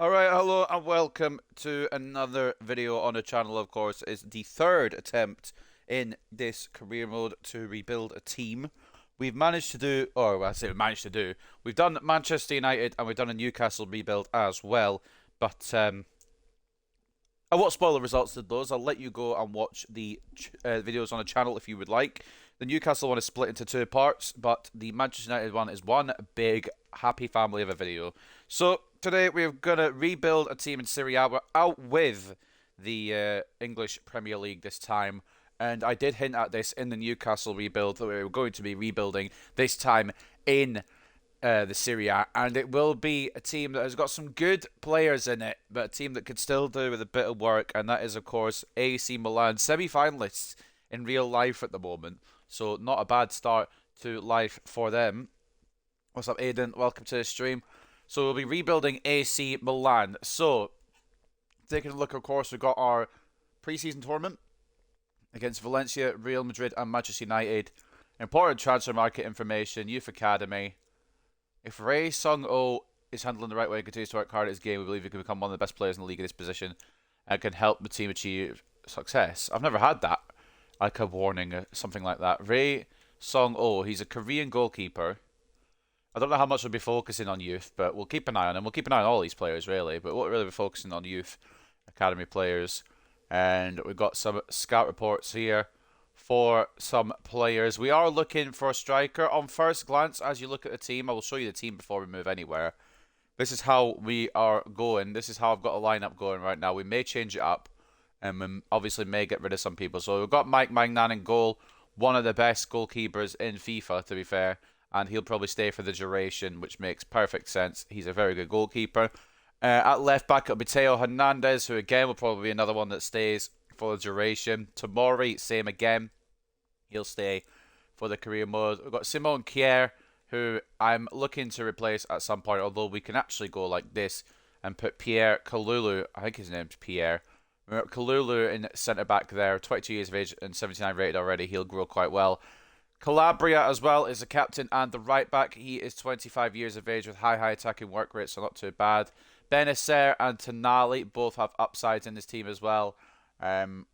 Alright, hello and welcome to another video on the channel. Of course, it's the third attempt in this career mode to rebuild a team. We've managed to do, or I say we managed to do, we've done Manchester United and we've done a Newcastle rebuild as well. But I won't spoil the results of those. I'll let you go and watch the videos on the channel if you would like. The Newcastle one is split into two parts, but the Manchester United one is one big happy family of a video. So today we're going to rebuild a team in Serie A. We're out with the English Premier League this time. And I did hint at this in the Newcastle rebuild that we were going to be rebuilding this time in the Serie A, and it will be a team that has got some good players in it, but a team that could still do with a bit of work, and that is, of course, AC Milan, semi-finalists in real life at the moment. So not a bad start to life for them. What's up, Aiden? Welcome to the stream. So we'll be rebuilding AC Milan. So, taking a look, of course, we've got our pre-season tournament against Valencia, Real Madrid, and Manchester United. Important transfer market information, youth academy. If Ray Sung-Oh is handling the right way and continues to work hard at his game, we believe he can become one of the best players in the league in this position and can help the team achieve success. I've never had that, like a warning or something like that. Ray Sung-Oh, he's a Korean goalkeeper. I don't know how much we'll be focusing on youth, but we'll keep an eye on him. We'll keep an eye on all these players, really, but we'll really be focusing on youth academy players. And we've got some scout reports here for some players. We are looking for a striker. On first glance, as you look at the team, I will show you the team before we move anywhere. This is how we are going. This is how I've got a lineup going right now. We may change it up, and we obviously may get rid of some people. So we've got Mike Magnan in goal, one of the best goalkeepers in FIFA, to be fair, and he'll probably stay for the duration, which makes perfect sense. He's a very good goalkeeper. At left back, it'll be Teo Hernandez, who again will probably be another one that stays for the duration. Tomori, same again. He'll stay for the career mode. We've got Simon Kjaer, who I'm looking to replace at some point, although we can actually go like this and put Pierre Kalulu, I think his name's Pierre, Kalulu in centre-back there, 22 years of age and 79 rated already. He'll grow quite well. Calabria as well is the captain and the right-back. He is 25 years of age with high attacking work rate, so not too bad. Benacer and Tonali both have upsides in this team as well,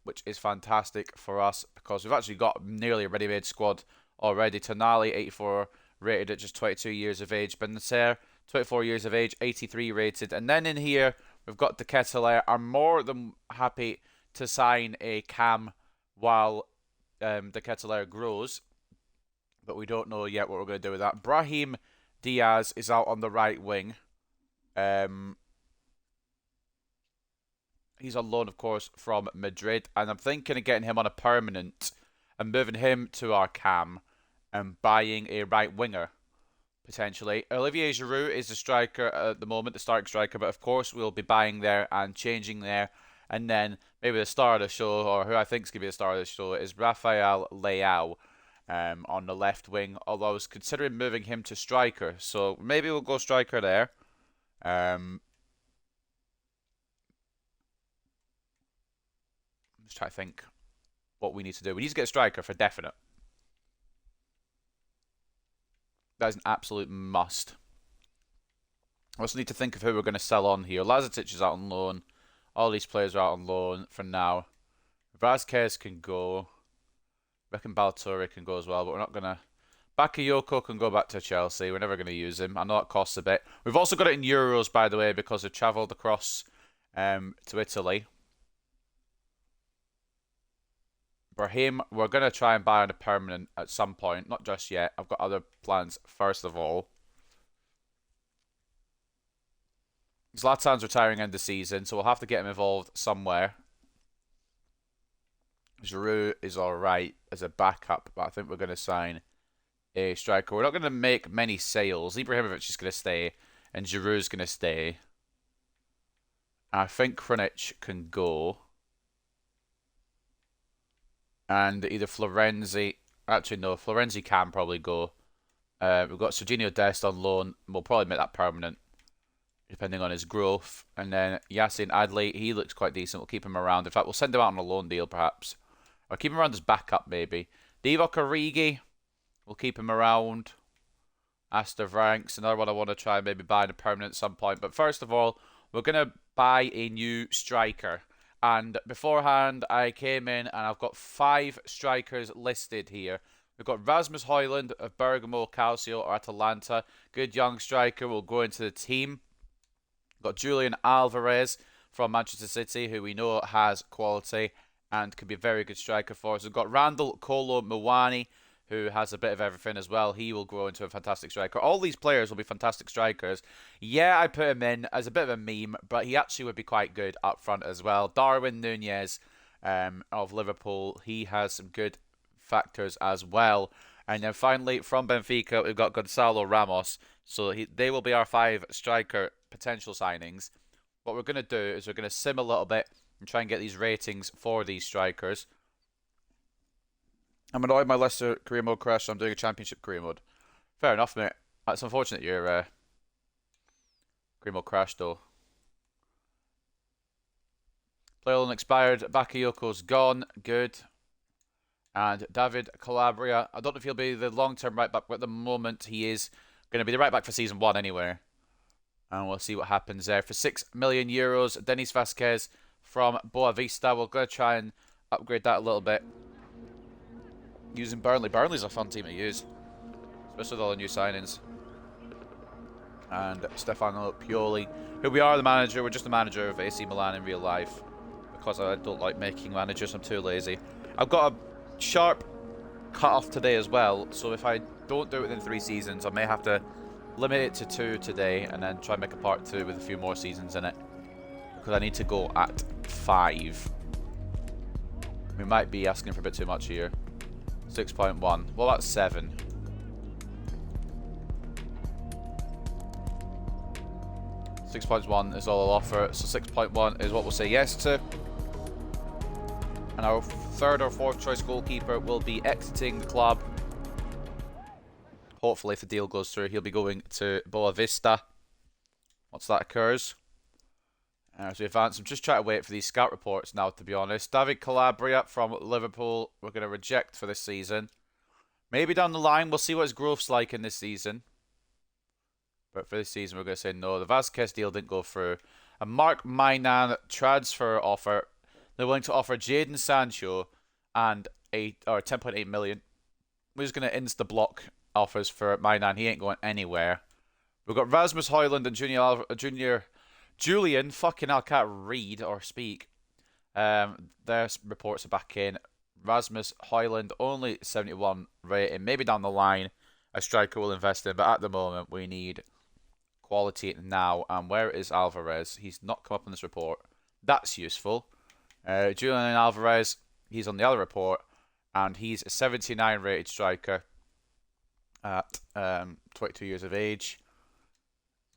which is fantastic for us because we've actually got nearly a ready-made squad already. Tonali, 84 rated at just 22 years of age. Benacer, 24 years of age, 83 rated. And then in here, we've got De Ketelaere. I'm more than happy to sign a cam while De Ketelaere grows, but we don't know yet what we're going to do with that. Brahim Diaz is out on the right wing. He's on loan, of course, from Madrid. And I'm thinking of getting him on a permanent and moving him to our cam and buying a right winger, potentially. Olivier Giroud is the striker at the moment, the starting striker. But, of course, we'll be buying there and changing there. And then maybe the star of the show, or who I think is going to be the star of the show, is Rafael Leao on the left wing. Although I was considering moving him to striker. So maybe we'll go striker there. Just try to think what we need to do. We need to get a striker for definite. That is an absolute must. I also need to think of who we're going to sell on here. Lazetic is out on loan. All these players are out on loan for now. Vazquez can go. I reckon Ballatore can go as well, but we're not going to... Bakayoko can go back to Chelsea. We're never going to use him. I know that costs a bit. We've also got it in euros, by the way, because we've travelled across to Italy. Brahim, we're going to try and buy on a permanent at some point. Not just yet. I've got other plans first of all. Zlatan's retiring end of season, so we'll have to get him involved somewhere. Giroud is alright as a backup, but I think we're going to sign a striker. We're not going to make many sales. Ibrahimovic is going to stay, and Giroud's going to stay. I think Krunic can go. And either Florenzi... Actually, no. Florenzi can probably go. We've got Serginho Dest on loan. We'll probably make that permanent, depending on his growth. And then Yassin Adli, he looks quite decent. We'll keep him around. In fact, we'll send him out on a loan deal, perhaps. Or keep him around as backup, maybe. Divock Origi, we'll keep him around. Astor Franks, another one I want to try and maybe buy in a permanent at some point. But first of all, we're going to buy a new striker. And beforehand, I came in and I've got 5 strikers listed here. We've got Rasmus Højlund of Bergamo, Calcio, or Atalanta. Good young striker will go into the team. We've got Julian Alvarez from Manchester City, who we know has quality and could be a very good striker for us. We've got Randall Kolo Muani, who has a bit of everything as well. He will grow into a fantastic striker. All these players will be fantastic strikers. Yeah, I put him in as a bit of a meme, but he actually would be quite good up front as well. Darwin Nunez of Liverpool, he has some good factors as well. And then finally, from Benfica, we've got Gonzalo Ramos. So they will be our 5 striker potential signings. What we're going to do is we're going to sim a little bit and try and get these ratings for these strikers. I'm annoyed my Leicester career mode crashed, so I'm doing a championship career mode. Fair enough, mate. It's unfortunate your career mode crashed, though. Player unexpired. Bakayoko's gone. Good. And David Calabria. I don't know if he'll be the long-term right back, but at the moment he is going to be the right back for season 1 anyway. And we'll see what happens there. For €6 million, Denis Vasquez from Boa Vista. We're going to try and upgrade that a little bit. Using Burnley. Burnley's a fun team to use, especially with all the new signings. And Stefano Pioli, who we are the manager. We're just the manager of AC Milan in real life, because I don't like making managers. I'm too lazy. I've got a sharp cut-off today as well, so if I don't do it within 3 seasons, I may have to limit it to 2 today and then try and make a part 2 with a few more seasons in it, because I need to go at 5. We might be asking for a bit too much here. 6.1. Well, that's 7. $6.1 is all I'll offer, so 6.1 is what we'll say yes to. And our 3rd or 4th choice goalkeeper will be exiting the club. Hopefully, if the deal goes through, he'll be going to Boa Vista once that occurs. As we advance, I'm just trying to wait for these scout reports now, to be honest. David Calabria from Liverpool, we're going to reject for this season. Maybe down the line, we'll see what his growth's like in this season. But for this season, we're going to say no. The Vasquez deal didn't go through. A Mark Mainan transfer offer. They're willing to offer Jadon Sancho and 10.8 million. We're just going to insta-block offers for Mainan. He ain't going anywhere. We've got Rasmus Højlund and Julian, fucking hell, I can't read or speak. Their reports are back in. Rasmus Højlund, only 71 rating. Maybe down the line, a striker will invest in, but at the moment, we need quality now. And where is Alvarez? He's not come up on this report. That's useful. Julian Alvarez, he's on the other report, and he's a 79 rated striker at 22 years of age.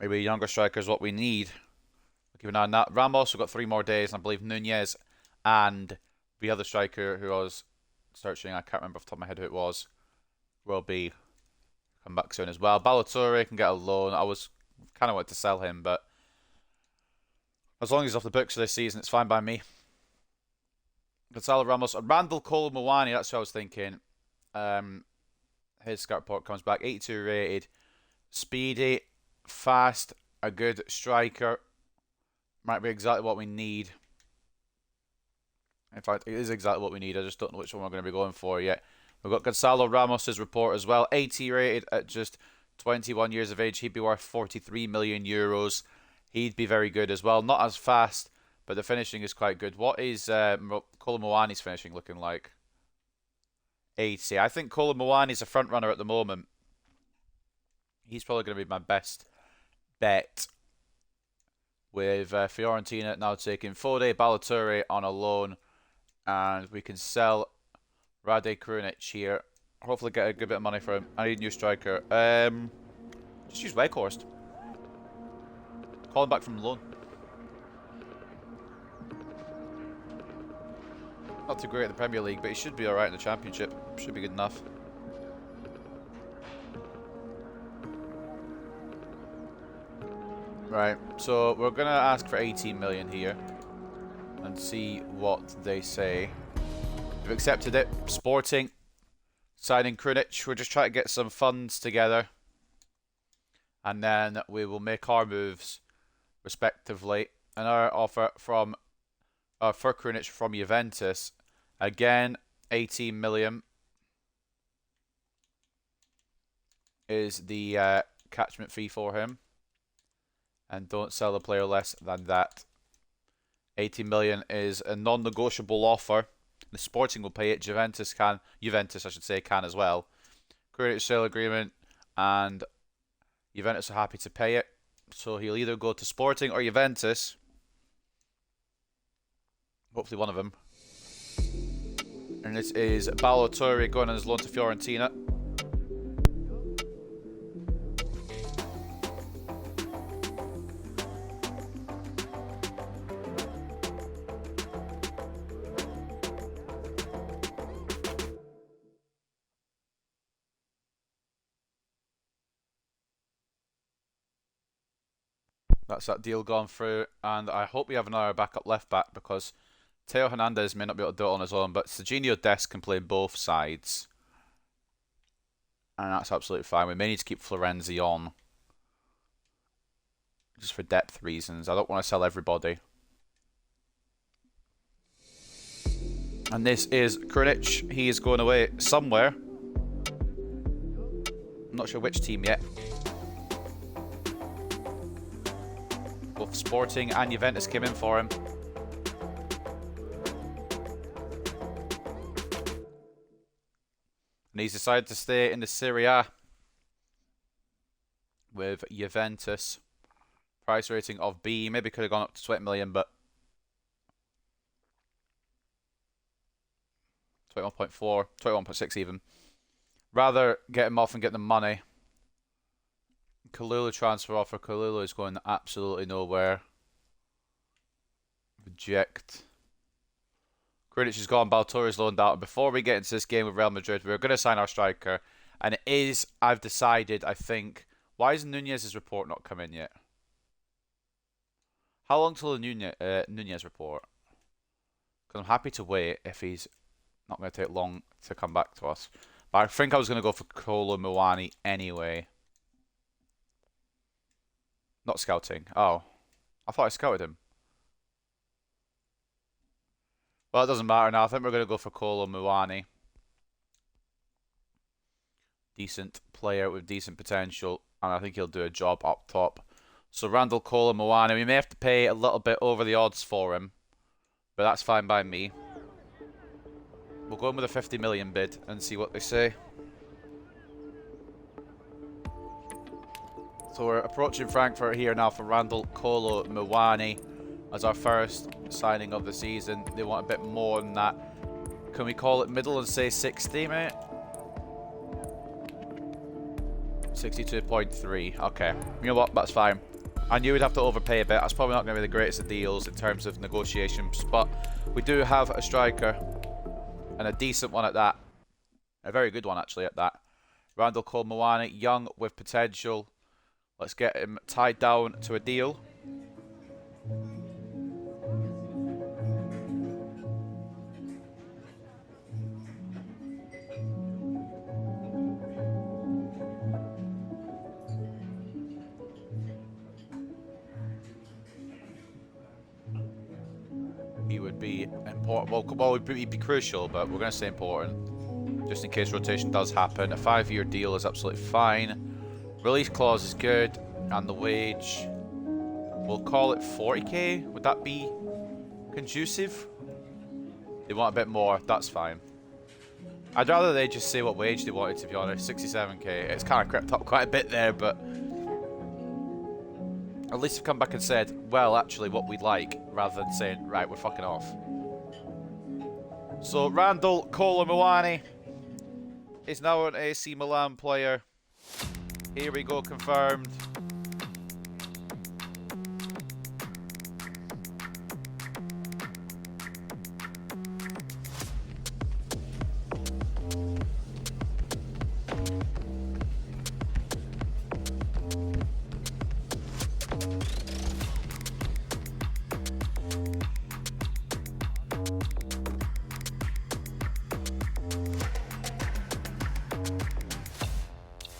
Maybe a younger striker is what we need. Keep an eye on that. Ramos, we've got 3 more days, and I believe Nunez and the other striker who I was searching, I can't remember off the top of my head who it was, will be come back soon as well. Balotelli can get a loan. I was kind of wanted to sell him, but as long as he's off the books for this season, it's fine by me. Gonzalo Ramos, Randall Kolo Muani, that's what I was thinking. His scout report comes back, 82 rated, speedy, fast, a good striker. Might be exactly what we need. In fact, it is exactly what we need. I just don't know which one we're going to be going for yet. We've got Gonzalo Ramos' report as well. 80 rated at just 21 years of age. He'd be worth 43 million euros. He'd be very good as well. Not as fast, but the finishing is quite good. What is Kolo Muani's finishing looking like? 80. I think Kolo Muani's a front runner at the moment. He's probably going to be my best bet. With Fiorentina now taking Fode Balotelli on a loan. And we can sell Rade Krunic here. Hopefully get a good bit of money for him. I need a new striker. Just use Weghorst. Call him back from loan. Not too great in the Premier League, but he should be alright in the Championship. Should be good enough. Right, so we're going to ask for 18 million here and see what they say. We've accepted it. Sporting, signing Krunic. We're just trying to get some funds together. And then we will make our moves respectively. Another offer from for Krunic from Juventus. Again, 18 million is the catchment fee for him. And don't sell the player less than that. 18 million is a non-negotiable offer. The Sporting will pay it. Juventus, I should say, can as well. Krunic sale agreement, and Juventus are happy to pay it. So he'll either go to Sporting or Juventus. Hopefully one of them. And this is Ballo-Toure going on his loan to Fiorentina. That's that deal gone through, and I hope we have another backup left back because Teo Hernandez may not be able to do it on his own, but Serginho Dest can play both sides. And that's absolutely fine. We may need to keep Florenzi on. Just for depth reasons. I don't want to sell everybody. And this is Krunic. He is going away somewhere. I'm not sure which team yet. Both Sporting and Juventus came in for him. And he's decided to stay in the Serie A with Juventus. Price rating of B. Maybe could have gone up to 20 million, but 21.4, 21.6 even. Rather get him off and get the money. Kalulu transfer offer. Kalulu is going absolutely nowhere. Reject. Krunic has gone. Ballo-Toure is loaned out. And before we get into this game with Real Madrid, we're going to sign our striker. And it is, I've decided, I think. Why is Nunez's report not come in yet? How long till the Nunez report? Because I'm happy to wait if he's not going to take long to come back to us. But I think I was going to go for Kolo Muani anyway. Not scouting. Oh. I thought I scouted him. Well, it doesn't matter now. I think we're going to go for Kolo Muani. Decent player with decent potential. And I think he'll do a job up top. So Randall Kolo Muani. We may have to pay a little bit over the odds for him. But that's fine by me. We'll go in with a 50 million bid and see what they say. So we're approaching Frankfurt here now for Randall Kolo Muani as our first signing of the season. They want a bit more than that. Can we call it middle and say 60, mate? 62.3. Okay. You know what? That's fine. I knew we'd have to overpay a bit. That's probably not going to be the greatest of deals in terms of negotiations. But we do have a striker. And a decent one at that. A very good one, actually, at that. Randall Kolo Muani, young with potential. Let's get him tied down to a deal. He would be important. Well, he'd be crucial, but we're going to say important. Just in case rotation does happen. A 5-year deal is absolutely fine. Release clause is good, and the wage, we'll call it 40k. Would that be conducive? They want a bit more, that's fine. I'd rather they just say what wage they wanted, to be honest. 67k. It's kind of crept up quite a bit there, but at least they've come back and said, well, actually, what we'd like, rather than saying, right, we're fucking off. So Randall Kolo Muani is now an AC Milan player. Here we go, confirmed.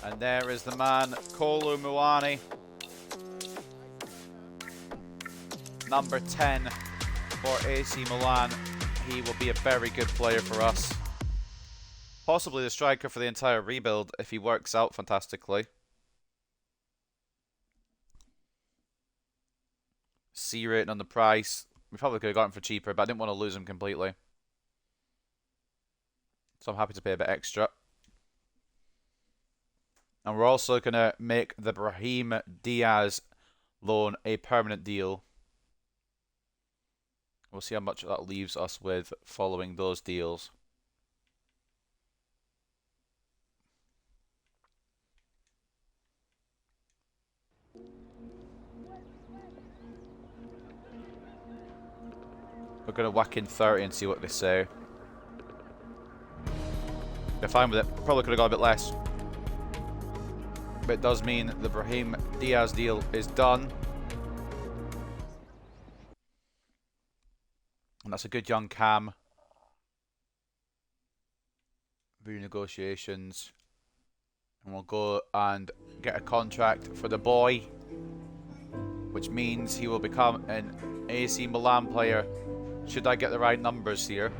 And there is the man, Kolo Muani. number 10 for AC Milan. He will be a very good player for us. Possibly the striker for the entire rebuild if he works out fantastically. C rating on the price. We probably could have got him for cheaper, but I didn't want to lose him completely. So I'm happy to pay a bit extra. And we're also going to make the Brahim Diaz loan a permanent deal. We'll see how much that leaves us with following those deals. We're going to whack in 30 and see what they say. They're fine with it. Probably could have got a bit less. But it does mean the Brahim Diaz deal is done. And that's a good young cam. Renegotiations. And we'll go and get a contract for the boy. Which means he will become an AC Milan player. Should I get the right numbers here?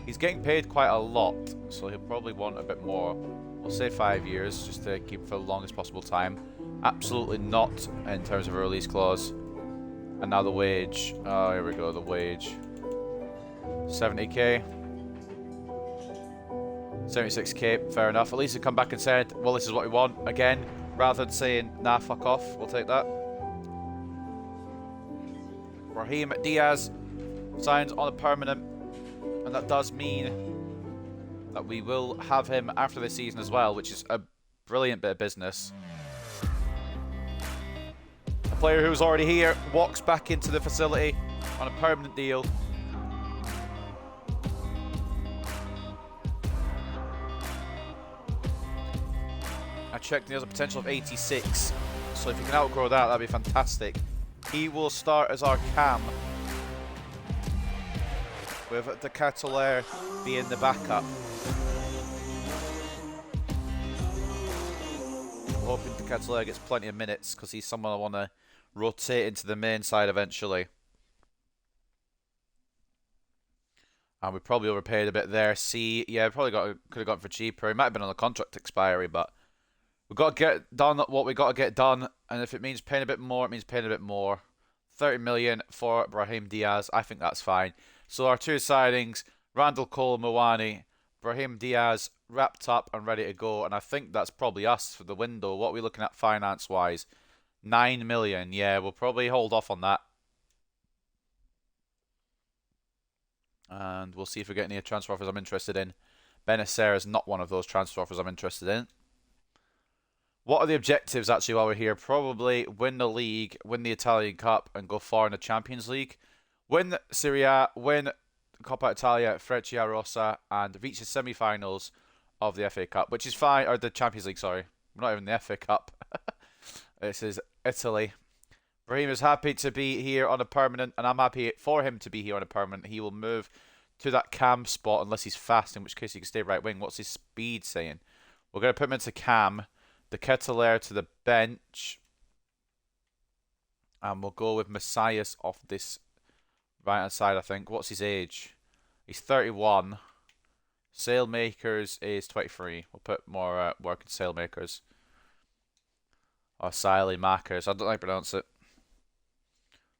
He's getting paid quite a lot, so he'll probably want a bit more. We'll say 5 years, just to keep for the longest possible time. Absolutely not in terms of a release clause. And now the wage. Oh, here we go, the wage. 70k. 76k, fair enough. At least he come back and said, well, this is what we want. Again, rather than saying, nah, fuck off. We'll take that. Brahim Diaz signs on a permanent, and that does mean that we will have him after this season as well, which is a brilliant bit of business. A player who's already here walks back into the facility on a permanent deal. I checked and he has a potential of 86, so if you can outgrow that, that'd be fantastic. He will start as our cam, with the Catalaire being the backup. I'm hoping the Catalaire gets plenty of minutes because he's someone I want to rotate into the main side eventually. And we probably overpaid a bit there. C, yeah, probably could have gone for cheaper. He might have been on the contract expiry, but we've got to get done what we got to get done. And if it means paying a bit more, it means paying a bit more. 30 million for Brahim Diaz. I think that's fine. So our two signings, Randall Cole Mawani, Brahim Diaz, wrapped up and ready to go. And I think that's probably us for the window. What are we looking at finance-wise? 9 million. Yeah, we'll probably hold off on that. And we'll see if we get any transfer offers I'm interested in. Benacer is not one of those transfer offers I'm interested in. What are the objectives actually while we're here? Probably win the league, win the Italian Cup, and go far in the Champions League. Win Serie A, win Coppa Italia, Freccia Rossa, and reach the semi-finals of the FA Cup, which is fine, or the Champions League, sorry. We're not even the FA Cup. This is Italy. Brahim is happy to be here on a permanent, and I'm happy for him to be here on a permanent. He will move to that cam spot unless he's fast, in which case he can stay right wing. What's his speed saying? We're going to put him into cam. The Ketelaere to the bench. And we'll go with Messias off this right-hand side, I think. What's his age? He's 31. Sailmakers is 23. We'll put more work in Sailmakers. Or Makers. I don't like to pronounce it.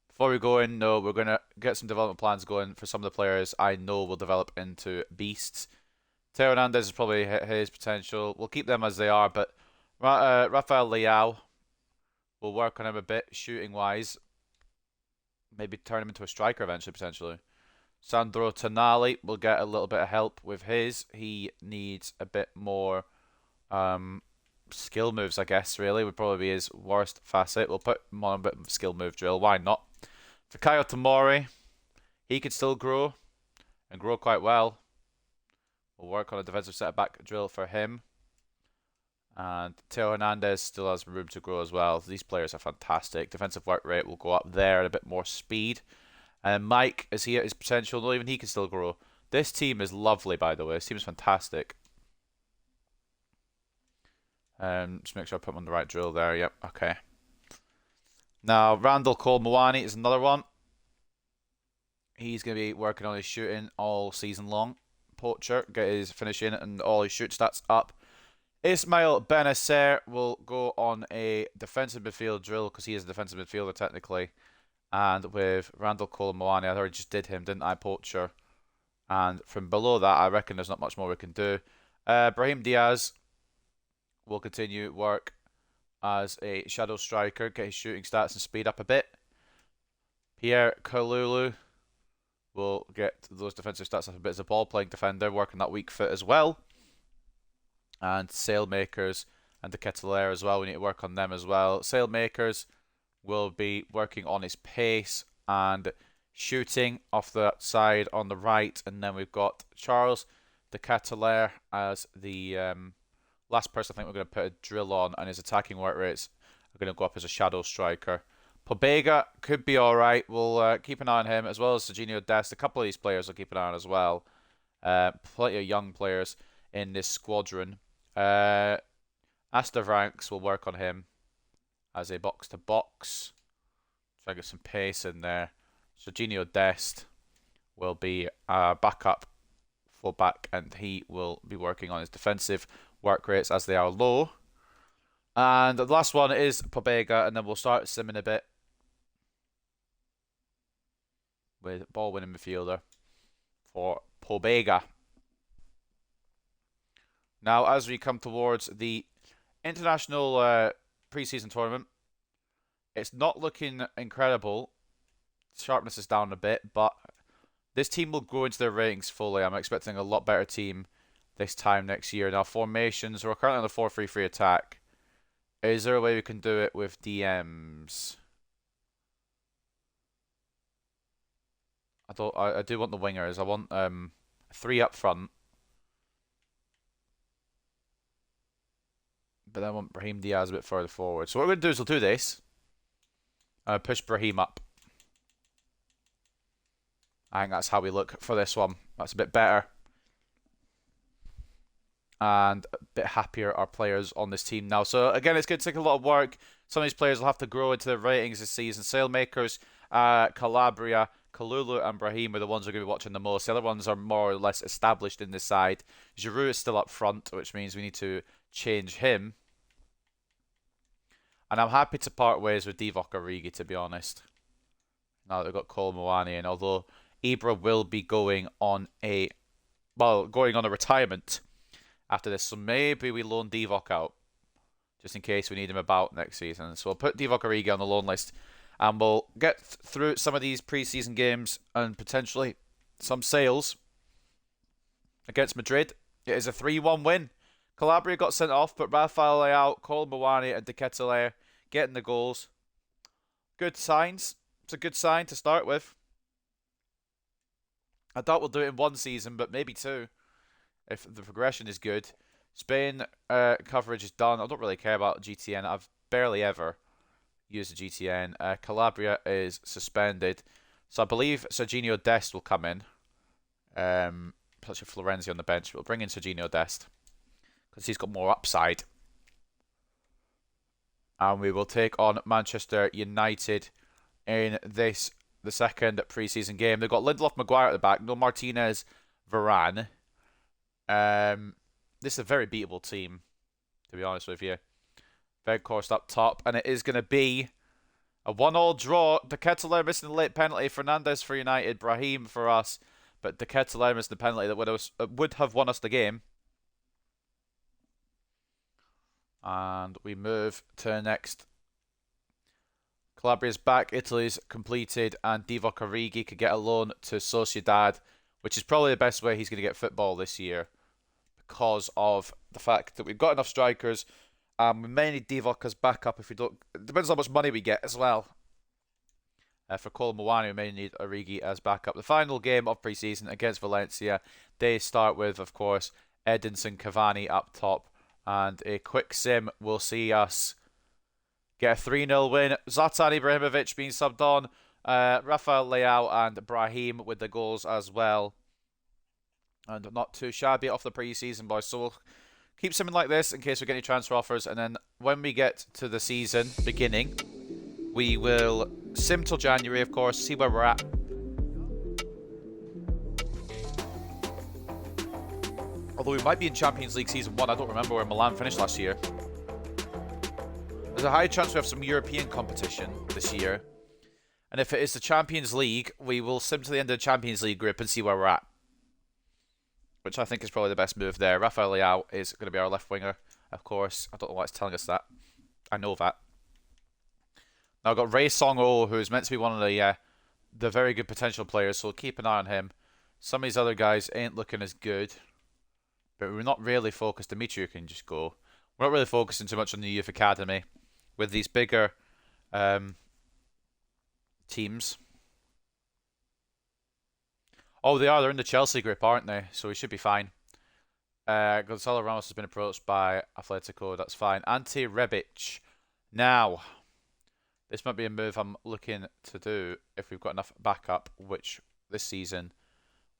Before we go in, no, we're going to get some development plans going for some of the players I know will develop into beasts. Teo Hernandez has probably hit his potential. We'll keep them as they are, but Rafael Leao, we'll work on him a bit shooting-wise. Maybe turn him into a striker eventually, potentially. Sandro Tonali will get a little bit of help with his. He needs a bit more skill moves, I guess, really. Would probably be his worst facet. We'll put him on a bit of skill move drill. Why not? Fikayo Tomori, he could still grow and grow quite well. We'll work on a defensive set-back drill for him. And Teo Hernandez still has room to grow as well. These players are fantastic. Defensive work rate will go up there, and a bit more speed. And Mike, is he at his potential? No, even he can still grow. This team is lovely, by the way. This team is fantastic. Just make sure I put him on the right drill there. Yep, okay. Now, Randall Cole Mawani is another one. He's going to be working on his shooting all season long. Poacher, get his finishing and all his shoot stats up. Ismail Benacer will go on a defensive midfield drill because he is a defensive midfielder technically. And with Randall Cole Moani, I already just did him, didn't I, Poacher? And from below that, I reckon there's not much more we can do. Brahim Diaz will continue work as a shadow striker, get his shooting stats and speed up a bit. Pierre Kalulu will get those defensive stats up a bit as a ball-playing defender, working that weak foot as well. And Sailmakers and the Kettler as well, we need to work on them as well. Sailmakers will be working on his pace and shooting off the side on the right. And then we've got Charles de Kettler as the last person I think we're going to put a drill on, and his attacking work rates are going to go up as a shadow striker. Pobega could be alright. We'll keep an eye on him, as well as Serginho Dest. A couple of these players will keep an eye on as well. Plenty of young players in this squadron. Astor Ranks will work on him as a box-to-box. Try to get some pace in there. Serginho Dest will be backup full-back, and he will be working on his defensive work rates as they are low. And the last one is Pobega, and then we'll start simming a bit with ball-winning midfielder for Pobega. Now, as we come towards the international pre-season tournament, it's not looking incredible. Sharpness is down a bit, but this team will grow into their ratings fully. I'm expecting a lot better team this time next year. Now, formations, we're currently on the 4-3-3 attack. Is there a way we can do it with DMs? I do want the wingers. I want 3 up front. But then I want Brahim Diaz a bit further forward. So what we're going to do is we'll do this. Push Brahim up. I think that's how we look for this one. That's a bit better. And a bit happier our players on this team now. So again, it's going to take a lot of work. Some of these players will have to grow into their ratings this season. Sailmakers, Calabria, Kalulu and Brahim are the ones we're going to be watching the most. The other ones are more or less established in this side. Giroud is still up front, which means we need to change him. And I'm happy to part ways with Divock Origi, to be honest. Now that we've got Cole Moani in, although Ibra will be going on a retirement after this, so maybe we loan Divock out just in case we need him about next season. So we'll put Divock Origi on the loan list, and we'll get through some of these pre-season games and potentially some sales against Madrid. It is a 3-1 win. Calabria got sent off, but Rafael Leao, Cole Moani and De Ketelaere getting the goals. Good signs. It's a good sign to start with. I doubt we'll do it in one season, but maybe 2. If the progression is good. Spain coverage is done. I don't really care about GTN. I've barely ever used a GTN. Calabria is suspended. So I believe Serginho Dest will come in. Such a Florenzi on the bench. We'll bring in Serginho Dest, because he's got more upside. And we will take on Manchester United in the second pre-season game. They've got Lindelof, Maguire at the back. No Martinez, Varane. This is a very beatable team, to be honest with you. Veghorst up top. And it is going to be a 1-1 draw. De Ketelaere missing the late penalty. Fernandes for United. Brahim for us. But De Ketelaere missing the penalty that would have won us the game. And we move to the next. Calabria's back, Italy's completed, and Divock Origi could get a loan to Sociedad, which is probably the best way he's going to get football this year, because of the fact that we've got enough strikers. We may need Divock as backup if we don't. It depends on how much money we get as well. For Cole Moani, we may need Origi as backup. The final game of pre-season against Valencia, they start with, of course, Edinson Cavani up top. And a quick sim will see us get a 3-0 win. Zlatan Ibrahimovic being subbed on. Rafael Leao and Brahim with the goals as well. And not too shabby off the pre-season, boys. So we'll keep something like this in case we get any transfer offers. And then when we get to the season beginning, we will sim till January, of course, see where we're at. Although we might be in Champions League Season 1. I don't remember where Milan finished last year. There's a high chance we have some European competition this year. And if it is the Champions League, we will sim to the end of the Champions League group and see where we're at. Which I think is probably the best move there. Rafael Leao is going to be our left winger, of course. I don't know why it's telling us that. I know that. Now I've got Ray Song-o, who's meant to be one of the very good potential players, so keep an eye on him. Some of these other guys ain't looking as good. But we're not really focused. Dimitri can just go. We're not really focusing too much on the youth academy. With these bigger teams. Oh, they are. They're in the Chelsea group, aren't they? So we should be fine. Gonzalo Ramos has been approached by Atletico. That's fine. Ante Rebic. Now, this might be a move I'm looking to do if we've got enough backup, which this season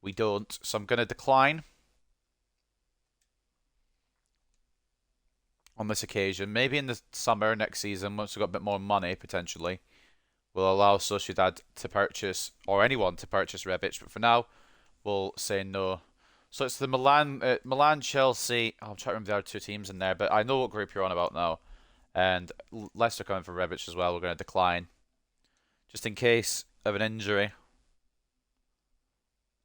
we don't. So I'm going to decline on this occasion. Maybe in the summer next season, once we've got a bit more money, potentially, we'll allow Sociedad to purchase, or anyone to purchase Rebic. But for now, we'll say no. So it's the Milan, Chelsea. I'm trying to remember the other two teams in there, but I know what group you're on about now. And Leicester coming for Rebic as well. We're going to decline, just in case of an injury.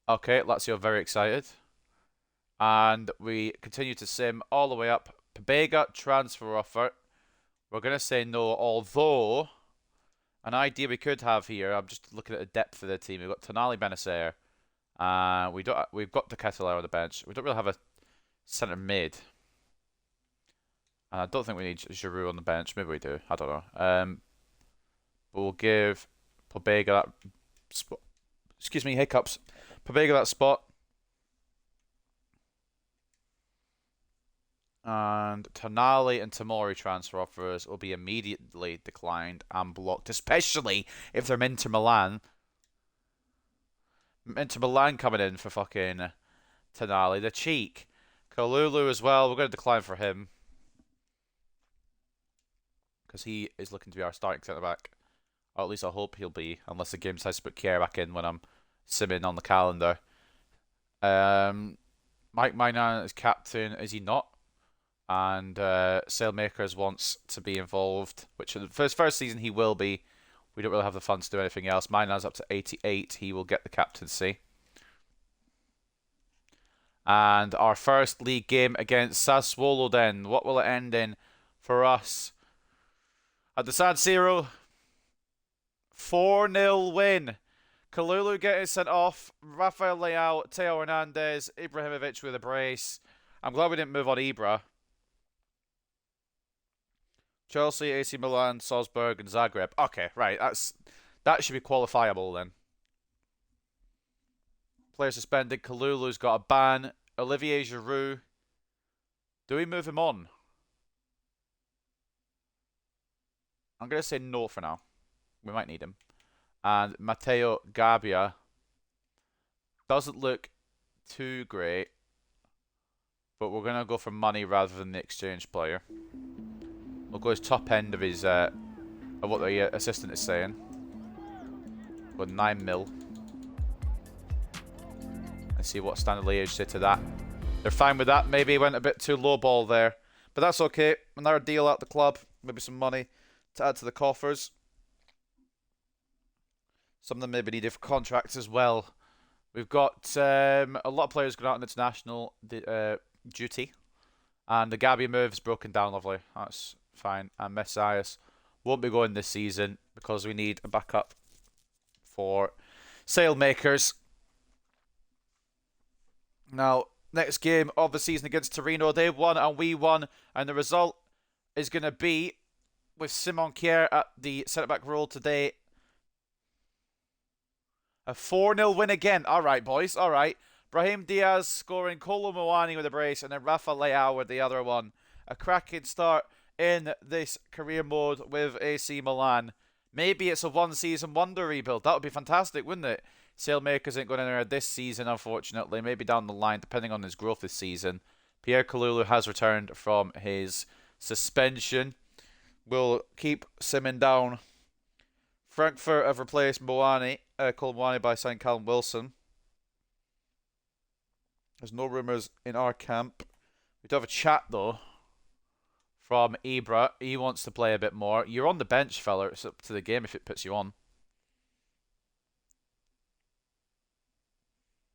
Okay, Lazio very excited. And we continue to sim all the way up. Pabega transfer offer. We're going to say no, although an idea we could have here, I'm just looking at the depth of the team. We've got Tonali Benacer. We've got the Ketelaere on the bench. We don't really have a centre mid. And I don't think we need Giroud on the bench. Maybe we do. I don't know. But we'll give Pabega that spot. Excuse me, hiccups. Pabega that spot. And Tonali and Tomori transfer offers will be immediately declined and blocked, especially if they're Inter Milan. Inter Milan coming in for fucking Tonali. The cheek. Kalulu as well. We're going to decline for him, because he is looking to be our starting centre-back. Or at least I hope he'll be, unless the game decides to put Kier back in when I'm simming on the calendar. Mike Mainan is captain. Is he not? And Sailmakers wants to be involved, which for his first season he will be. We don't really have the funds to do anything else. Mainan's up to 88. He will get the captaincy. And our first league game against Sassuolo then. What will it end in for us? At the San Siro, 4-0 win. Kalulu getting sent off. Rafael Leao, Teo Hernandez, Ibrahimovic with a brace. I'm glad we didn't move on Ibra. Chelsea, AC Milan, Salzburg, and Zagreb. Okay, right. That should be qualifiable then. Player suspended. Kalulu's got a ban. Olivier Giroud. Do we move him on? I'm going to say no for now. We might need him. And Matteo Gabbia doesn't look too great, but we're going to go for money rather than the exchange player. We'll go his top end of his of what the assistant is saying. Go 9 mil. And see what Standard Liège say to that. They're fine with that. Maybe went a bit too low ball there, but that's okay. Another deal at the club. Maybe some money to add to the coffers. Some of them maybe needed for contracts as well. We've got a lot of players going out on international duty. And the Gabbia move is broken down lovely. That's fine. And Messias won't be going this season because we need a backup for Sailmakers. Now, next game of the season against Torino. They won and we won. And the result is going to be, with Simon Kier at the centre-back role today, a 4-0 win again. All right, boys. All right. Brahim Diaz scoring, Kolo Muani with a brace, and then Rafa Leao with the other one. A cracking start in this career mode with AC Milan. Maybe it's a one-season wonder rebuild. That would be fantastic, wouldn't it? Sailmakers ain't going anywhere this season, unfortunately. Maybe down the line, depending on his growth this season. Pierre Kalulu has returned from his suspension. We'll keep simming down. Frankfurt have replaced Kolo Muani by signing Callum Wilson. There's no rumours in our camp. We do have a chat though from Ibra. He wants to play a bit more. You're on the bench, fella. It's up to the game if it puts you on.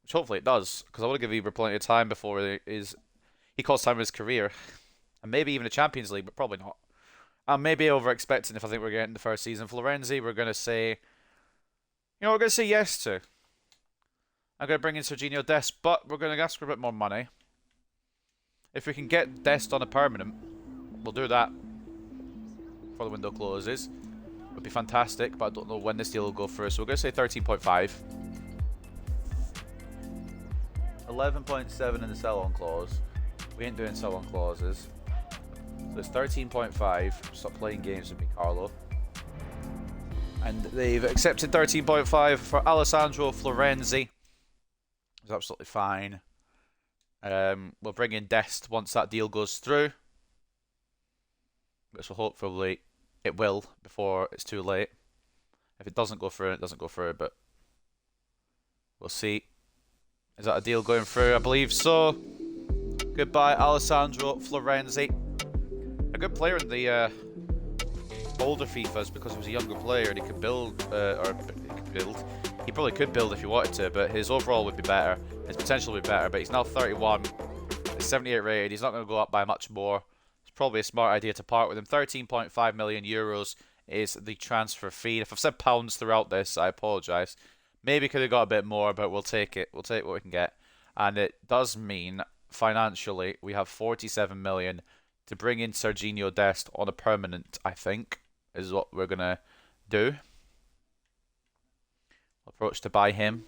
Which hopefully it does, because I want to give Ibra plenty of time before he calls time in his career. And maybe even a Champions League, but probably not. I'm maybe over-expecting if I think we're getting the first season. Florenzi, we're going to say... we're going to say yes to. I'm going to bring in Serginho Dest, but we're going to ask for a bit more money. If we can get Dest on a permanent, we'll do that before the window closes. It would be fantastic, but I don't know when this deal will go through, so we're going to say 13.5. 11.7 in the sell-on clause. We ain't doing sell-on clauses. So it's 13.5. Stop playing games with me, Carlo. And they've accepted 13.5 for Alessandro Florenzi. It's absolutely fine. We'll bring in Dest once that deal goes through. Which will hopefully it will before it's too late. If it doesn't go through, it doesn't go through, but we'll see. Is that a deal going through? I believe so. Goodbye, Alessandro Florenzi. A good player in the older FIFAs because he was a younger player and he could build, He probably could build if he wanted to, but his overall would be better. His potential would be better, but he's now 31. He's 78 rated. He's not going to go up by much more. It's probably a smart idea to part with him. 13.5 million euros is the transfer fee. If I've said pounds throughout this, I apologise. Maybe could have got a bit more, but we'll take it. We'll take what we can get. And it does mean, financially, we have 47 million to bring in Serginho Dest on a permanent, I think, is what we're going to do. Approach to buy him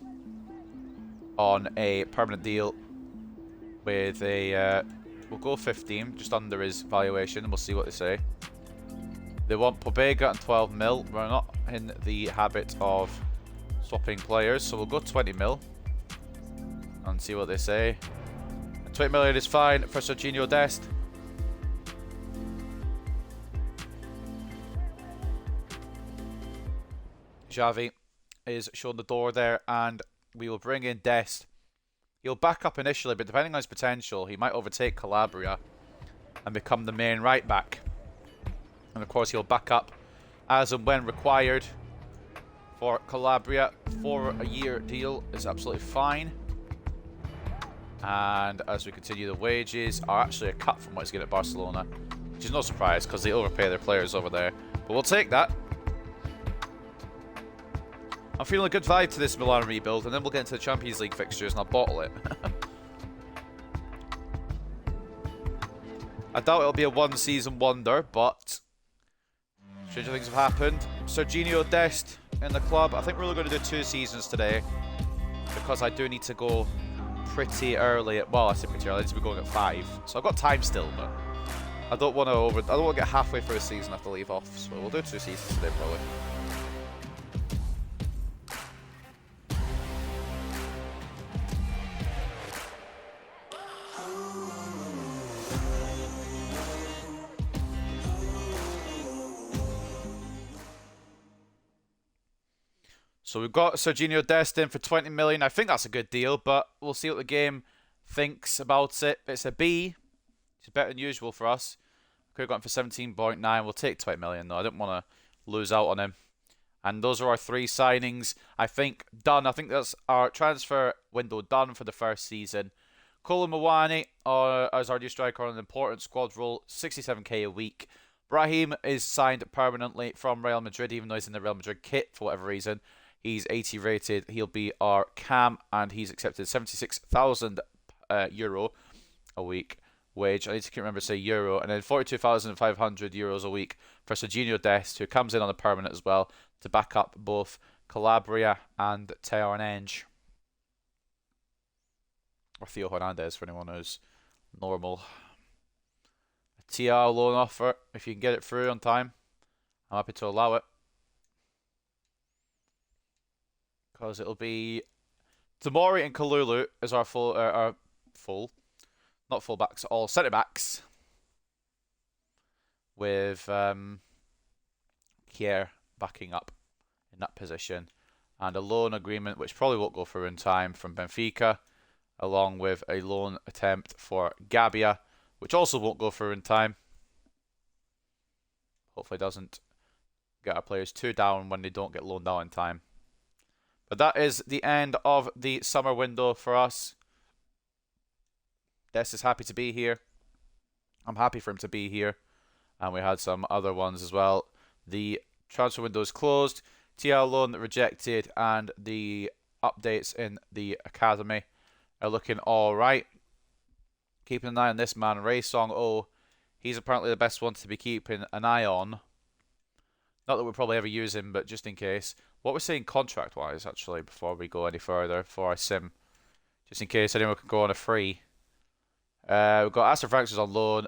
on a permanent deal with a... we'll go 15, just under his valuation, and we'll see what they say. They want Pobega and 12 mil. We're not in the habit of swapping players, so we'll go 20 mil and see what they say. 20 million is fine for Serginho Dest. Xavi is shown the door there, and we will bring in Dest. He'll back up initially, but depending on his potential, he might overtake Calabria and become the main right back. And of course, he'll back up as and when required for Calabria. For a year deal is absolutely fine. And as we continue, the wages are actually a cut from what he's getting at Barcelona, which is no surprise because they overpay their players over there. But we'll take that. I'm feeling a good vibe to this Milan rebuild, and then we'll get into the Champions League fixtures and I'll bottle it. I doubt it'll be a one-season wonder, but stranger things have happened. Serginho Dest in the club. I think we're only going to do 2 seasons today because I do need to go pretty early. Well, I say pretty early. I need to be going at 5, so I've got time still, but I don't want to get halfway through a season and have to leave off. So we'll do 2 seasons today probably. So we've got Serginho Dest in for 20 million. I think that's a good deal, but we'll see what the game thinks about it. It's a B. It's better than usual for us. Could have gone for 17.9. We'll take 20 million though. I don't want to lose out on him. And those are our 3 signings. I think done. I think that's our transfer window done for the first season. Kolo Muani as our new striker on an important squad role, 67k a week. Brahim is signed permanently from Real Madrid, even though he's in the Real Madrid kit for whatever reason. He's 80 rated. He'll be our cam, and he's accepted 76,000 euro a week wage. I need to remember to say euro, and then 42,500 euros a week for Serginho Dest, who comes in on a permanent as well to back up both Calabria and Terenenge. Or Theo Hernandez for anyone who's normal. A TR loan offer, if you can get it through on time, I'm happy to allow it. Because it'll be Tamori and Kalulu as our not full-backs, all centre-backs. With Kier backing up in that position. And a loan agreement, which probably won't go through in time, from Benfica. along with a loan attempt for Gabia, which also won't go through in time. Hopefully doesn't get our players too down when they don't get loaned out in time. But that is the end of the summer window for us. Des is happy to be here. I'm happy for him to be here. And we had some other ones as well. The transfer window is closed. TL loan rejected, and the updates in the academy are looking all right. Keeping an eye on this man, Ray Song Oh. He's apparently the best one to be keeping an eye on. Not that we'll probably ever use him, but just in case. What we're saying contract-wise, actually, before we go any further, before I sim, just in case anyone can go on a free. We've got Astor Franks who's on loan.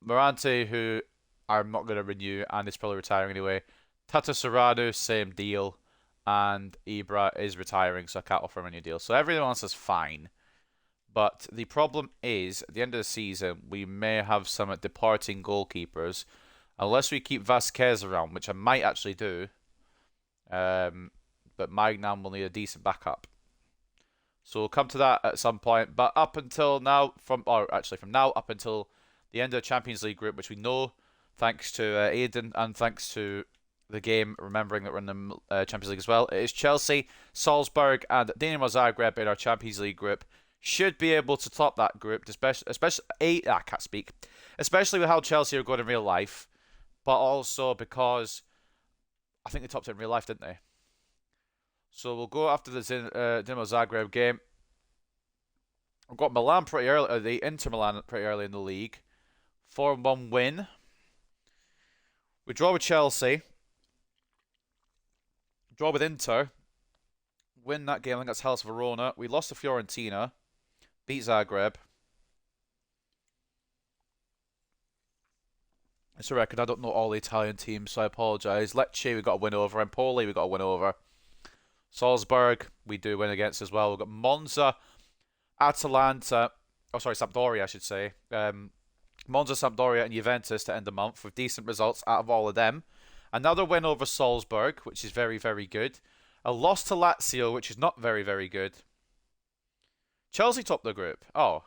Morante, who I'm not going to renew, and is probably retiring anyway. Tata Serrano, same deal. And Ibra is retiring, so I can't offer him a new deal. So everyone else is fine. But the problem is, at the end of the season, we may have some departing goalkeepers. Unless we keep Vasquez around, which I might actually do. But Magnam will need a decent backup. So we'll come to that at some point. But up until now, from now up until the end of the Champions League group, which we know, thanks to Aiden and thanks to the game, remembering that we're in the Champions League as well, it is Chelsea, Salzburg, and Dinamo Zagreb in our Champions League group. Should be able to top that group, especially with how Chelsea are going in real life, but also because I think they topped it in real life, didn't they? So we'll go after the Dinamo Zagreb game. We've got Milan pretty early, the Inter Milan pretty early in the league. 4-1 win. We draw with Chelsea. Draw with Inter. Win that game against Hellas Verona. We lost to Fiorentina. Beat Zagreb. It's a record. I don't know all the Italian teams, so I apologise. Lecce, we got a win over. Empoli, we got a win over. Salzburg, we do win against as well. We've got Monza, Atalanta. Oh, sorry, Sampdoria, I should say. Monza, Sampdoria, and Juventus to end the month with decent results out of all of them. Another win over Salzburg, which is very, very good. A loss to Lazio, which is not very, very good. Chelsea topped the group. Oh.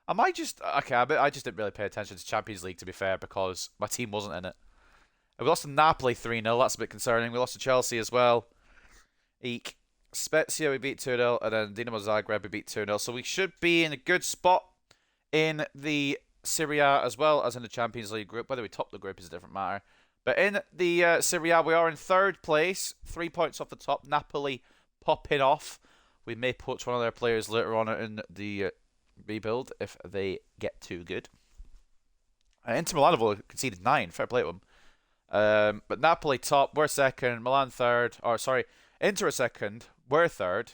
Am I just... Okay, I just didn't really pay attention to Champions League, to be fair, because my team wasn't in it. We lost to Napoli 3-0. That's a bit concerning. We lost to Chelsea as well. Eek. Spezia we beat 2-0, and then Dinamo Zagreb we beat 2-0. So we should be in a good spot in the Serie A as well as in the Champions League group. Whether we top the group is a different matter. But in the Serie A, we are in third place. 3 points off the top. Napoli popping off. We may poach one of their players later on in the rebuild if they get too good. Inter Milan have conceded 9. Fair play to them. But Napoli top. We're second. Milan third. Inter are second. We're third.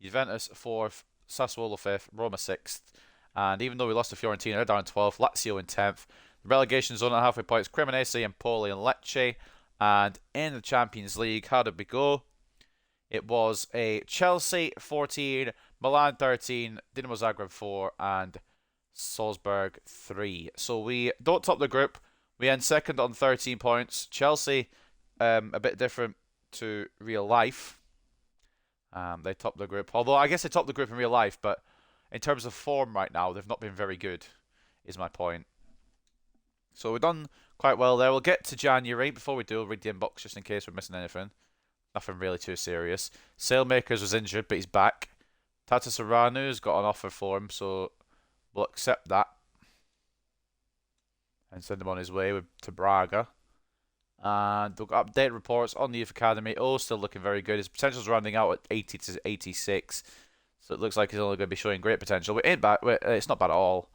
Juventus fourth. Sassuolo fifth. Roma sixth. And even though we lost to Fiorentina, they're down 12th. Lazio in 10th. The relegation zone at halfway points. Cremonese, Empoli, and Lecce. And in the Champions League, how did we go? It was a Chelsea 14, Milan 13, Dinamo Zagreb 4, and Salzburg 3. So we don't top the group. We end second on 13 points. Chelsea, a bit different to real life. They topped the group. Although I guess they topped the group in real life, but in terms of form right now, they've not been very good, is my point. So we've done quite well there. We'll get to January. Before we do, we'll read the inbox just in case we're missing anything. Nothing really too serious. Sailmakers was injured, but he's back. Tata Serrano's got an offer for him, so we'll accept that. And send him on his way to Braga. And we've got update reports on the Youth Academy. Oh, still looking very good. His potential's rounding out at 80 to 86. So it looks like he's only going to be showing great potential. It ain't bad. It's not bad at all.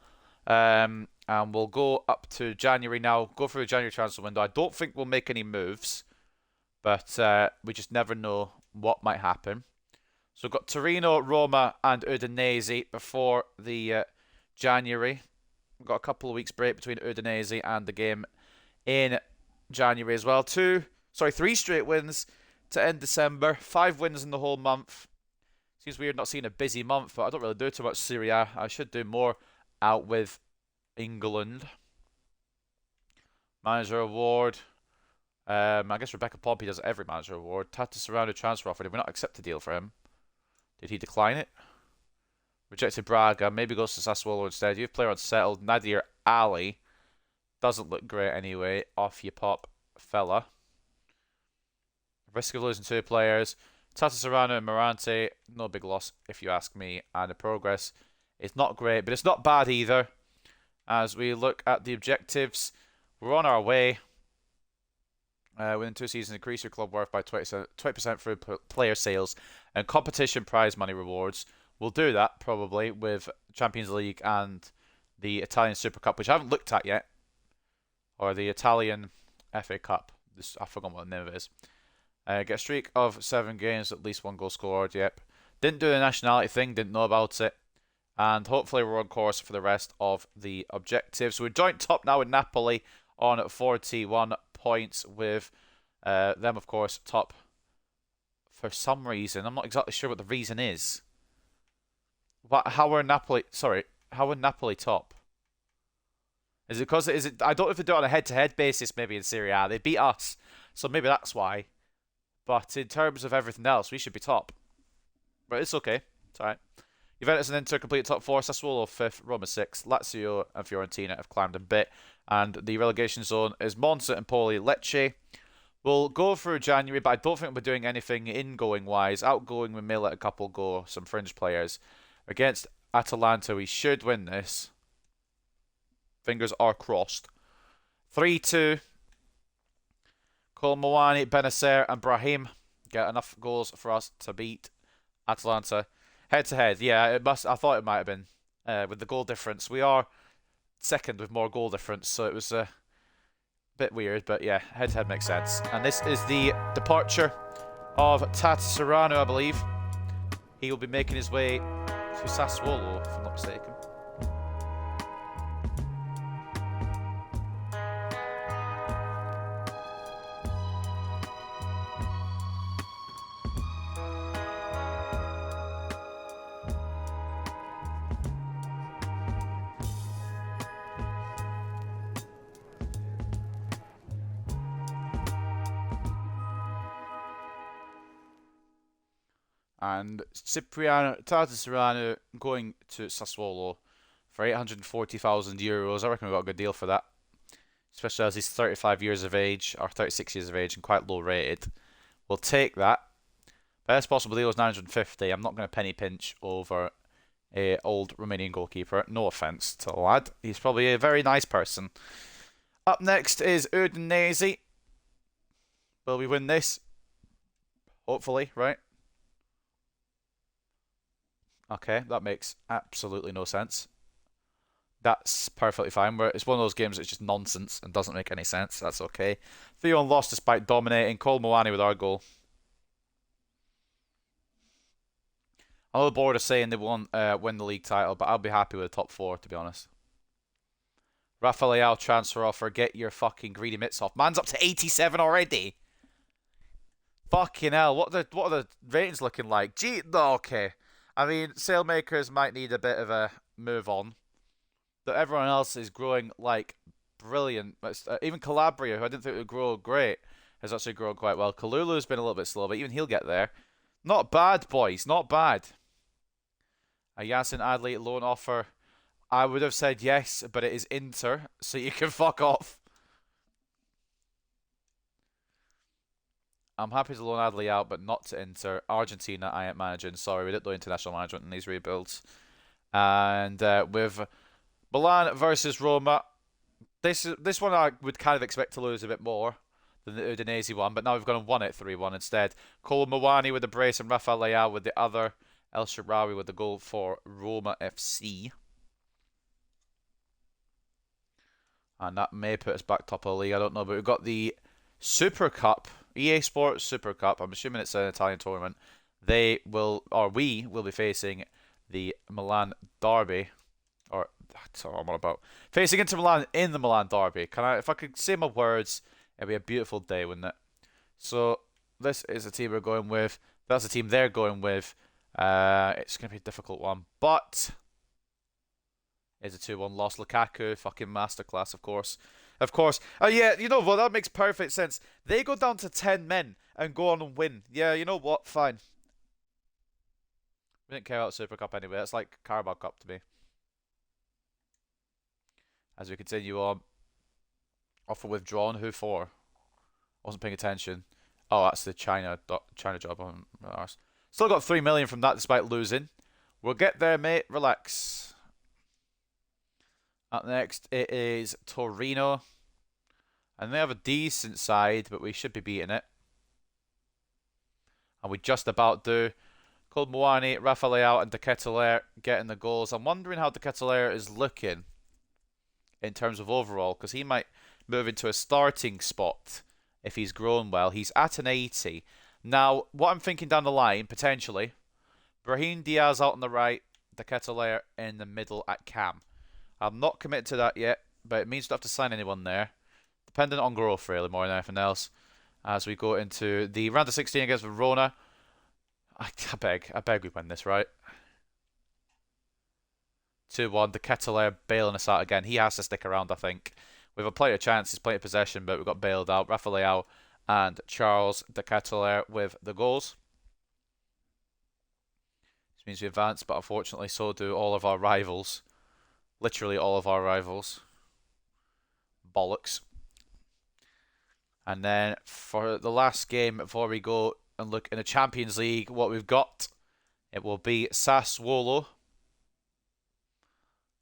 And we'll go up to January now. Go through the January transfer window. I don't think we'll make any moves. But we just never know what might happen. So we've got Torino, Roma, and Udinese before the January. We've got a couple of weeks break between Udinese and the game in January as well. 3 straight wins to end December. 5 wins in the whole month. Seems weird not seeing a busy month, but I don't really do too much Serie A. I should do more out with England. Manager award. I guess Rebecca Pompey does every manager award. Tata Serrano transfer offer. Did we not accept the deal for him? Did he decline it? Rejected Braga. Maybe goes to Sassuolo instead. Youth player unsettled. Nadir Ali. Doesn't look great anyway. Off you pop, fella. Risk of losing 2 players. Tata Serrano and Morante. No big loss, if you ask me. And the progress is not great, but it's not bad either. As we look at the objectives, we're on our way. Within 2 seasons, increase your club worth by 20% through player sales and competition prize money rewards. We'll do that probably with Champions League and the Italian Super Cup, which I haven't looked at yet, or the Italian FA Cup. I forgot what the name of it is. Get a streak of 7 games, at least 1 goal scored. Yep. Didn't do the nationality thing. Didn't know about it. And hopefully we're on course for the rest of the objectives. So we're joint top now with Napoli on 41 points with them, of course, top for some reason. I'm not exactly sure what the reason is. How are Napoli top? Is it because I don't know if they do it on a head-to-head basis, maybe in Serie A. They beat us, so maybe that's why. But in terms of everything else, we should be top. But it's okay. It's alright. Juventus and Inter complete top 4. Sassuolo 5th, Roma 6th. Lazio and Fiorentina have climbed a bit. And the relegation zone is Monza, Empoli, Lecce. We'll go through January, but I don't think we're doing anything ingoing-wise. Outgoing, we may let a couple go, some fringe players. Against Atalanta, we should win this. Fingers are crossed. 3-2. Colmouani, Benacer, and Brahim get enough goals for us to beat Atalanta. Head-to-head, yeah, it must. I thought it might have been. With the goal difference. We are second with more goal difference, so it was a bit weird, but yeah, head-to-head makes sense. And this is the departure of Tata Serrano, I believe. He will be making his way to Sassuolo, if I'm not mistaken. And Tata Serrano going to Sassuolo for €840,000. I reckon we got a good deal for that. Especially as he's 35 years of age, or 36 years of age, and quite low rated. We'll take that. Best possible deal is 950. I'm not going to penny pinch over a old Romanian goalkeeper. No offence to the lad. He's probably a very nice person. Up next is Udinese. Will we win this? Hopefully, right? Okay, that makes absolutely no sense. That's perfectly fine. It's one of those games that's just nonsense and doesn't make any sense. That's okay. 3-1 lost despite dominating. Colmouani with our goal. I'm a little bored of saying they won't win the league title, but I'll be happy with the top 4, to be honest. Rafael transfer offer. Get your fucking greedy mitts off. Man's up to 87 already. Fucking hell. What are the ratings looking like? Gee, no, okay. I mean, Sailmakers might need a bit of a move on. But everyone else is growing like brilliant. Even Calabria, who I didn't think would grow great, has actually grown quite well. Kalulu's been a little bit slow, but even he'll get there. Not bad, boys. Not bad. A Yasin Adli loan offer. I would have said yes, but it is Inter, so you can fuck off. I'm happy to loan Adley out, but not to Inter. Argentina, I ain't managing. Sorry, we didn't do international management in these rebuilds. And with Milan versus Roma, this one I would kind of expect to lose a bit more than the Udinese one, but now we've gone and won it 3-1 instead. Cole Mawani with the brace and Rafael Leao with the other. El Shaarawy with the goal for Roma FC. And that may put us back top of the league, I don't know, but we've got the Super Cup. EA Sports Super Cup. I'm assuming it's an Italian tournament. We will be facing the Milan Derby, or that's what I'm on about. Facing Inter Milan in the Milan Derby. If I could say my words, it'd be a beautiful day, wouldn't it? So this is the team we're going with. That's the team they're going with. It's gonna be a difficult one, but it's a 2-1 loss. Lukaku, fucking masterclass, of course. Of course. Yeah, you know what? That makes perfect sense. They go down to 10 men and go on and win. Yeah, you know what? Fine. We didn't care about Super Cup anyway. It's like Carabao Cup to me. As we continue on. Offer withdrawn. Who for? Wasn't paying attention. Oh, that's the China job on ours. Still got 3 million from that despite losing. We'll get there, mate. Relax. Up next, it is Torino. And they have a decent side, but we should be beating it. And we just about do. Colmoani, Rafael, and De Ketelaere getting the goals. I'm wondering how De Ketelaere is looking in terms of overall, because he might move into a starting spot if he's grown well. He's at an 80. Now, what I'm thinking down the line, potentially, Brahim Diaz out on the right, De Ketelaere in the middle at cam. I'm not committed to that yet, but it means you don't have to sign anyone there. Dependent on growth, really, more than anything else. As we go into the round of 16 against Verona. I beg we win this, right? 2-1. De Ketelaere bailing us out again. He has to stick around, I think. We have plenty of chances, plenty of possession, but we got bailed out. Rafael and Charles De Ketelaere with the goals. This means we advance, but unfortunately so do all of our rivals. Literally all of our rivals. Bollocks. And then for the last game before we go and look in the Champions League, what we've got, it will be Sassuolo.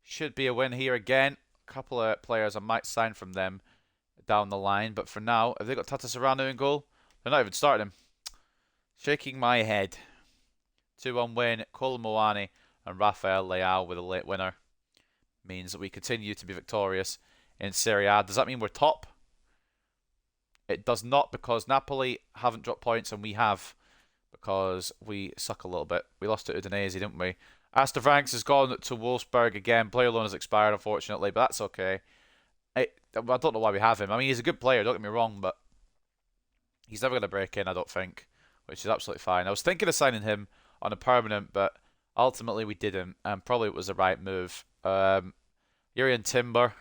Should be a win here again. A couple of players I might sign from them down the line, but for now, have they got Tata Serrano in goal? They're not even starting him. Shaking my head. 2-1 win, Colmoani and Rafael Leao with a late winner. Means that we continue to be victorious in Serie A. Does that mean we're top? It does not, because Napoli haven't dropped points and we have, because we suck a little bit. We lost to Udinese, didn't we? Astor Franks has gone to Wolfsburg again. Player loan has expired, unfortunately, but that's okay. I don't know why we have him. I mean, he's a good player, don't get me wrong, but he's never going to break in, I don't think, which is absolutely fine. I was thinking of signing him on a permanent, but ultimately we didn't, and probably it was the right move. Jurrien Timber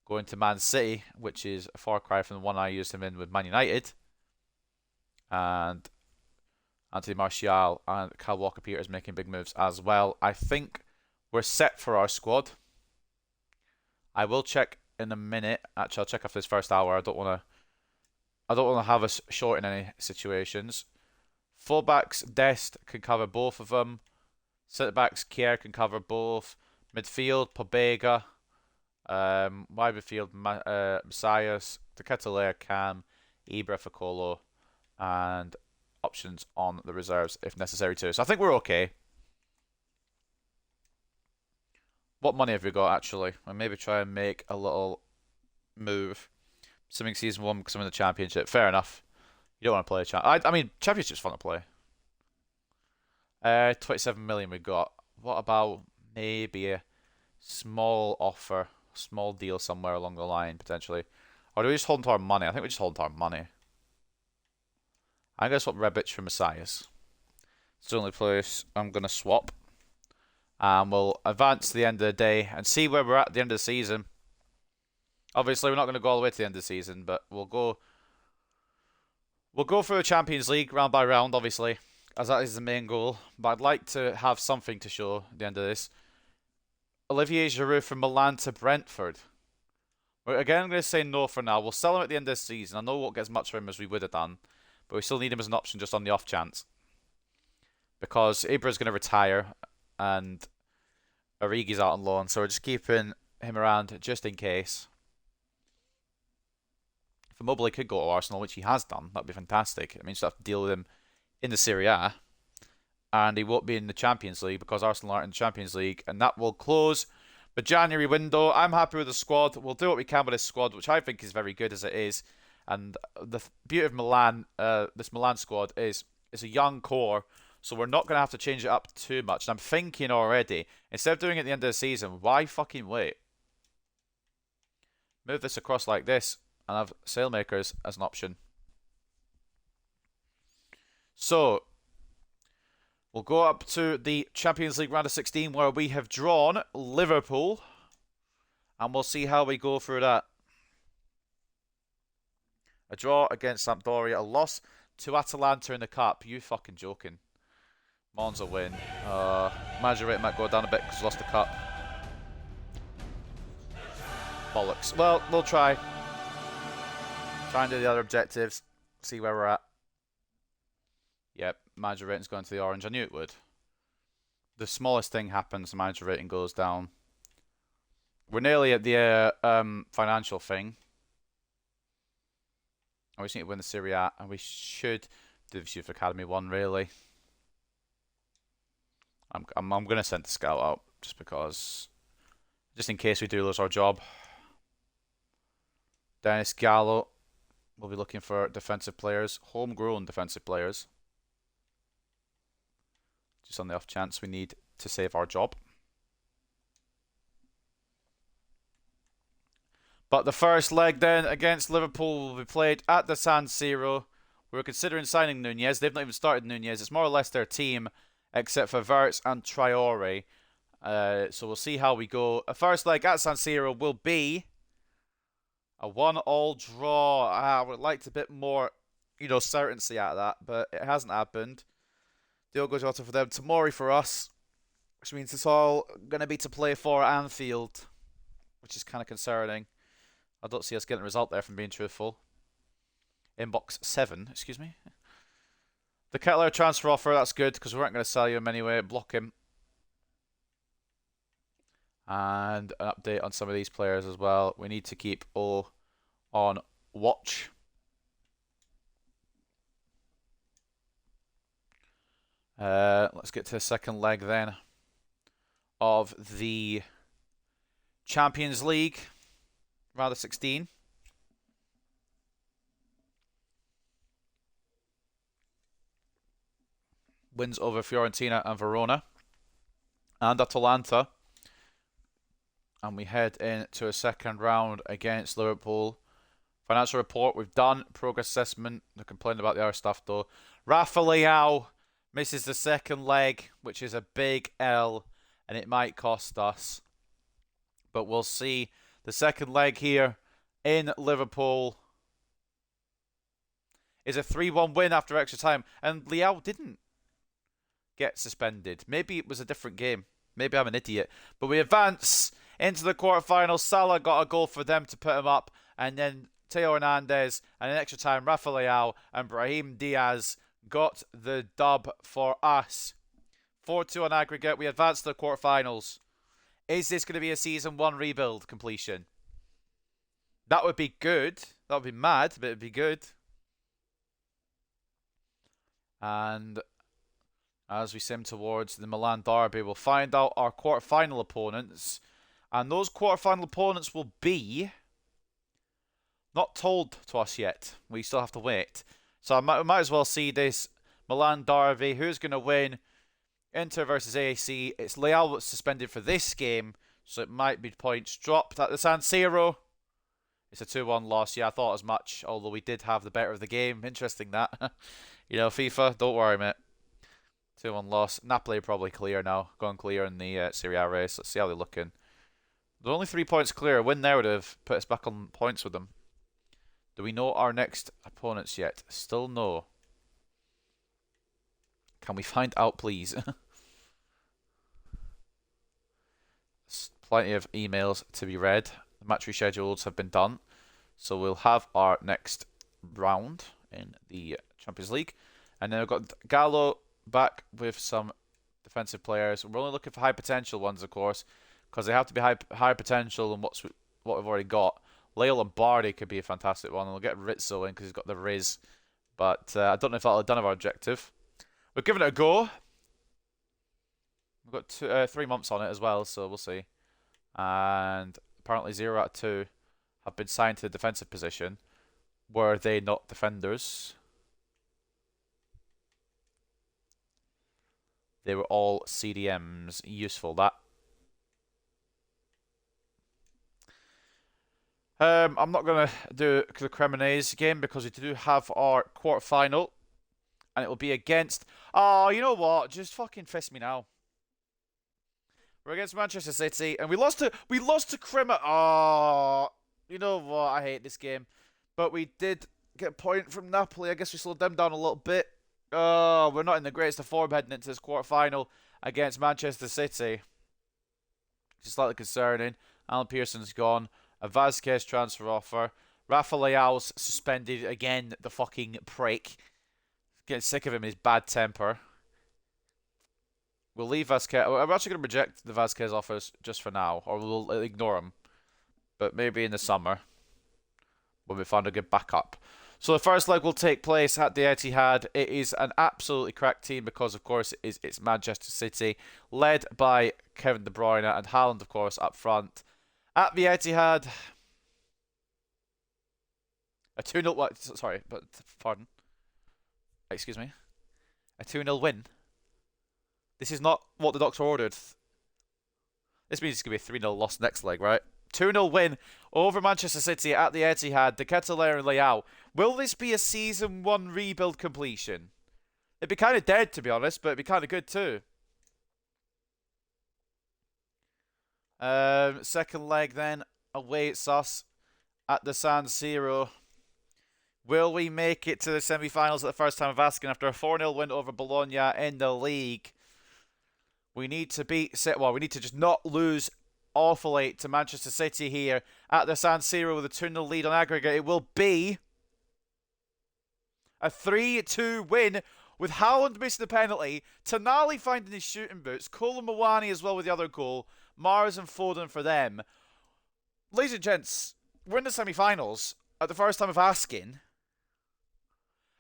going to Man City, which is a far cry from the one I used him in with Man United. And Anthony Martial and Kyle Walker-Peters making big moves as well. I think we're set for our squad. I will check in a minute. Actually, I'll check after this first hour. I don't want to have us short in any situations. Fullbacks, Dest can cover both of them. Centre backs, Kier can cover both. Midfield, Pobega. Wide midfield, Messias, De Ketelaere, Cam, Ibra, Ficolo, and options on the reserves if necessary too. So I think we're okay. What money have we got actually? And maybe try and make a little move. Assuming season 1 because I'm in the championship. Fair enough. You don't want to play a I mean, championship's fun to play. 27 million we got. What about maybe a small offer? Small deal somewhere along the line, potentially. Or do we just hold on to our money? I think we just hold on to our money. I'm going to swap Rebic for Messias. It's the only place I'm going to swap. And we'll advance to the end of the day and see where we're at the end of the season. Obviously, we're not going to go all the way to the end of the season, but we'll go through the Champions League round by round, obviously, as that is the main goal. But I'd like to have something to show at the end of this. Olivier Giroud from Milan to Brentford. Again, I'm going to say no for now. We'll sell him at the end of the season. I know we won't get as much for him as we would have done, but we still need him as an option just on the off chance. Because Ibra's going to retire and Origi's out on loan, so we're just keeping him around just in case. If Immobile could go to Arsenal, which he has done, that'd be fantastic. It means you have to deal with him in the Serie A. And he won't be in the Champions League because Arsenal aren't in the Champions League. And that will close the January window. I'm happy with the squad. We'll do what we can with this squad, which I think is very good as it is. And the beauty of Milan, this Milan squad, is it's a young core. So we're not going to have to change it up too much. And I'm thinking already, instead of doing it at the end of the season, why fucking wait? Move this across like this and have Sailmakers as an option. So we'll go up to the Champions League round of 16 where we have drawn Liverpool. And we'll see how we go through that. A draw against Sampdoria. A loss to Atalanta in the cup. You fucking joking. Monza win. Manager rate might go down a bit because we lost the cup. Bollocks. Well, we'll try. Try and do the other objectives. See where we're at. Yep, manager rating's going to the orange. I knew it would. The smallest thing happens, the manager rating goes down. We're nearly at the financial thing. We just need to win the Serie A, and we should do the Youth Academy one, really. I'm going to send the scout out, just because. Just in case we do lose our job. Dennis Gallo will be looking for defensive players. Homegrown defensive players. Just on the off chance we need to save our job. But the first leg then against Liverpool will be played at the San Siro. We were considering signing Nunez. They've not even started Nunez. It's more or less their team, except for Verts and Traore. So we'll see how we go. A first leg at San Siro will be a 1-1 draw. I would like a bit more, certainty out of that, but it hasn't happened. Diogo Jota for them, Tomori for us, which means it's all going to be to play for Anfield, which is kind of concerning. I don't see us getting a result there, from being truthful. Inbox 7, excuse me. The Kettler transfer offer, that's good, because we weren't going to sell him anyway. Block him. And an update on some of these players as well. We need to keep all on watch. Let's get to the second leg then of the Champions League. Round of 16. Wins over Fiorentina and Verona. And Atalanta. And we head into a second round against Liverpool. Financial report we've done. Progress assessment. They're complaining about the other stuff though. Rafa Leao misses the second leg, which is a big L. And it might cost us. But we'll see. The second leg here in Liverpool is a 3-1 win after extra time. And Leao didn't get suspended. Maybe it was a different game. Maybe I'm an idiot. But we advance into the quarterfinals. Salah got a goal for them to put him up. And then Teo Hernandez and in extra time, Rafa Leao and Brahim Diaz got the dub for us. 4-2 on aggregate. We advance to the quarterfinals. Is this going to be a Season 1 rebuild completion? That would be good. That would be mad, but it would be good. And as we sim towards the Milan derby, we'll find out our quarterfinal opponents. And those quarterfinal opponents will be not told to us yet. We still have to wait. So I might as well see this Milan derby. Who's going to win? Inter versus AC. It's Leao that's suspended for this game, so it might be points dropped at the San Siro. It's a 2-1 loss. Yeah, I thought as much, although we did have the better of the game. Interesting that. FIFA, don't worry, mate. 2-1 loss. Napoli are probably clear now. Going clear in the Serie A race. Let's see how they're looking. They're only 3 points clear. A win there would have put us back on points with them. Do we know our next opponents yet? Still no. Can we find out, please? Plenty of emails to be read. The match reschedules have been done. So we'll have our next round in the Champions League. And then we've got Gallo back with some defensive players. We're only looking for high potential ones, of course, because they have to be high potential and what we've already got. Lyle and Bardi could be a fantastic one. And we'll get Rizzo in because he's got the Riz. But I don't know if that'll have done our objective. We're giving it a go. We've got 3 months on it as well, so we'll see. And apparently 0 out of 2 have been signed to the defensive position. Were they not defenders? They were all CDMs. Useful, that. I'm not going to do the Cremonese game because we do have our quarterfinal. And it will be against... Oh, you know what? Just fucking fist me now. We're against Manchester City. And we lost to Crema. Oh, you know what? I hate this game. But we did get a point from Napoli. I guess we slowed them down a little bit. Oh, we're not in the greatest of form heading into this quarter-final against Manchester City. It's slightly concerning. Alan Pearson's gone. A Vazquez transfer offer. Rafa Leao's suspended again, the fucking prick. Getting sick of him, his bad temper. We'll leave Vazquez. I'm actually going to reject the Vazquez offers just for now, or we'll ignore him. But maybe in the summer, when we find a good backup. So the first leg will take place at the Etihad. It is an absolutely cracked team because, of course, it's Manchester City, led by Kevin De Bruyne and Haaland, of course, up front. At the Etihad, a 2-0... Sorry, but pardon. Excuse me. A 2-0 win. This is not what the doctor ordered. This means it's going to be a 3-0 loss next leg, right? 2-0 win over Manchester City at the Etihad. De Ketelaere and Leao. Will this be a Season 1 rebuild completion? It'd be kind of dead, to be honest, but it'd be kind of good too. Second leg then awaits us at the San Siro. Will we make it to the semi-finals at the first time of asking after a 4-0 win over Bologna in the league? We need to beat City. Well, we need to just not lose awfully to Manchester City here at the San Siro with a 2-0 lead on aggregate. It will be a 3-2 win with Haaland missing the penalty, Tonali finding his shooting boots, Kolo Muani as well with the other goal, Mars and Foden for them. Ladies and gents, we're in the semi-finals at the first time of asking.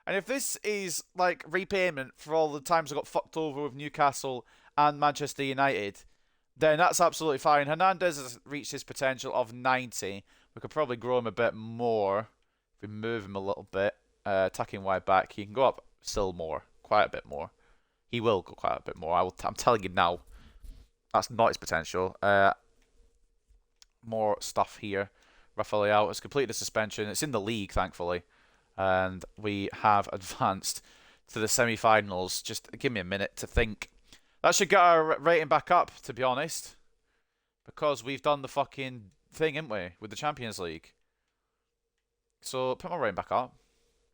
And if this is like repayment for all the times I got fucked over with Newcastle and Manchester United, then that's absolutely fine. Hernandez has reached his potential of 90. We could probably grow him a bit more if we move him a little bit. Attacking wide back, he can go up still more, quite a bit more. He will go quite a bit more. I'm telling you now, that's not his potential. More stuff here. Rafael has completed the suspension. It's in the league, thankfully. And we have advanced to the semi-finals. Just give me a minute to think. That should get our rating back up, to be honest. Because we've done the fucking thing, haven't we? With the Champions League. So, put my rating back up.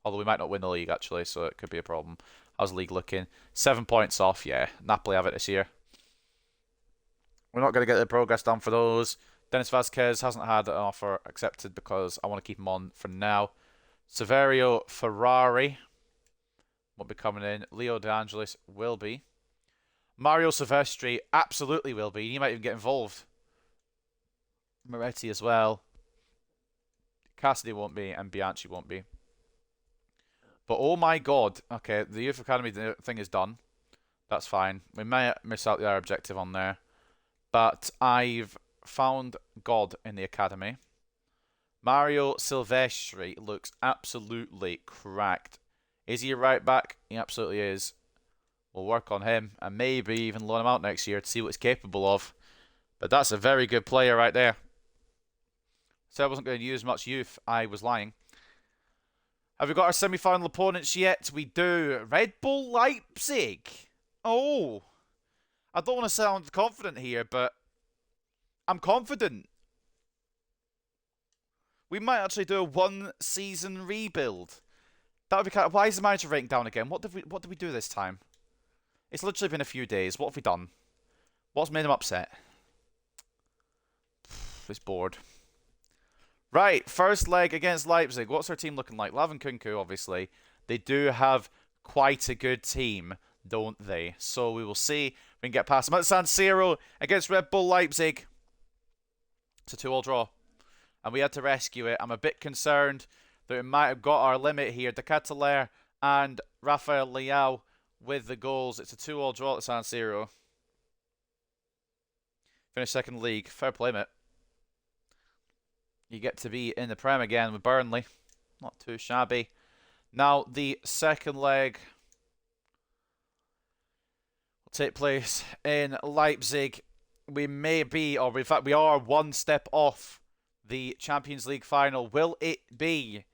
Although we might not win the league, actually, so it could be a problem. How's the league looking? 7 points off, yeah. Napoli have it this year. We're not going to get the progress done for those. Dennis Vazquez hasn't had an offer accepted because I want to keep him on for now. Saverio Ferrari won't be coming in. Leo De Angelis will be. Mario Silvestri absolutely will be. He might even get involved. Moretti as well. Cassidy won't be, and Bianchi won't be. But oh my god. Okay, the Youth Academy thing is done. That's fine. We may miss out the other objective on there. But I've found God in the academy. Mario Silvestri looks absolutely cracked. Is he a right back? He absolutely is. We'll work on him and maybe even loan him out next year to see what he's capable of. But that's a very good player right there. So I wasn't going to use much youth. I was lying. Have we got our semi-final opponents yet? We do. Red Bull Leipzig. Oh. I don't want to sound confident here, but I'm confident. We might actually do a one-season rebuild. That would be kind of... Why is the manager rating down again? What did we do this time? It's literally been a few days. What have we done? What's made him upset? He's bored. Right, first leg against Leipzig. What's our team looking like? Lav and Kunku, obviously. They do have quite a good team, don't they? So we will see if we can get past them. At San Siro against Red Bull Leipzig. It's a 2-2 draw. And we had to rescue it. I'm a bit concerned that we might have got our limit here. De Ketelaere and Rafael Leao with the goals. It's a 2-2 draw at San Siro. Finished second league. Fair play, mate. You get to be in the Prem again with Burnley. Not too shabby. Now, the second leg will take place in Leipzig. We may be, or in fact, we are one step off the Champions League final. Will it be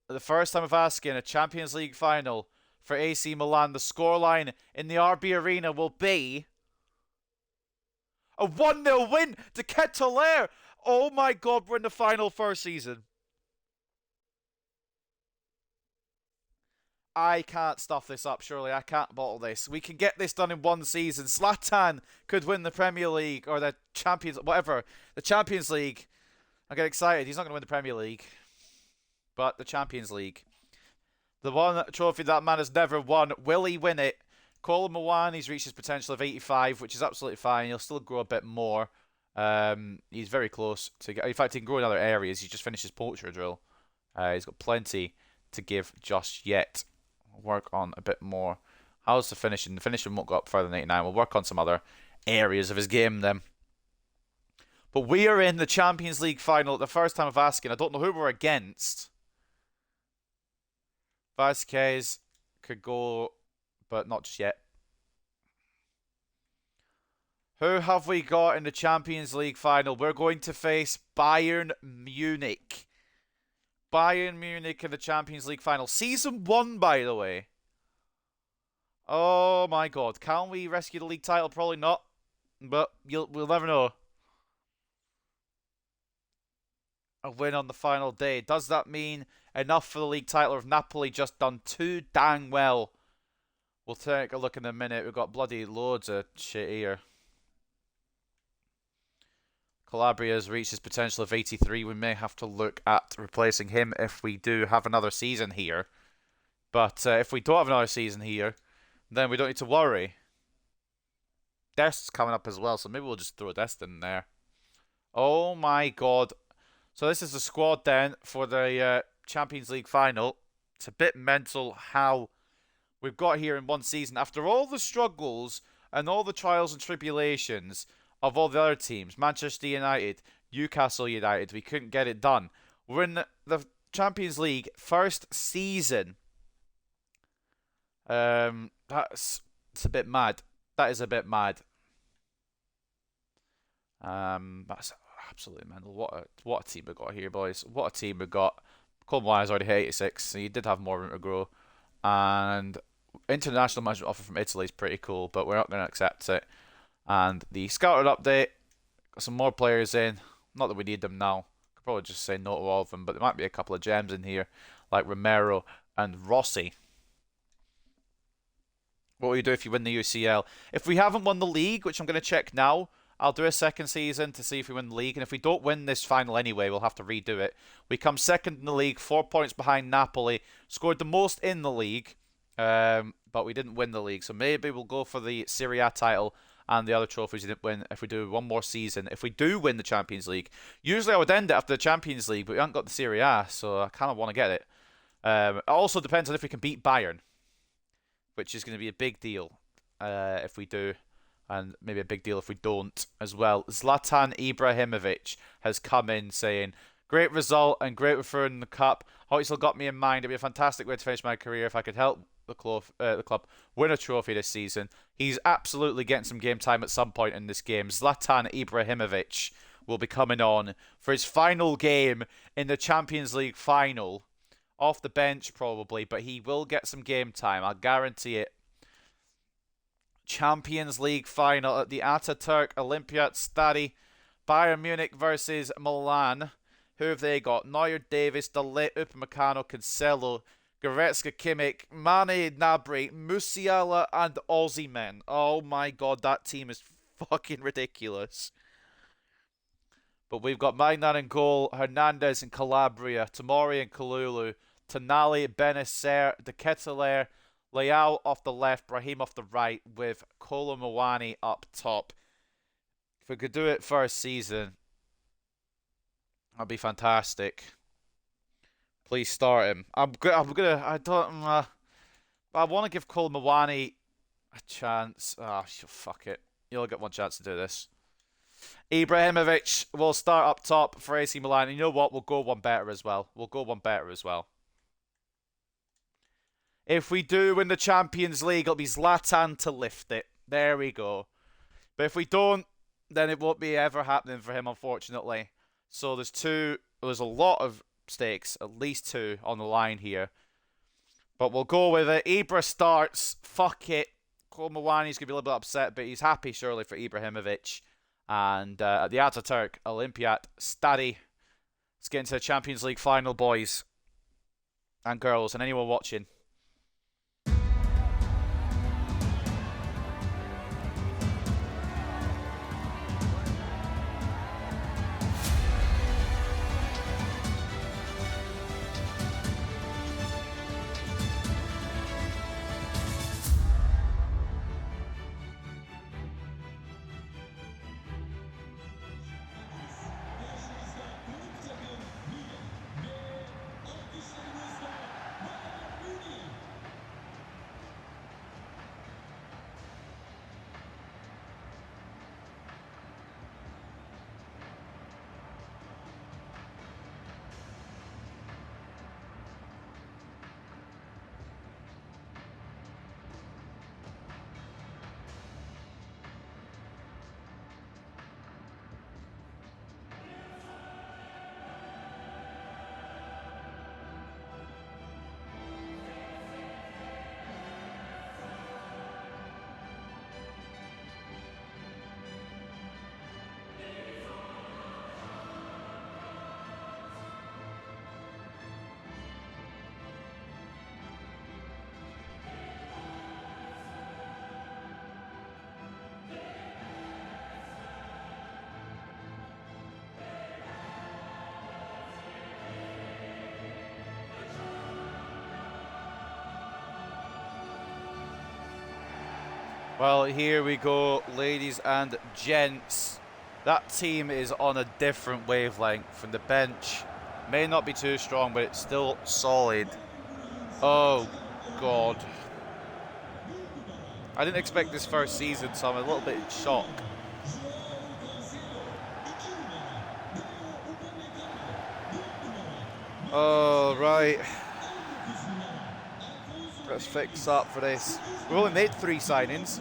the first time of asking a Champions League final for AC Milan? The scoreline in the RB Arena will be a 1-0 win to Ketelaere. Oh my god, we're in the final first season. I can't stuff this up, surely. I can't bottle this. We can get this done in one season. Zlatan could win the Premier League or the Champions... Whatever. The Champions League. I get excited. He's not going to win the Premier League. But the Champions League. The one trophy that man has never won. Will he win it? Colin Mwani's reached his potential of 85, which is absolutely fine. He'll still grow a bit more. He's very close to get... In fact, he can grow in other areas. He just finished his poacher drill. He's got plenty to give just yet. Work on a bit more. How's the finishing? The finishing won't go up further than 89. We'll work on some other areas of his game then. But we are in the Champions League final. The first time of asking. I don't know who we're against. Vasquez could go, but not just yet. Who have we got in the Champions League final? We're going to face Bayern Munich. Bayern Munich in the Champions League final. Season 1, by the way. Oh my god. Can we rescue the league title? Probably not. But we'll never know. A win on the final day. Does that mean enough for the league title, or have Napoli just done too dang well? We'll take a look in a minute. We've got bloody loads of shit here. Calabria's reached his potential of 83. We may have to look at replacing him if we do have another season here. But if we don't have another season here, then we don't need to worry. Dest's coming up as well, so maybe we'll just throw Dest in there. Oh my god. So this is the squad then for the Champions League final. It's a bit mental how we've got here in one season. After all the struggles and all the trials and tribulations of all the other teams, Manchester United, Newcastle United, we couldn't get it done. We're in the Champions League first season. It's a bit mad. That is a bit mad. That's absolutely mental. What a team we got here, boys. What a team we got. Colmwire already hit 86, so he did have more room to grow. And international management offer from Italy is pretty cool, but we're not going to accept it. And the scouted update, got some more players in. Not that we need them now. Could probably just say no to all of them, but there might be a couple of gems in here, like Romero and Rossi. What will you do if you win the UCL? If we haven't won the league, which I'm going to check now, I'll do a second season to see if we win the league. And if we don't win this final anyway, we'll have to redo it. We come second in the league, 4 points behind Napoli. Scored the most in the league, but we didn't win the league. So maybe we'll go for the Serie A title and the other trophies we didn't win if we do one more season. If we do win the Champions League, usually I would end it after the Champions League, but we haven't got the Serie A, so I kind of want to get it. It also depends on if we can beat Bayern, which is going to be a big deal if we do, and maybe a big deal if we don't as well. Zlatan Ibrahimovic has come in saying, great result and great referring the cup. Hockey still got me in mind. It'd be a fantastic way to finish my career if I could help the club win a trophy this season. He's absolutely getting some game time at some point in this game. Zlatan Ibrahimovic will be coming on for his final game in the Champions League final. Off the bench probably, but he will get some game time. I'll guarantee it. Champions League final at the Ataturk Olympiat Stadi. Bayern Munich versus Milan. Who have they got? Neuer, Davis, De Ligt, Upamecano, Cancelo, Goretzka, Kimmich, Mane, Gnabry, Musiala, and Osimhen. Oh my god, that team is fucking ridiculous. But we've got Magnan in goal, Hernandez and Calabria, Tomori and Kalulu, Tonali, Benacer, De Ketelaere, Leao off the left, Brahim off the right, with Kolo Muani up top. If we could do it first season, that'd be fantastic. Please start him. I want to give Kolo Muani a chance. Ah, fuck it. You'll get one chance to do this. Ibrahimovic will start up top for AC Milan. And you know what? We'll go one better as well. If we do win the Champions League, it'll be Zlatan to lift it. There we go. But if we don't, then it won't be ever happening for him, unfortunately. So there's a lot of stakes, at least 2 on the line here. But we'll go with it. Ibra starts. Fuck it. Kolmawani's going to be a little bit upset, but he's happy surely for Ibrahimovic. And at the Ataturk Olympiat Stadi. Let's get into the Champions League final, boys and girls, and anyone watching. Well, here we go, ladies and gents. That team is on a different wavelength from the bench. May not be too strong, but it's still solid. Oh, God. I didn't expect this first season, so I'm a little bit in shock. Oh, right. Let's fix up for this. We've only made 3 signings.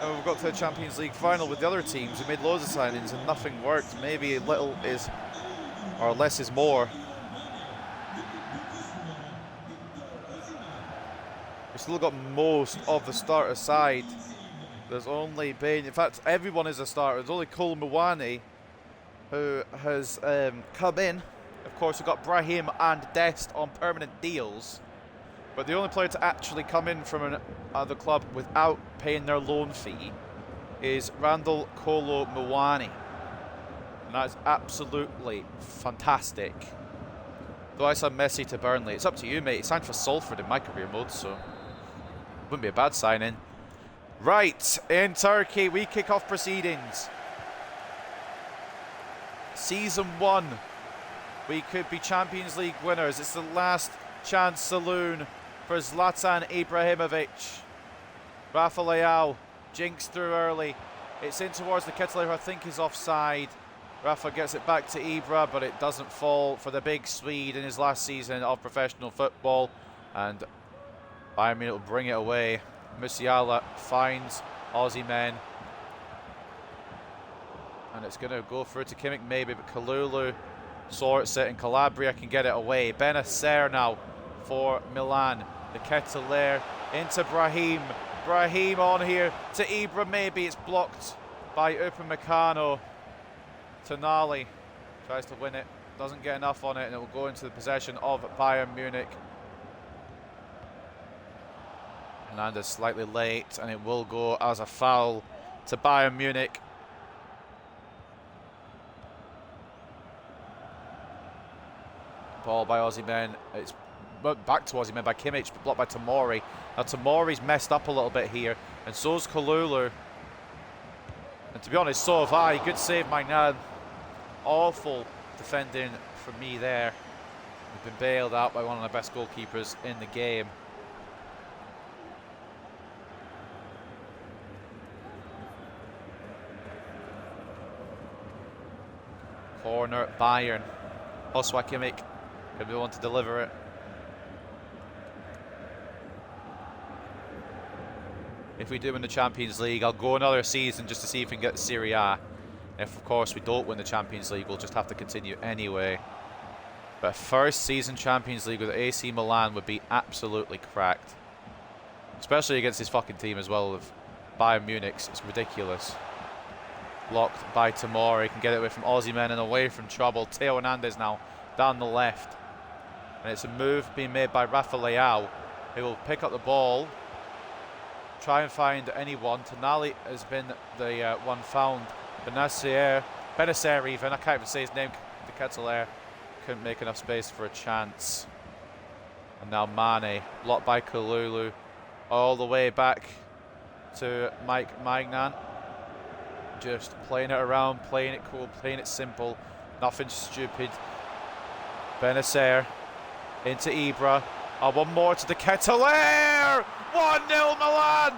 And we've got to the Champions League final with the other teams. We made loads of signings and nothing worked. Maybe little is, or less is more. We've still got most of the starter side. There's only been, in fact, everyone is a starter. There's only Kolo Muani who has come in. Of course, we've got Brahim and Dest on permanent deals. But the only player to actually come in from another club without paying their loan fee is Randall Kolo Muani. And that is absolutely fantastic. Though I signed Messi to Burnley. It's up to you, mate. He signed for Salford in my career mode, so wouldn't be a bad signing. Right, in Turkey, we kick off proceedings. Season 1. We could be Champions League winners. It's the last chance saloon for Zlatan Ibrahimovic. Rafa Leao jinxed through early. It's in towards the Kettle, who I think is offside. Rafa gets it back to Ibra, but it doesn't fall for the big Swede in his last season of professional football. And Bayern Munich will bring it away. Musiala finds Aussie men. And it's going to go through to Kimmich maybe, but Kalulu sorts it and Calabria can get it away. Benacer now for Milan. The Ketelaere into Brahim. Brahim on here to Ibra maybe. It's blocked by Upamecano. Tonali tries to win it. Doesn't get enough on it and it will go into the possession of Bayern Munich. Hernandez slightly late and it will go as a foul to Bayern Munich. Ball by Aussie men. It's back to Aussie men by Kimmich, but blocked by Tomori. Now Tomori's messed up a little bit here, and so's Kalulu. And to be honest, so have I. Good save, Magnan. Awful defending for me there. We've been bailed out by one of the best goalkeepers in the game. Corner, Bayern. Oswa Kimmich could be the one to deliver it. If we do win the Champions League, I'll go another season just to see if we can get Serie A. If, of course, we don't win the Champions League, we'll just have to continue anyway. But a first season Champions League with AC Milan would be absolutely cracked. Especially against this fucking team as well of Bayern Munich. It's ridiculous. Blocked by Tomori. Can get it away from Aussie men and away from trouble. Theo Hernandez now down the left. And it's a move being made by Rafa Leao, who will pick up the ball. Try and find anyone. Tonali has been the one found. Benacer even. I can't even say his name. The Ketelaere couldn't make enough space for a chance. And now Mane. Blocked by Kalulu. All the way back to Mike Magnan. Just playing it around, playing it cool, playing it simple. Nothing stupid. Benacer into Ibra. Oh, one more to the Ketelaere! 1-0 Milan!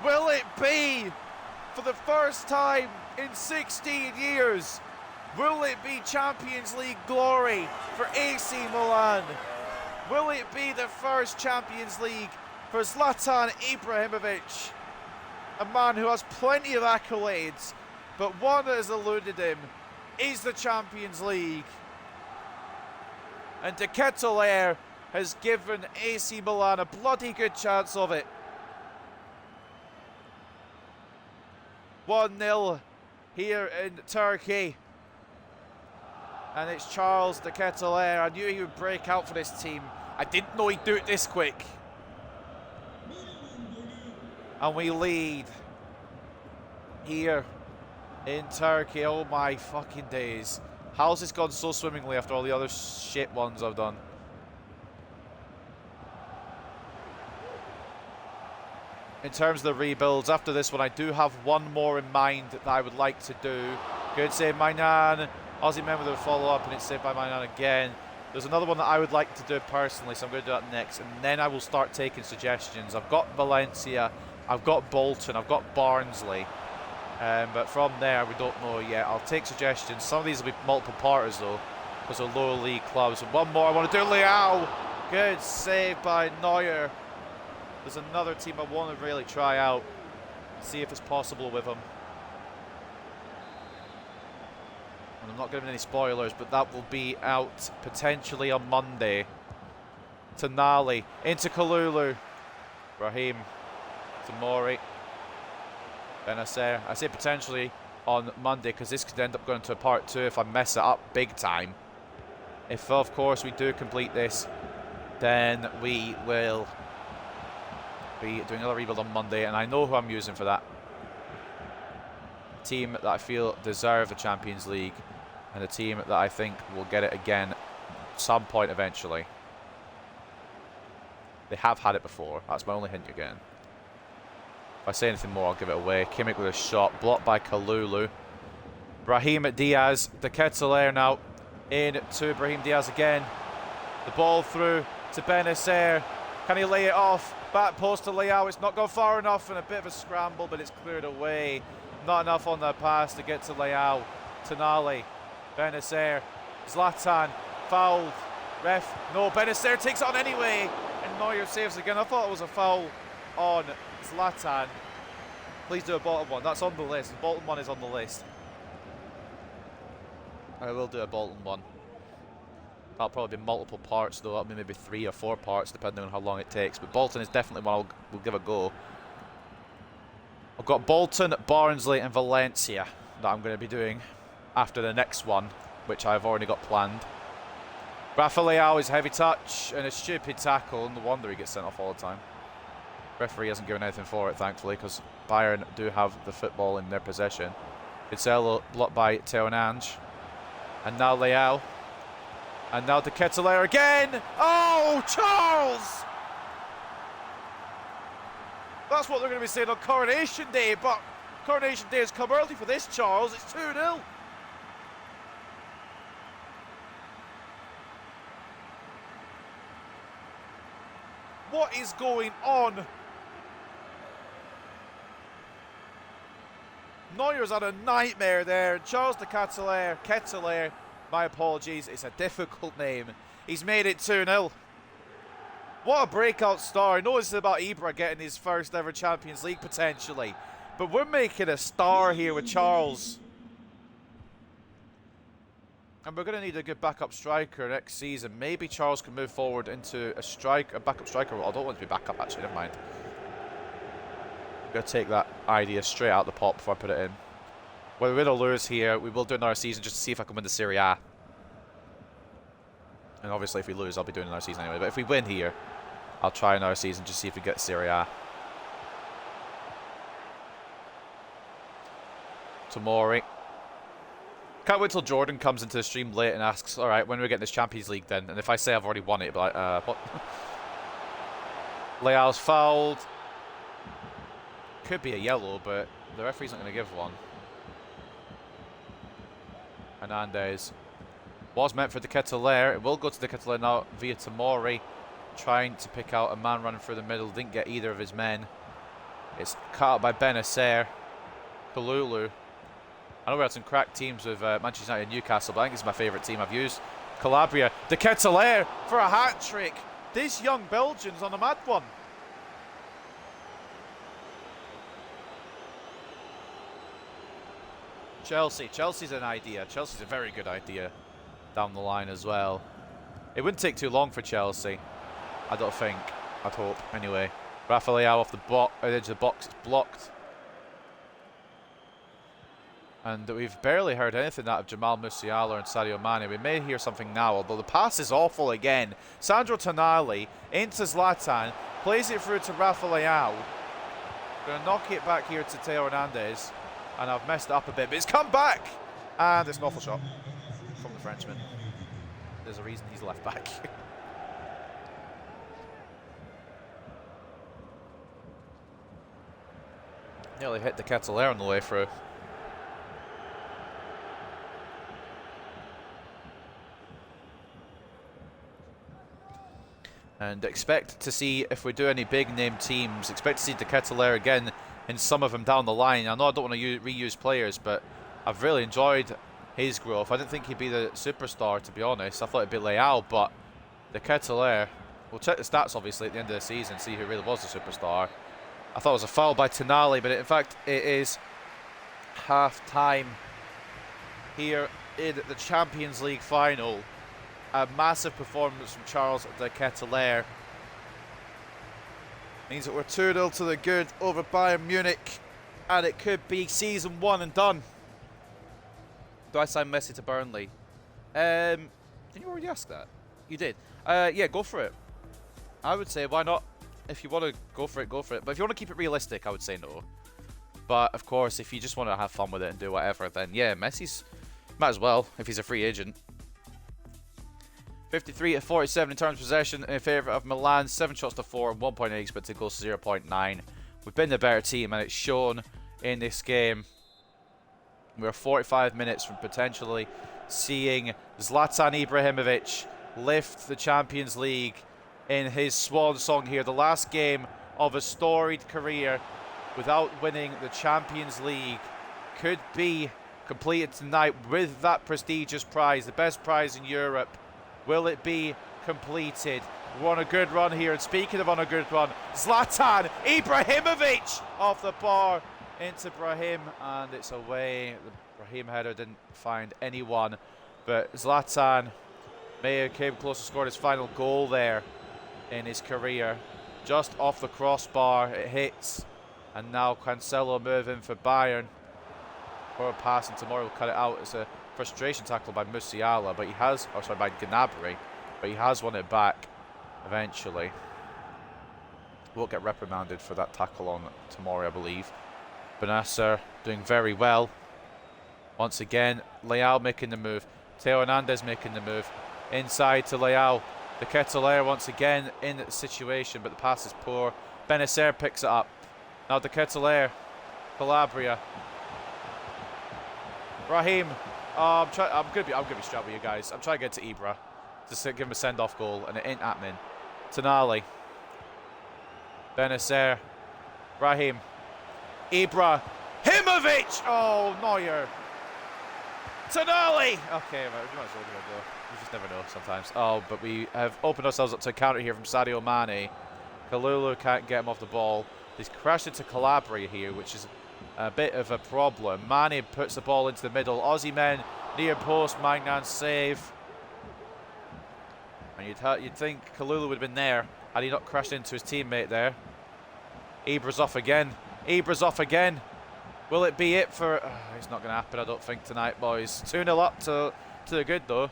Will it be, for the first time in 16 years, will it be Champions League glory for AC Milan? Will it be the first Champions League for Zlatan Ibrahimovic? A man who has plenty of accolades, but one that has eluded him is the Champions League. And De Ketelaere has given AC Milan a bloody good chance of it. 1-0 here in Turkey. And it's Charles De Ketelaere. I knew he would break out for this team. I didn't know he'd do it this quick. And we lead here in Turkey. Oh my fucking days. How's this gone so swimmingly after all the other shit ones I've done? in terms of the rebuilds. After this one, I do have one more in mind that I would like to do. Good save by Nan. Aussie member with a follow-up, and it's saved by Nan again. There's another one that I would like to do personally, so I'm going to do that next, and then I will start taking suggestions. I've got Valencia, I've got Bolton, I've got Barnsley, but from there we don't know yet. I'll take suggestions. Some of these will be multiple parters though, because they're lower league clubs. And one more I want to do, Leao. Good save by Neuer. There's another team I want to really try out, see if it's possible with them. And I'm not giving any spoilers, but that will be out potentially on Monday. Tonali into Kalulu. Raheem. Tomori. Benacer. I say potentially on Monday because this could end up going to a part 2 if I mess it up big time. If, of course, we do complete this, then we will be doing another rebuild on Monday, and I know who I'm using for that. A team that I feel deserve the Champions League, and a team that I think will get it again at some point eventually. They have had it before. That's my only hint again. If I say anything more, I'll give it away. Kimmich with a shot, blocked by Kalulu. Brahim Diaz, De Ketelaere now in to Brahim Diaz again. The ball through to Benacer. Can he lay it off? Back post to Leao. It's not gone far enough, and a bit of a scramble, but it's cleared away. Not enough on that pass to get to Leao. Tonali. Benacer. Zlatan. Fouled. Ref. No, Benacer takes it on anyway. And Neuer saves again. I thought it was a foul on Zlatan. Please do a Bolton one. That's on the list. The Bolton one is on the list. I will do a Bolton one. That'll probably be multiple parts though. That'll be maybe 3 or 4 parts depending on how long it takes. But Bolton is definitely one we'll give a go. I've got Bolton, Barnsley and Valencia that I'm going to be doing after the next one, which I've already got planned. Rafa Leao is heavy touch and a stupid tackle. No wonder he gets sent off all the time. Referee hasn't given anything for it, thankfully, because Bayern do have the football in their possession. Cancelo blocked by Theo Nange. And now Leao. And now De Ketelaere again. Oh, Charles! That's what they're going to be saying on Coronation Day, but Coronation Day has come early for this, Charles. It's 2-0. What is going on? Neuer's had a nightmare there. Charles De Ketelaere, my apologies, it's a difficult name. He's made it 2-0. What a breakout star. I know this is about Ibra getting his first ever Champions League potentially, but we're making a star here with Charles. And we're going to need a good backup striker next season. Maybe Charles can move forward into a backup striker role. I don't want to be backup actually, never mind. I'm going to take that idea straight out the pot before I put it in. Whether we win or lose here, we will do another season just to see if I can win the Serie A. And obviously if we lose, I'll be doing another season anyway. But if we win here, I'll try another season just to see if we get Serie A. Tomori. Can't wait till Jordan comes into the stream late and asks, alright, when are we getting this Champions League then? And if I say I've already won it, he'll be like, what? Leao's fouled. Could be a yellow, but the referee's not going to give one. Hernandez was meant for De Ketelaere. It will go to De Ketelaere now via Tomori, trying to pick out a man running through the middle. Didn't get either of his men. It's cut out by Benacer. Kalulu. I know we had some cracked teams with Manchester United and Newcastle, but I think this is my favourite team I've used. Calabria. De Ketelaere for a hat-trick. This young Belgian's on a mad one. Chelsea's an idea. Chelsea's a very good idea down the line as well. It wouldn't take too long for Chelsea, I don't think. I'd hope, anyway. Rafa Leao off the edge of the box, it's blocked. And we've barely heard anything out of Jamal Musiala and Sadio Mane. We may hear something now, although the pass is awful again. Sandro Tonali into Zlatan, plays it through to Rafa Leao. Going to knock it back here to Theo Hernandez. And I've messed it up a bit, but it's come back! And it's an awful shot from the Frenchman. There's a reason he's left back. Nearly hit the kettle there on the way through. And expect to see, if we do any big name teams, expect to see De Ketelaere again in some of them down the line. I know I don't want to reuse players, but I've really enjoyed his growth. I didn't think he'd be the superstar, to be honest. I thought it'd be Leao, but De Ketelaere, we'll check the stats obviously at the end of the season, see who really was the superstar. I thought it was a foul by Tonali, but in fact it is half-time here in the Champions League final. A massive performance from Charles De Ketelaere. Means that we're 2-0 to the good over Bayern Munich, and it could be season 1 and done. Do I sign Messi to Burnley? Did you already ask that? You did. Yeah, go for it. I would say, why not? If you want to go for it, go for it. But if you want to keep it realistic, I would say no. But, of course, if you just want to have fun with it and do whatever, then yeah, Messi's might as well, if he's a free agent. 53 to 47 in terms of possession in favour of Milan. 7 shots to 4, 1.8 expected goals to 0.9. We've been the better team, and it's shown in this game. We're 45 minutes from potentially seeing Zlatan Ibrahimovic lift the Champions League in his swan song here. The last game of a storied career without winning the Champions League could be completed tonight with that prestigious prize, the best prize in Europe. Will it be completed? We're on a good run here, and speaking of on a good run, Zlatan Ibrahimovic off the bar into Brahim, and it's away. The Brahim header didn't find anyone, but Zlatan may have came close to scoring his final goal there in his career. Just off the crossbar, it hits, and now Cancelo moving for Bayern. Poor pass, and tomorrow will cut it out. It's a frustration tackle by Musiala, but he has, or sorry, by Gnabry, but he has won it back eventually. Won't get reprimanded for that tackle on tomorrow, I believe. Benacer doing very well. Once again, Leao making the move. Theo Hernandez making the move. Inside to Leao. De Ketelaere once again in the situation, but the pass is poor. Benacer picks it up. Now De Ketelaere. Calabria. Raheem. I'm gonna be straight with you guys. I'm trying to get to Ibra. Just to give him a send-off goal, and it ain't happening. Tonali. Benacer. Raheem. Ibra. Himovic! Oh, Neuer. Tonali! Okay, right, we might as well give it a go. You just never know sometimes. Oh, but we have opened ourselves up to a counter here from Sadio Mane. Kalulu can't get him off the ball. He's crashed into Calabria here, which is a bit of a problem. Mane puts the ball into the middle. Aussie men near post. Magnan save. And you'd think Kalulu would have been there had he not crashed into his teammate there. Ibra's off again. Ibra's off again. Will it be it for... it's not going to happen, I don't think, tonight, boys. 2-0 up to the good, though.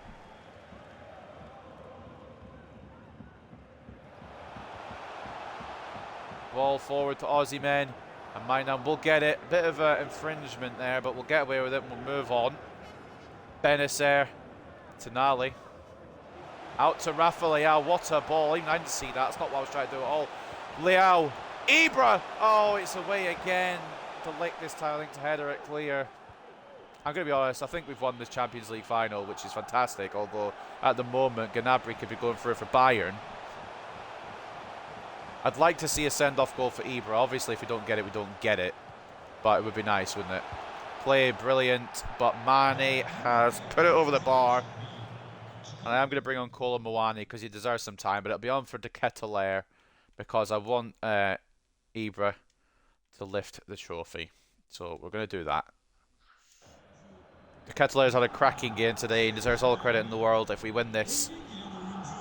Ball forward to Aussie men. And Mainan will get it. Bit of an infringement there, but we'll get away with it and we'll move on. Benacer. Tonali. Out to Rafa Leao. What a ball. Even I didn't see that. That's not what I was trying to do at all. Leao. Ibra. Oh, it's away again. To lick this time, I think, to header it clear. I'm going to be honest, I think we've won this Champions League final, which is fantastic, although at the moment Gnabry could be going through for Bayern. I'd like to see a send-off goal for Ibra. Obviously, if we don't get it, we don't get it. But it would be nice, wouldn't it? Play brilliant, but Mane has put it over the bar. And I am going to bring on Kolo Muani because he deserves some time, but it'll be on for De Ketelaere because I want Ibra to lift the trophy. So we're going to do that. De Ketelaere's had a cracking game today. He deserves all the credit in the world if we win this.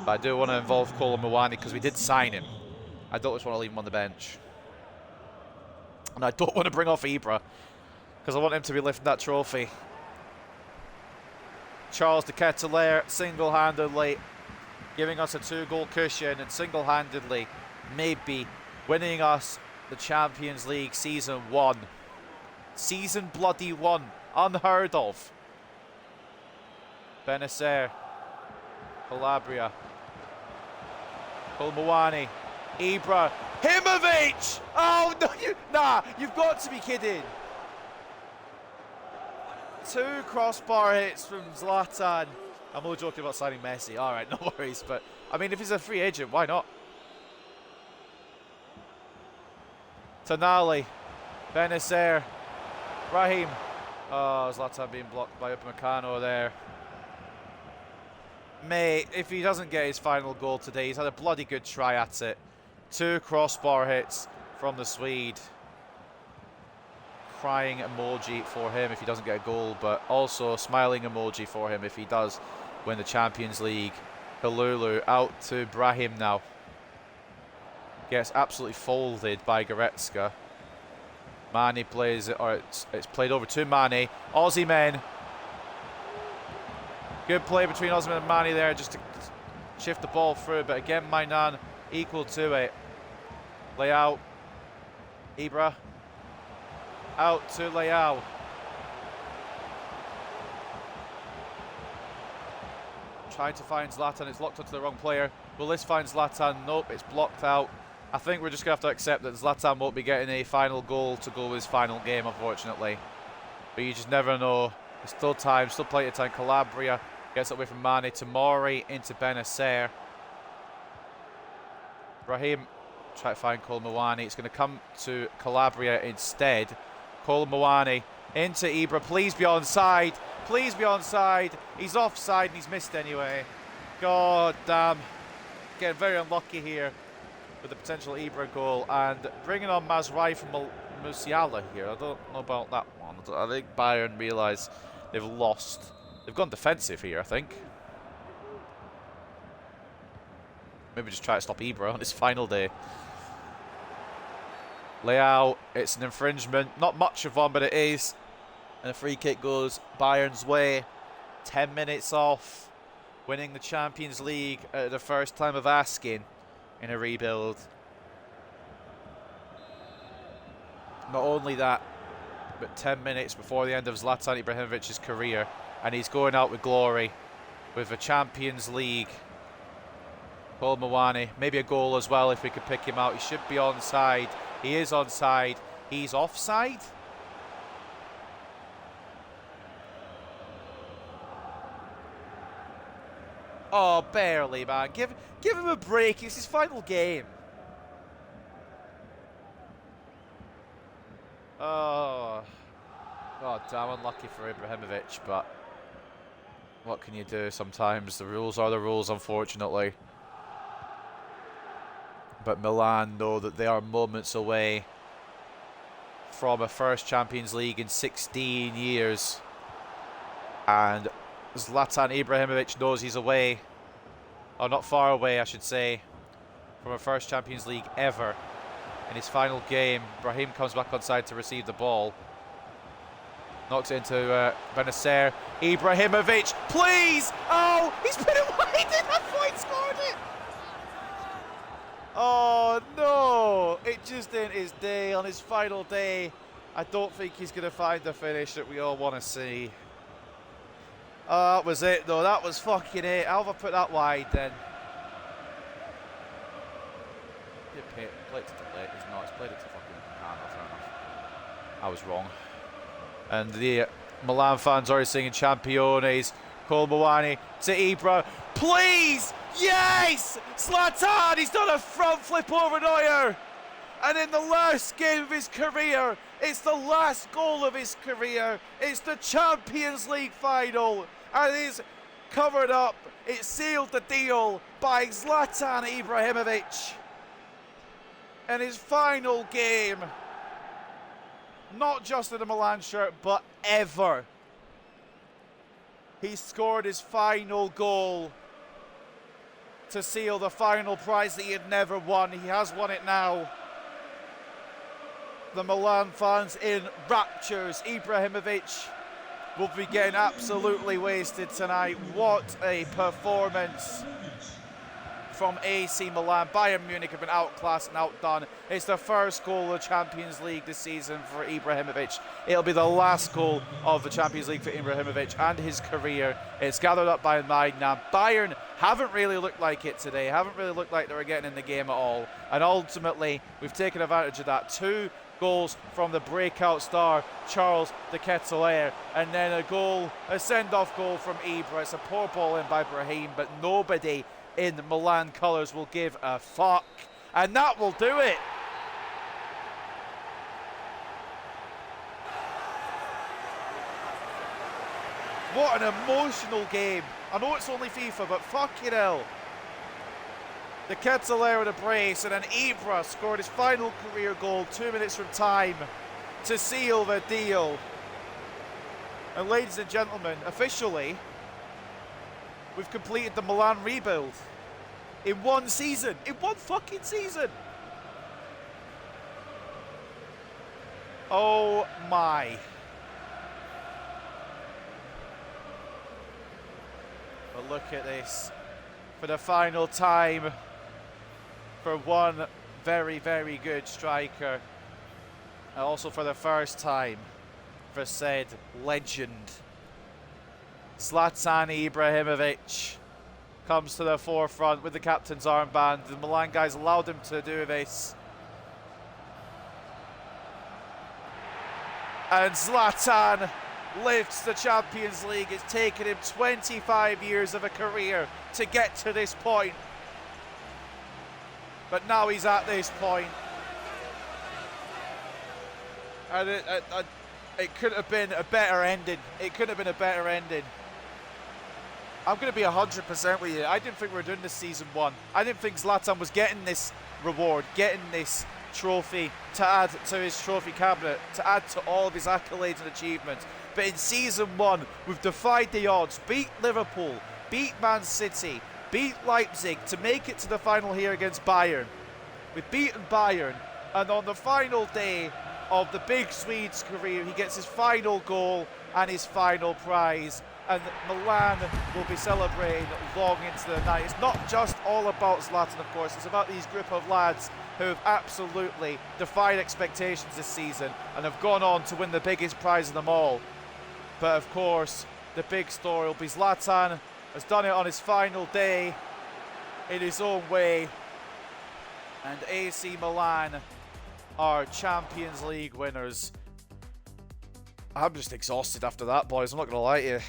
But I do want to involve Kolo Muani because we did sign him. I don't just want to leave him on the bench. And I don't want to bring off Ibra because I want him to be lifting that trophy. Charles De Ketelaere single-handedly giving us a 2-goal cushion and single-handedly maybe winning us the Champions League Season 1. Season bloody 1. Unheard of. Benacer. Calabria. Kolmuani. Ibra. Himovic! Oh, no, you've got to be kidding. 2 crossbar hits from Zlatan. I'm only joking about signing Messi. All right, no worries. But, I mean, if he's a free agent, why not? Tonali. Benacer. Raheem. Oh, Zlatan being blocked by Upamecano there. Mate, if he doesn't get his final goal today, he's had a bloody good try at it. 2 crossbar hits from the Swede. Crying emoji for him if he doesn't get a goal, but also smiling emoji for him if he does win the Champions League. Kalulu out to Brahim now. Gets absolutely folded by Goretzka. Mane plays it, or it's played over to Mane. Aussie men. Good play between Osman and Mane there just to shift the ball through, but again Mainan equal to it. Leao. Ibra. Out to Leao. Trying to find Zlatan, it's locked onto the wrong player. Will this find Zlatan? Nope, it's blocked out. I think we're just going to have to accept that Zlatan won't be getting a final goal to go with his final game, unfortunately. But you just never know. There's still time, still plenty of time. Calabria gets away from Mane. Tomori into Benacer. Raheem try to find Kolo Muani. It's going to come to Calabria instead. Kolo Muani into Ibra. Please be onside. Please be onside. He's offside and he's missed anyway. God damn. Getting very unlucky here with the potential Ibra goal. And bringing on Mazraoui from Musiala here. I don't know about that one. I think Bayern realise they've lost. They've gone defensive here, I think. Maybe just try to stop Ibra on his final day. Leao, it's an infringement. Not much of one, but it is. And a free kick goes Bayern's way. 10 minutes off. Winning the Champions League at the first time of asking in a rebuild. Not only that, but 10 minutes before the end of Zlatan Ibrahimovic's career. And he's going out with glory with a Champions League. Kolo Muani, maybe a goal as well if we could pick him out. He should be onside. He is onside. He's offside. Oh, barely, man. Give him a break. It's his final game. Oh, God damn, unlucky for Ibrahimovic, but what can you do sometimes? The rules are the rules, unfortunately. But Milan know that they are moments away from a first Champions League in 16 years. And Zlatan Ibrahimovic knows he's away, or not far away, I should say, from a first Champions League ever. In his final game, Brahim comes back onside to receive the ball. Knocks it into Benacer. Ibrahimovic, please! Oh, he's put it wide in that point, scored it! Oh no! It just ain't his day. On his final day, I don't think he's going to find the finish that we all want to see. Oh, that was it though. That was fucking it. How have I put that wide then? Played it to late. It's not. It's played it to fucking hand. Fair enough. I was wrong. And the Milan fans already singing Championes. Kolo Muani to Ibra. Please! Yes! Zlatan! He's done a front flip over Neuer! And in the last game of his career, it's the last goal of his career. It's the Champions League final. And he's covered up. It sealed the deal by Zlatan Ibrahimovic. In his final game. Not just in a Milan shirt, but ever. He scored his final goal to seal the final prize that he had never won. He has won it now. The Milan fans in raptures. Ibrahimovic will be getting absolutely wasted tonight. What a performance from AC Milan. Bayern Munich have been outclassed and outdone. It's the first goal of the Champions League this season for Ibrahimovic. It'll be the last goal of the Champions League for Ibrahimovic and his career. It's gathered up by Magna. Bayern haven't really looked like it today. Haven't really looked like they were getting in the game at all. And ultimately, we've taken advantage of that. 2 goals from the breakout star, Charles de Ketelaere. And then a send-off goal from Ibra. It's a poor ball in by Brahim, but nobody in Milan colours will give a fuck. And that will do it. What an emotional game. I know it's only FIFA, but fucking hell. The Ketelaere with a brace, and then Ibra scored his final career goal 2 minutes from time to seal the deal. And ladies and gentlemen, officially, we've completed the Milan rebuild. In 1 season. In 1 fucking season. Oh my. But look at this. For the final time, for one very, very good striker. And also for the first time, for said legend. Zlatan Ibrahimovic comes to the forefront with the captain's armband. The Milan guys allowed him to do this. And Zlatan lifts the Champions League. It's taken him 25 years of a career to get to this point. But now he's at this point. And it could have been a better ending. It could have been a better ending. I'm going to be 100% with you. I didn't think we were doing this season 1. I didn't think Zlatan was getting this reward, getting this trophy to add to his trophy cabinet, to add to all of his accolades and achievements. But in season 1, we've defied the odds, beat Liverpool, beat Man City, beat Leipzig to make it to the final here against Bayern. We've beaten Bayern, and on the final day of the big Swede's career, he gets his final goal and his final prize. And Milan will be celebrating long into the night. It's not just all about Zlatan, of course. It's about these group of lads who have absolutely defied expectations this season and have gone on to win the biggest prize of them all. But of course, the big story will be Zlatan has done it on his final day in his own way. And AC Milan are Champions League winners. I'm just exhausted after that, boys. I'm not going to lie to you.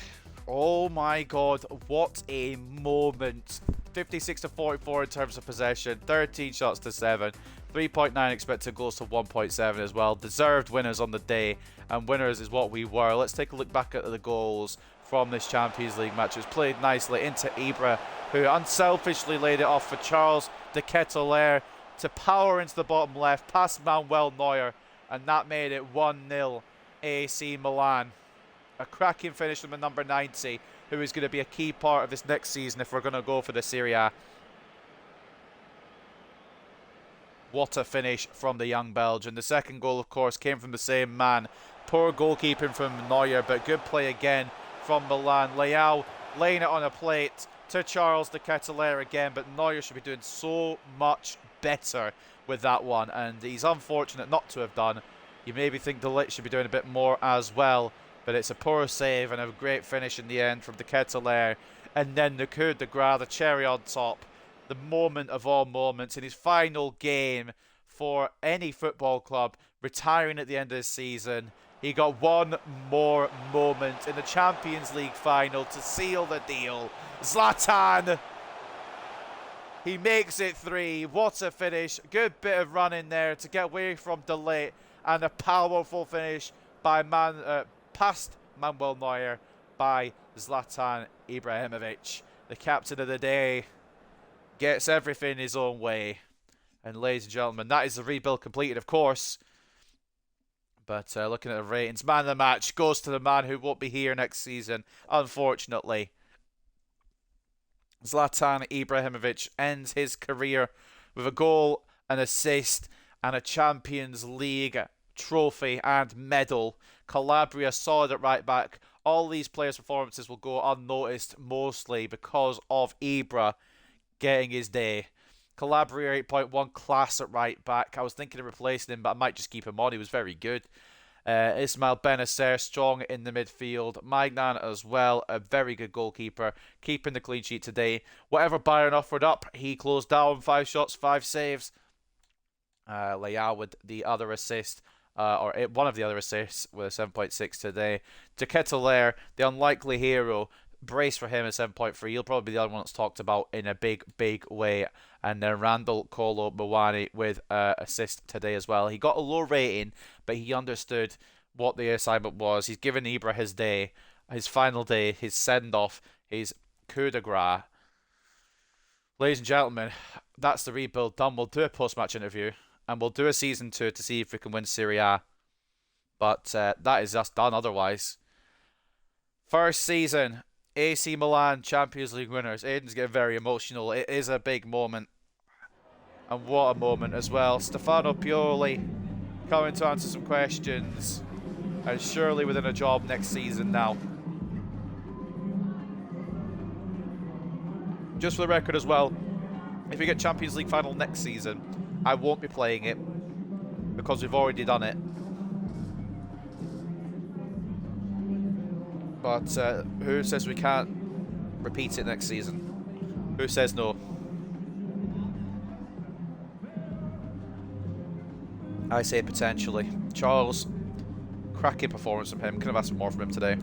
Oh my god, what a moment. 56 to 44 in terms of possession, 13 shots to 7, 3.9 expected goals to 1.7 as well. Deserved winners on the day, and winners is what we were. Let's take a look back at the goals from this Champions League match. It was played nicely into Ibra, who unselfishly laid it off for Charles de Ketelaere to power into the bottom left, past Manuel Neuer, and that made it 1-0 AC Milan. A cracking finish from the number 90, who is going to be a key part of this next season if we're going to go for the Serie A. What a finish from the young Belgian. The second goal, of course, came from the same man. Poor goalkeeping from Neuer, but good play again from Milan. Leao laying it on a plate to Charles de Ketelaere again, but Neuer should be doing so much better with that one, and he's unfortunate not to have done. You maybe think De Ligt should be doing a bit more as well. But it's a poor save and a great finish in the end from the Ketelaere. And then the coup de grace, the cherry on top. The moment of all moments in his final game for any football club, retiring at the end of the season. He got one more moment in the Champions League final to seal the deal. Zlatan! He makes it 3. What a finish. Good bit of running there to get away from De Ligt. And a powerful finish by past Manuel Neuer by Zlatan Ibrahimovic. The captain of the day gets everything his own way. And ladies and gentlemen, that is the rebuild completed, of course. But looking at the ratings, man of the match goes to the man who won't be here next season, unfortunately. Zlatan Ibrahimovic ends his career with a goal, an assist, and a Champions League trophy and medal. Calabria solid at right back. All these players' performances will go unnoticed, mostly because of Ibra getting his day. Calabria 8.1 class at right back. I was thinking of replacing him, but I might just keep him on. He was very good. Ismail Benacer strong in the midfield. Magnan as well, a very good goalkeeper, keeping the clean sheet today. Whatever Bayern offered up, he closed down. 5 shots, 5 saves. Leao with the other assist, one of the other assists with a 7.6 today. De Ketelaere, the unlikely hero, brace for him at 7.3. He'll probably be the other one that's talked about in a big, big way. And then Randall Kolo Muani with assist today as well. He got a low rating, but he understood what the assignment was. He's given Ibra his day, his final day, his send-off, his coup de grace. Ladies and gentlemen, that's the rebuild done. We'll do a post-match interview, and we'll do a Season 2 to see if we can win Serie A. But that is us done otherwise. First season, AC Milan Champions League winners. Aiden's getting very emotional. It is a big moment. And what a moment as well. Stefano Pioli coming to answer some questions. And surely within a job next season now. Just for the record as well, if we get Champions League final next season, I won't be playing it because we've already done it. But who says we can't repeat it next season? Who says no? I say potentially. Charles, cracking performance from him. Could have asked for more from him today.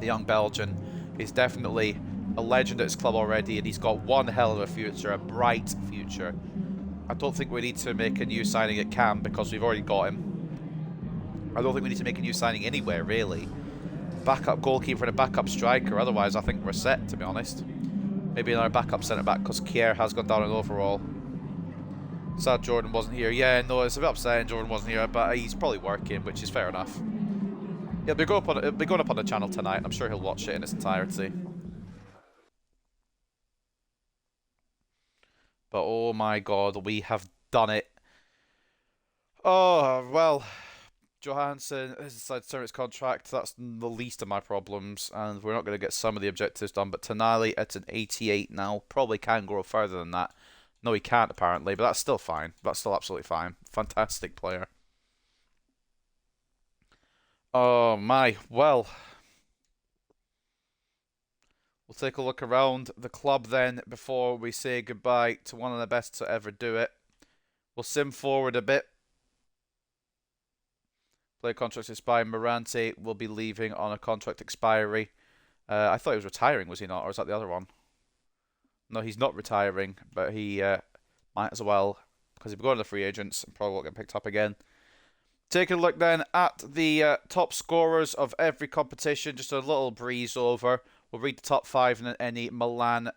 The young Belgian is definitely a legend at his club already, and he's got one hell of a future, a bright future. I don't think we need to make a new signing at Cam because we've already got him. I don't think we need to make a new signing anywhere, really. Backup goalkeeper and a backup striker, otherwise I think we're set, to be honest. Maybe another backup centre-back because Kier has gone down in overall. Sad Jordan wasn't here. Yeah, no, it's a bit upsetting Jordan wasn't here, but he's probably working, which is fair enough. It'll be going up on the channel tonight, and I'm sure he'll watch it in its entirety. But oh my god, we have done it. Oh, well, Johansson has decided to terminate his contract. That's the least of my problems, and we're not going to get some of the objectives done. But Tonali at an 88 now. Probably can grow further than that. No, he can't apparently, but that's still fine. That's still absolutely fine. Fantastic player. Oh my, well. We'll take a look around the club then before we say goodbye to one of the best to ever do it. We'll sim forward a bit. Player contracts expire. Morante will be leaving on a contract expiry. I thought he was retiring, was he not? Or is that the other one? No, he's not retiring, but he might as well, because he'll be going to the free agents and probably won't get picked up again. Taking a look then at the top scorers of every competition. Just a little breeze over. We'll read the top 5 and any Milan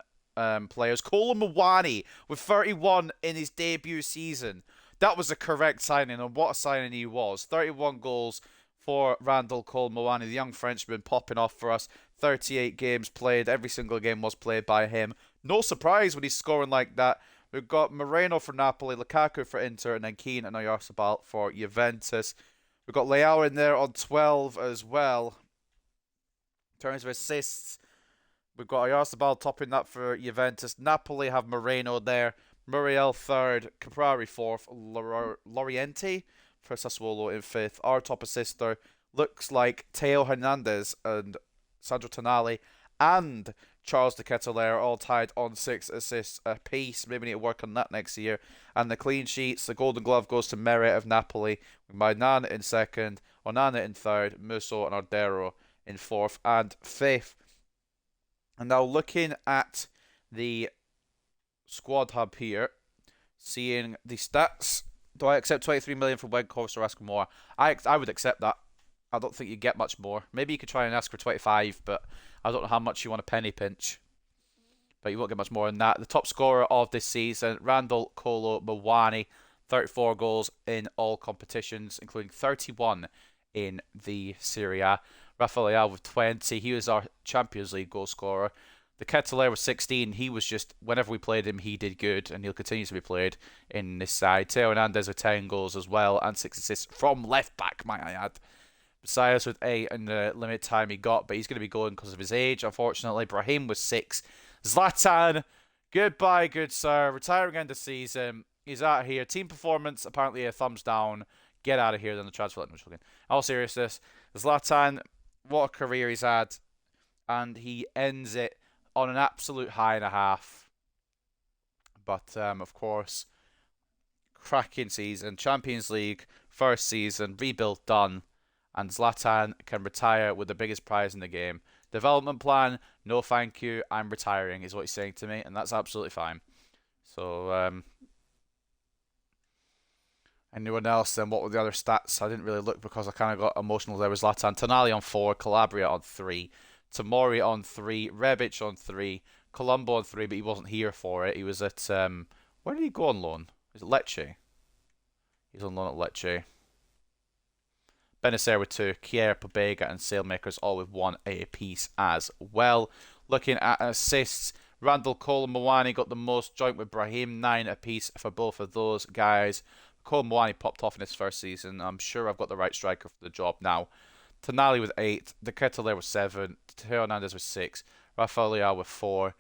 players. Kolo Muani with 31 in his debut season. That was a correct signing, and what a signing he was. 31 goals for Randall Kolo Muani, the young Frenchman popping off for us. 38 games played. Every single game was played by him. No surprise when he's scoring like that. We've got Moreno for Napoli, Lukaku for Inter, and then Keane and Oyarzabal for Juventus. We've got Leao in there on 12 as well. In terms of assists, we've got Oyarzabal topping that for Juventus. Napoli have Moreno there. Muriel third, Caprari fourth, Loriente for Sassuolo in fifth. Our top assister looks like Theo Hernandez and Sandro Tonali and Charles de Ketelaere all tied on 6 assists apiece. Maybe we need to work on that next year. And the clean sheets, the Golden Glove goes to Meret of Napoli, with Magnan in second, Onana in third, Musso and Ardero in fourth and fifth. And now looking at the squad hub here, seeing the stats. Do I accept 23 million for Weghorst or ask for more? I would accept that. I don't think you get much more. Maybe you could try and ask for 25, but I don't know how much you want to penny pinch. But you won't get much more than that. The top scorer of this season, Randall Kolo Muani, 34 goals in all competitions, including 31 in the Serie A. Rafael with 20. He was our Champions League goal scorer. The Ketelaere was 16. He was just, whenever we played him, he did good, and he'll continue to be played in this side. Theo Hernandez with 10 goals as well, and 6 assists from left back, might I add. Messias with 8 in the limited time he got, but he's going to be going because of his age, unfortunately. Brahim with 6. Zlatan, goodbye, good sir. Retiring end of season. He's out here. Team performance, apparently a thumbs down. Get out of here, then the transfer. No, joking. All seriousness, Zlatan, what a career he's had, and he ends it on an absolute high and a half. But of course, cracking season, Champions League, first season, rebuild done, and Zlatan can retire with the biggest prize in the game. Development plan, no thank you, I'm retiring, is what he's saying to me, and that's absolutely fine. So, anyone else then? What were the other stats? I didn't really look because I kind of got emotional there with Zlatan. Tonali on 4, Calabria on 3, Tomori on 3, Rebic on 3, Colombo on 3, but he wasn't here for it. He was at, where did he go on loan? Is it Lecce? He's on loan at Lecce. Benacer with 2, Kier, Pobega, and Sailmakers all with 1 apiece as well. Looking at assists, Randall Cole and Mwani got the most, joint with Brahim, 9 apiece for both of those guys. Cole Mwani popped off in his first season. I'm sure I've got the right striker for the job now. Tonali with 8, De Ketelaere with 7, Teo Hernandez with 6, Rafael Leao with 4,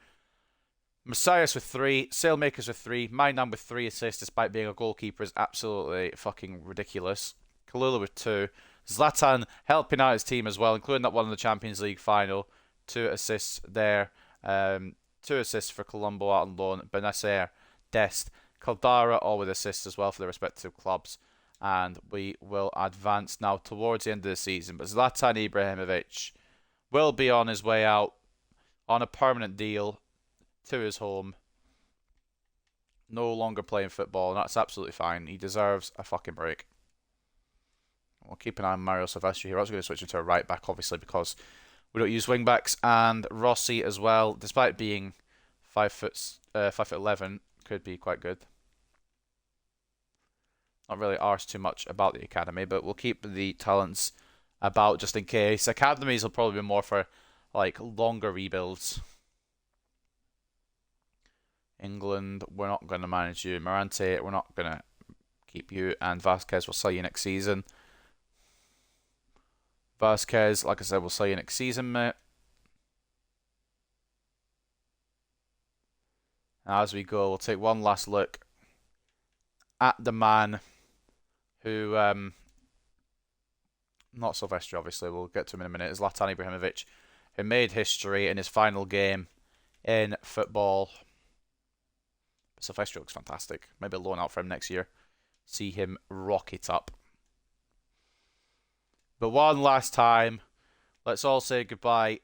Messias with 3, Sailmakers with 3, Mainan with 3 assists despite being a goalkeeper is absolutely fucking ridiculous. Kalula with 2, Zlatan helping out his team as well, including that one in the Champions League final. 2 assists there. 2 assists for Colombo out on loan. Benacer, Dest, Caldara all with assists as well for their respective clubs. And we will advance now towards the end of the season. But Zlatan Ibrahimovic will be on his way out on a permanent deal to his home. No longer playing football, and that's absolutely fine. He deserves a fucking break. We'll keep an eye on Mario Silvestri here. I was going to switch him to a right back, obviously, because we don't use wing backs. And Rossi as well, despite being 5'11", could be quite good. Not really arsed too much about the academy, but we'll keep the talents about just in case. Academies will probably be more for like longer rebuilds. England, we're not going to manage you. Morante, we're not going to keep you. And Vasquez, we'll sell you next season. Vasquez, like I said, we'll sell you next season, mate. As we go, we'll take one last look at the man who, not Silvestri, obviously, we'll get to him in a minute, is Zlatan Ibrahimovic, who made history in his final game in football. Silvestri looks fantastic. Maybe a loan out for him next year. See him rock it up. But one last time, let's all say goodbye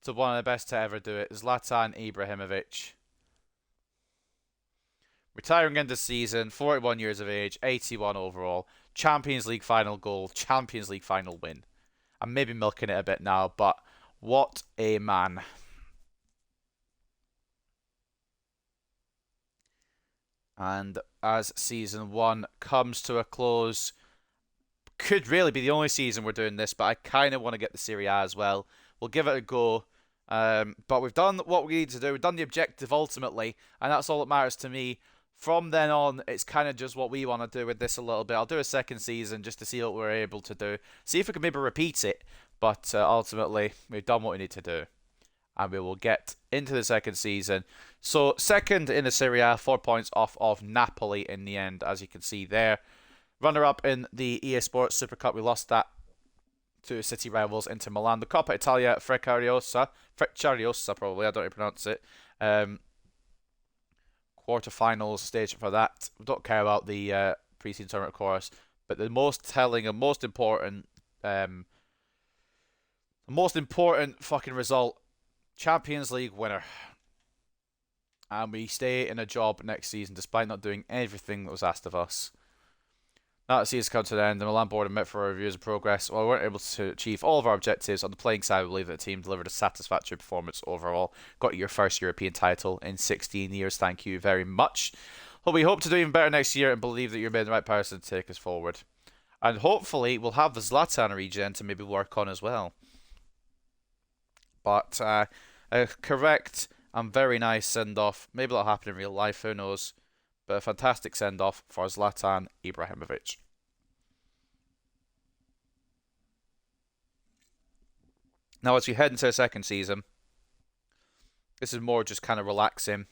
to one of the best to ever do it, Zlatan Ibrahimovic. Retiring end of season, 41 years of age, 81 overall, Champions League final goal, Champions League final win. I'm maybe milking it a bit now, but what a man. And as season 1 comes to a close, could really be the only season we're doing this, but I kind of want to get the Serie A as well. We'll give it a go. But we've done what we need to do. We've done the objective ultimately, and that's all that matters to me. From then on, it's kind of just what we want to do with this a little bit. I'll do a second season just to see what we're able to do. See if we can maybe repeat it. But ultimately, we've done what we need to do. And we will get into the second season. So, second in the Serie A, 4 points off of Napoli in the end, as you can see there. Runner-up in the EA Sports Super Cup, we lost that to city rivals Inter Milan. The Coppa Italia, Frecciariosa probably, I don't know how to pronounce it. Quarterfinals stage for that. We don't care about the pre-season tournament, of course, but the most telling and most important fucking result, Champions League winner. And we stay in a job next season despite not doing everything that was asked of us. Now that season's come to an end, the Milan board admit for reviews of progress. While we weren't able to achieve all of our objectives on the playing side, we believe that the team delivered a satisfactory performance overall. Got your first European title in 16 years. Thank you very much. Well, we hope to do even better next year and believe that you're made the right person to take us forward. And hopefully we'll have the Zlatan regen to maybe work on as well. But a correct and very nice send-off. Maybe that'll happen in real life, who knows. But a fantastic send-off for Zlatan Ibrahimovic. Now, as we head into the second season, this is more just kind of relaxing.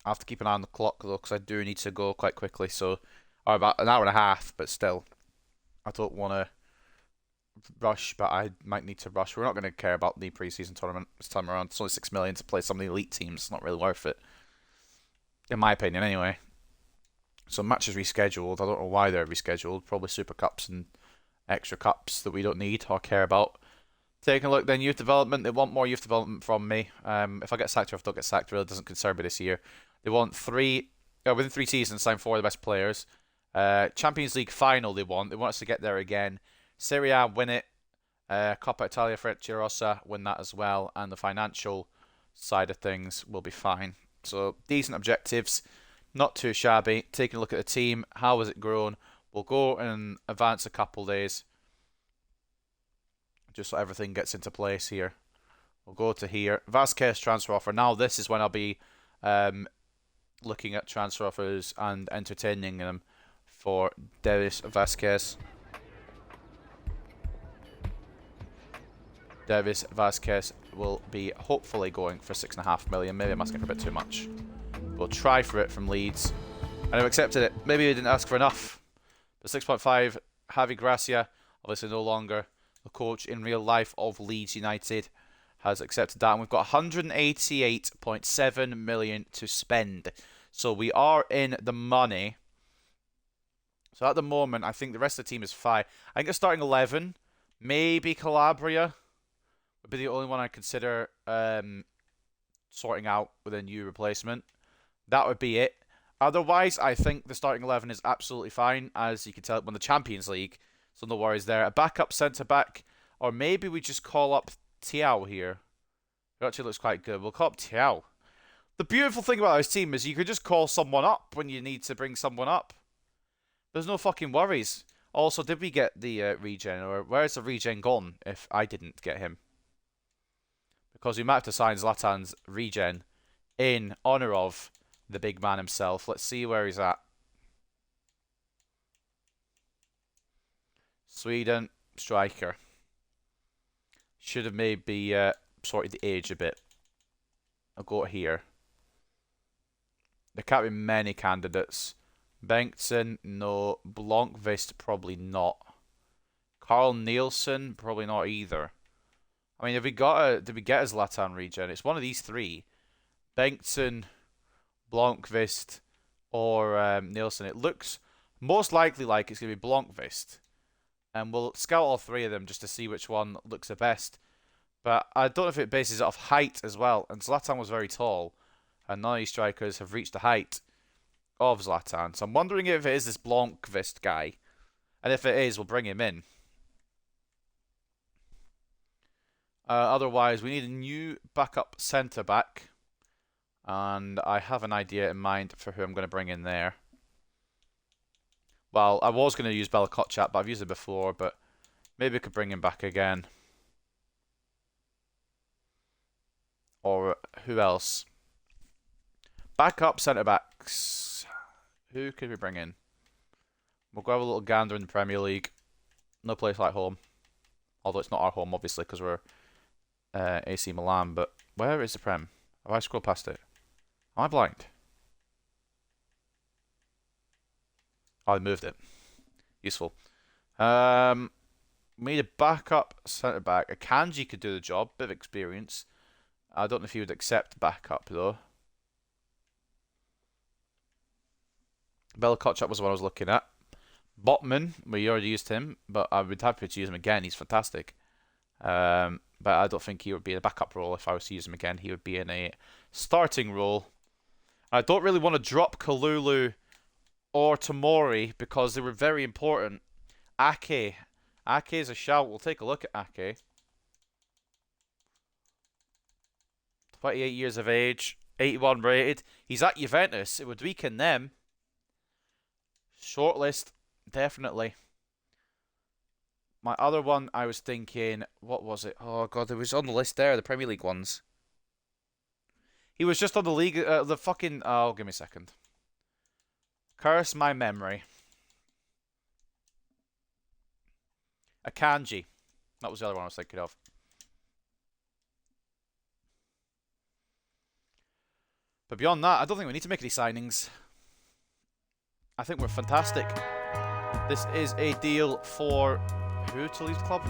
I have to keep an eye on the clock though, because I do need to go quite quickly. So, or about an hour and a half, but still, I don't want to rush, but I might need to rush. We're not going to care about the preseason tournament this time around. It's only 6 million to play some of the elite teams. It's not really worth it, in my opinion, anyway. So matches rescheduled. I don't know why they're rescheduled. Probably Super Cups and extra cups that we don't need or care about. Taking a look then, youth development. They want more youth development from me. If I get sacked or if I don't get sacked, it really doesn't concern me this year. They want within 3 seasons, sign 4 of the best players. Champions League final they want. They want us to get there again. Serie A, win it. Coppa Italia, Frecciarossa, win that as well. And the financial side of things will be fine. So, decent objectives. Not too shabby. Taking a look at the team. How has it grown? We'll go and advance a couple days. Just so everything gets into place here. We'll go to here. Vasquez transfer offer. Now this is when I'll be looking at transfer offers and entertaining them for Davis Vasquez. Davis Vasquez will be hopefully going for 6.5 million. Maybe I'm asking for a bit too much. We'll try for it from Leeds. And I've accepted it. Maybe I didn't ask for enough. But 6.5, Javi Gracia, obviously no longer the coach in real life of Leeds United, has accepted that. And we've got 188.7 million to spend. So we are in the money. So at the moment, I think the rest of the team is fine. I think the starting 11, maybe Calabria, would be the only one I consider sorting out with a new replacement. That would be it. Otherwise, I think the starting 11 is absolutely fine, as you can tell, won the Champions League. So no worries there. A backup centre-back, or maybe we just call up Tiao here. It actually looks quite good. We'll call up Tiao. The beautiful thing about this team is you could just call someone up when you need to bring someone up. There's no fucking worries. Also, did we get the regen, or where's the regen gone if I didn't get him? Because we might have to sign Zlatan's regen in honour of the big man himself. Let's see where he's at. Sweden, striker. Should have maybe sorted the age a bit. I'll go here. There can't be many candidates. Bengtsson, no. Blomqvist, probably not. Carl Nielsen, probably not either. I mean, did we get a Zlatan regen? It's one of these three. Bengtsson, Blomqvist, or Nielsen. It looks most likely like it's going to be Blomqvist. And we'll scout all three of them just to see which one looks the best. But I don't know if it bases it off height as well. And Zlatan was very tall. And none of these strikers have reached the height of Zlatan. So I'm wondering if it is this Blomqvist guy. And if it is, we'll bring him in. Otherwise, we need a new backup centre-back. And I have an idea in mind for who I'm going to bring in there. Well, I was going to use Bella Kotchap, but I've used it before. But maybe I could bring him back again. Or who else? Backup centre-backs. Who could we bring in? We'll go have a little gander in the Premier League. No place like home. Although it's not our home, obviously, because we're AC Milan. But where is the Prem? Have I scrolled past it? Am I blind? Oh, I moved it. Useful. We need a backup centre-back. A Kanji could do the job. Bit of experience. I don't know if he would accept backup, though. Bella Kotchap was the one I was looking at. Botman, we already used him, but I would happy to use him again. He's fantastic. But I don't think he would be in a backup role if I was to use him again. He would be in a starting role. I don't really want to drop Kalulu or Tomori because they were very important. Ake. Ake is a shout. We'll take a look at Ake. 28 years of age. 81 rated. He's at Juventus. It would weaken them. Shortlist. Definitely. My other one, I was thinking, what was it? Oh, God, it was on the list there, the Premier League ones. He was just on the league, the fucking... Oh, give me a second. Curse my memory. Akanji. That was the other one I was thinking of. But beyond that, I don't think we need to make any signings. I think we're fantastic. This is a deal for who to leave the club?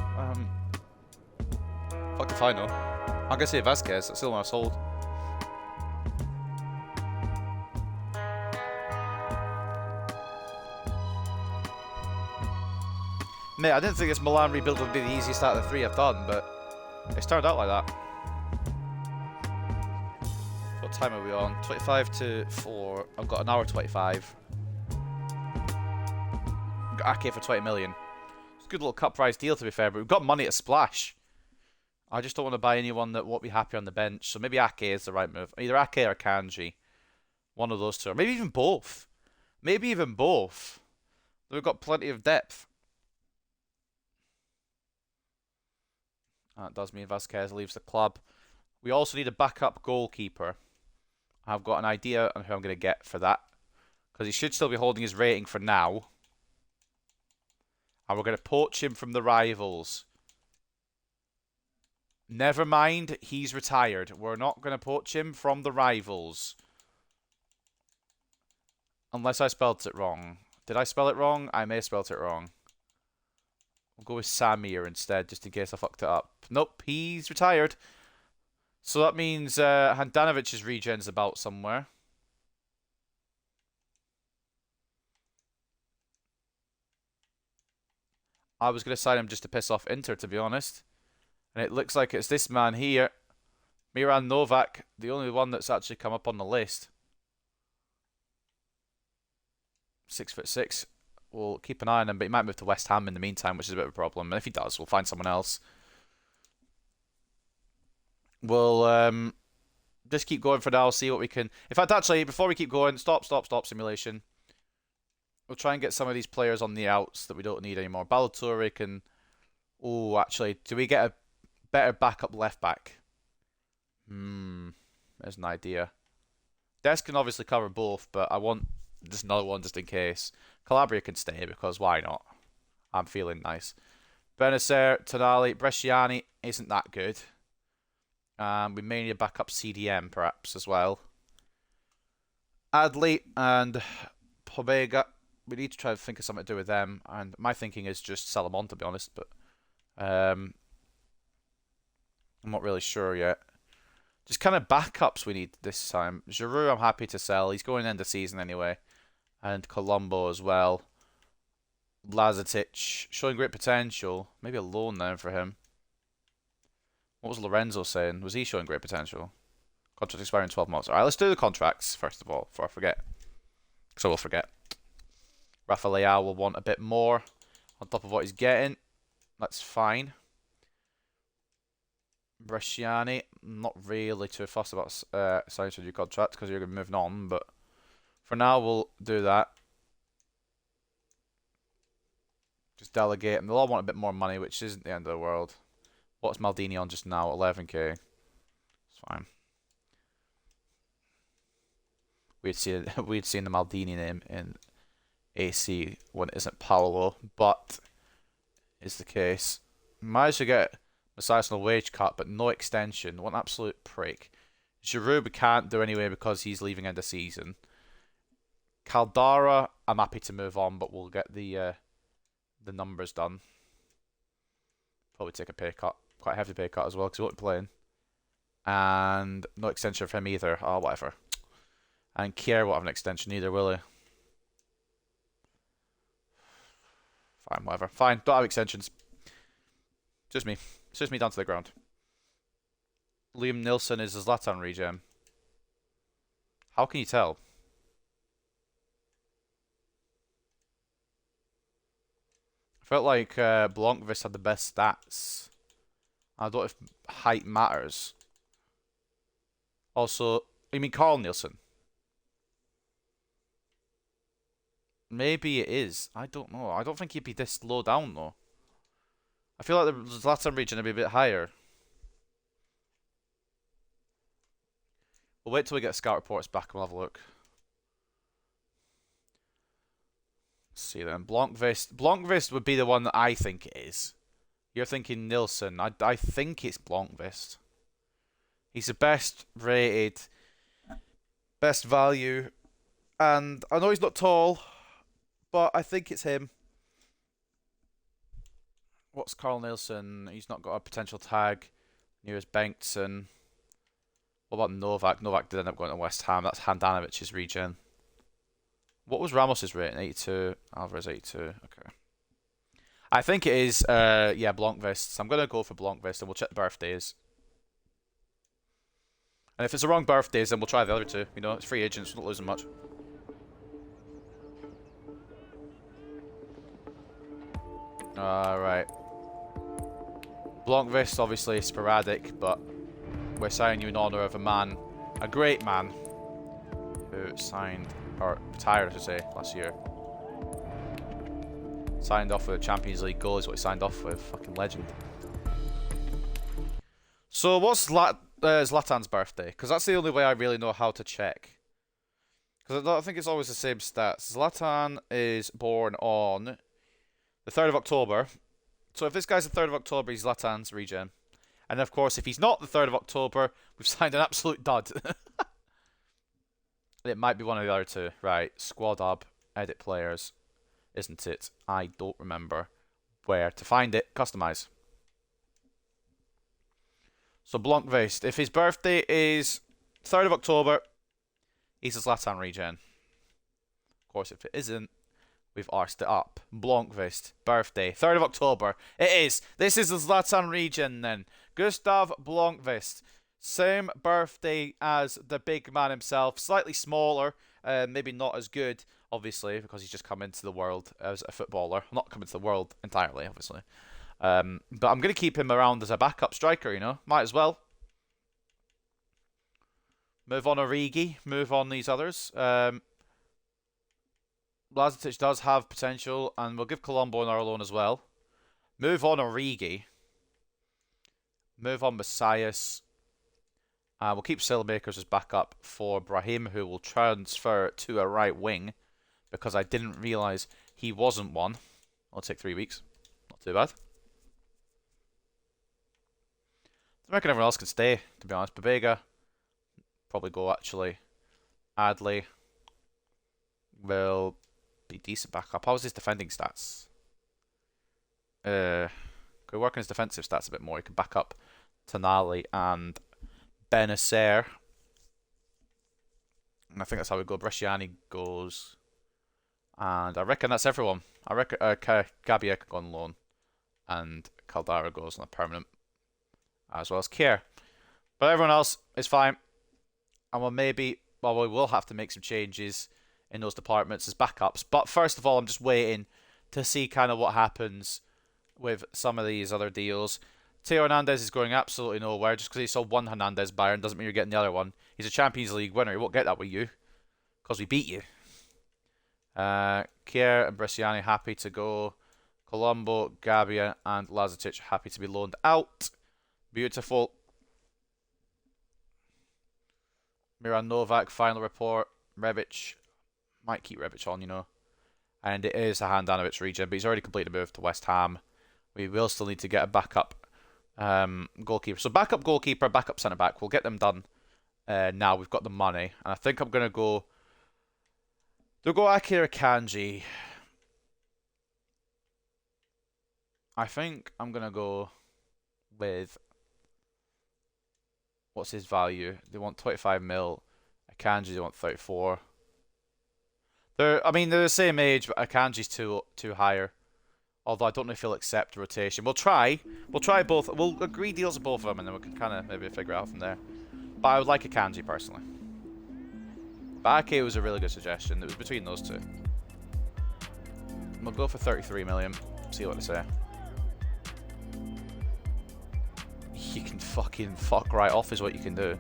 Fuck if I know. I'm gonna say Vasquez. That's still not sold. Mate, I didn't think this Milan rebuild would be the easiest out of the three I've done, but it's turned out like that. What time are we on? 25 to 4. I've got an hour 25. Got Ake for 20 million. It's a good little cut price deal, to be fair, but we've got money to splash. I just don't want to buy anyone that won't be happy on the bench, so maybe Ake is the right move. Either Ake or Kanji. One of those two. Or maybe even both. Maybe even both. We've got plenty of depth. That does mean Vasquez leaves the club. We also need a backup goalkeeper. I've got an idea on who I'm going to get for that. Because he should still be holding his rating for now. And we're going to poach him from the rivals. Never mind, he's retired. We're not going to poach him from the rivals. Unless I spelled it wrong. Did I spell it wrong? I may have spelled it wrong. We'll go with Samir instead, just in case I fucked it up. Nope, he's retired. So that means Handanovic's regen's about somewhere. I was going to sign him just to piss off Inter, to be honest. And it looks like it's this man here. Miran Novak, the only one that's actually come up on the list. 6'6". We'll keep an eye on him, but he might move to West Ham in the meantime, which is a bit of a problem. And if he does, we'll find someone else. We'll just keep going for now, see what we can... In fact, actually, before we keep going, stop simulation. We'll try and get some of these players on the outs that we don't need anymore. Balotelli can... Oh, actually, do we get a better backup left back? There's an idea. Des can obviously cover both, but I want just another one just in case. Calabria can stay because why not? I'm feeling nice. Benacer, Tonali, Bresciani isn't that good. We may need a backup CDM perhaps as well. Adley and Pobega. We need to try to think of something to do with them. And my thinking is just sell them on, to be honest. But I'm not really sure yet. Just kind of backups we need this time. Giroud I'm happy to sell. He's going into the season anyway. And Colombo as well. Lazetic showing great potential. Maybe a loan then for him. What was Lorenzo saying? Was he showing great potential? Contract expiring in 12 months. Alright, let's do the contracts first of all, before I forget. So we'll forget. Rafael will want a bit more on top of what he's getting. That's fine. Bresciani, not really too fussed about signing a new contract because you're going to be moving on, but for now we'll do that. Just delegate, and they'll all want a bit more money, which isn't the end of the world. What's Maldini on just now? 11k. It's fine. We'd seen the Maldini name in AC when it isn't Paolo, but is the case. Managed to get Messiah's on a wage cut, but no extension. What an absolute prick. Giroud we can't do anyway because he's leaving end of season. Caldara, I'm happy to move on, but we'll get the numbers done. Probably take a pay cut, quite a heavy pay cut as well, because he won't be playing. And no extension for him either. Oh, whatever. And Kier won't have an extension either, will he? Fine, whatever. Fine, don't have extensions. Just me. It's just me down to the ground. Liam Nilsson is a Zlatan regen. How can you tell? I felt like Blomqvist had the best stats. I don't know if height matters. Also, you mean Carl Nielsen? Maybe it is. I don't know. I don't think he'd be this low down though. I feel like the Zlatan region would be a bit higher. We'll wait till we get scout reports back and we'll have a look. Let's see then. Blomqvist. Blomqvist would be the one that I think it is. You're thinking Nilsson. I think it's Blomqvist. He's the best rated Best value. And I know he's not tall, but I think it's him. What's Carl Nielsen? He's not got a potential tag. Nearest Bengtsson. What about Novak? Novak did end up going to West Ham. That's Handanovic's regen. What was Ramos's rating? 82. Alvarez 82. Okay. I think it is, yeah, Blomqvist. So I'm going to go for Blomqvist and we'll check the birthdays. And if it's the wrong birthdays, then we'll try the other two. You know, it's free agents, we're not losing much. Alright. Blomqvist, obviously sporadic, but we're signing you in honour of a man, a great man, who signed, or retired, I should say, last year. Signed off with a Champions League goal is what he signed off with. Fucking legend. So what's Zlatan's birthday? Because that's the only way I really know how to check. Because I don't think it's always the same stats. Zlatan is born on the 3rd of October. So if this guy's the 3rd of October, he's Zlatan's regen. And of course, if he's not the 3rd of October, we've signed an absolute dud. It might be one of the other two. Right, squad hub, edit players. Isn't it? I don't remember where to find it. Customize. So Blomqvist, if his birthday is 3rd of October, he's a Zlatan regen. Of course, if it isn't, we've arsed it up. Blomqvist, birthday, 3rd of October. It is. This is the Zlatan regen then. Gustav Blomqvist. Same birthday as the big man himself. Slightly smaller. Maybe not as good, obviously, because he's just come into the world as a footballer. Not come into the world entirely, obviously. But I'm going to keep him around as a backup striker, you know. Might as well. Move on Origi. Move on these others. Lazetic does have potential, and we'll give Colombo an loan as well. Move on Origi. Move on Messias. We'll keep Sailmakers as backup for Brahim, who will transfer to a right wing, because I didn't realise he wasn't one. It'll take 3 weeks. Not too bad. I reckon everyone else can stay, to be honest. Babega, probably go actually. Adley will be decent backup. How's his defending stats? Could work on his defensive stats a bit more. He could back up Tonali and Benacer. And I think that's how we go. Bresciani goes. And I reckon that's everyone. I reckon Gabia can go on loan. And Caldara goes on a permanent. As well as Kier. But everyone else is fine. And we will have to make some changes in those departments as backups. But first of all, I'm just waiting to see kind of what happens with some of these other deals. Theo Hernandez is going absolutely nowhere. Just because he sold one Hernandez Bayern doesn't mean you're getting the other one. He's a Champions League winner. He won't get that with you. Because we beat you. Kier and Bresciani happy to go. Colombo, Gabia and Lazetic happy to be loaned out. Beautiful. Miran Novak, final report. Rebic. Might keep Rebic on, you know. And it is a Handanovic regen, but he's already completed a move to West Ham. We will still need to get a backup goalkeeper. So backup goalkeeper, backup centre-back. We'll get them done now. We've got the money. And I think I'm going to go... Do go Akira Kanji. I think I'm going to go with... What's his value? They want 25 mil. Akanji, they want 34. They're the same age, but Akanji's too higher. Although I don't know if he'll accept rotation. We'll try. We'll try both. We'll agree deals with both of them, and then we can kind of maybe figure it out from there. But I would like Akanji personally. But Ake was a really good suggestion. It was between those two. We'll go for 33 million. See what they say. You can fucking fuck right off is what you can do.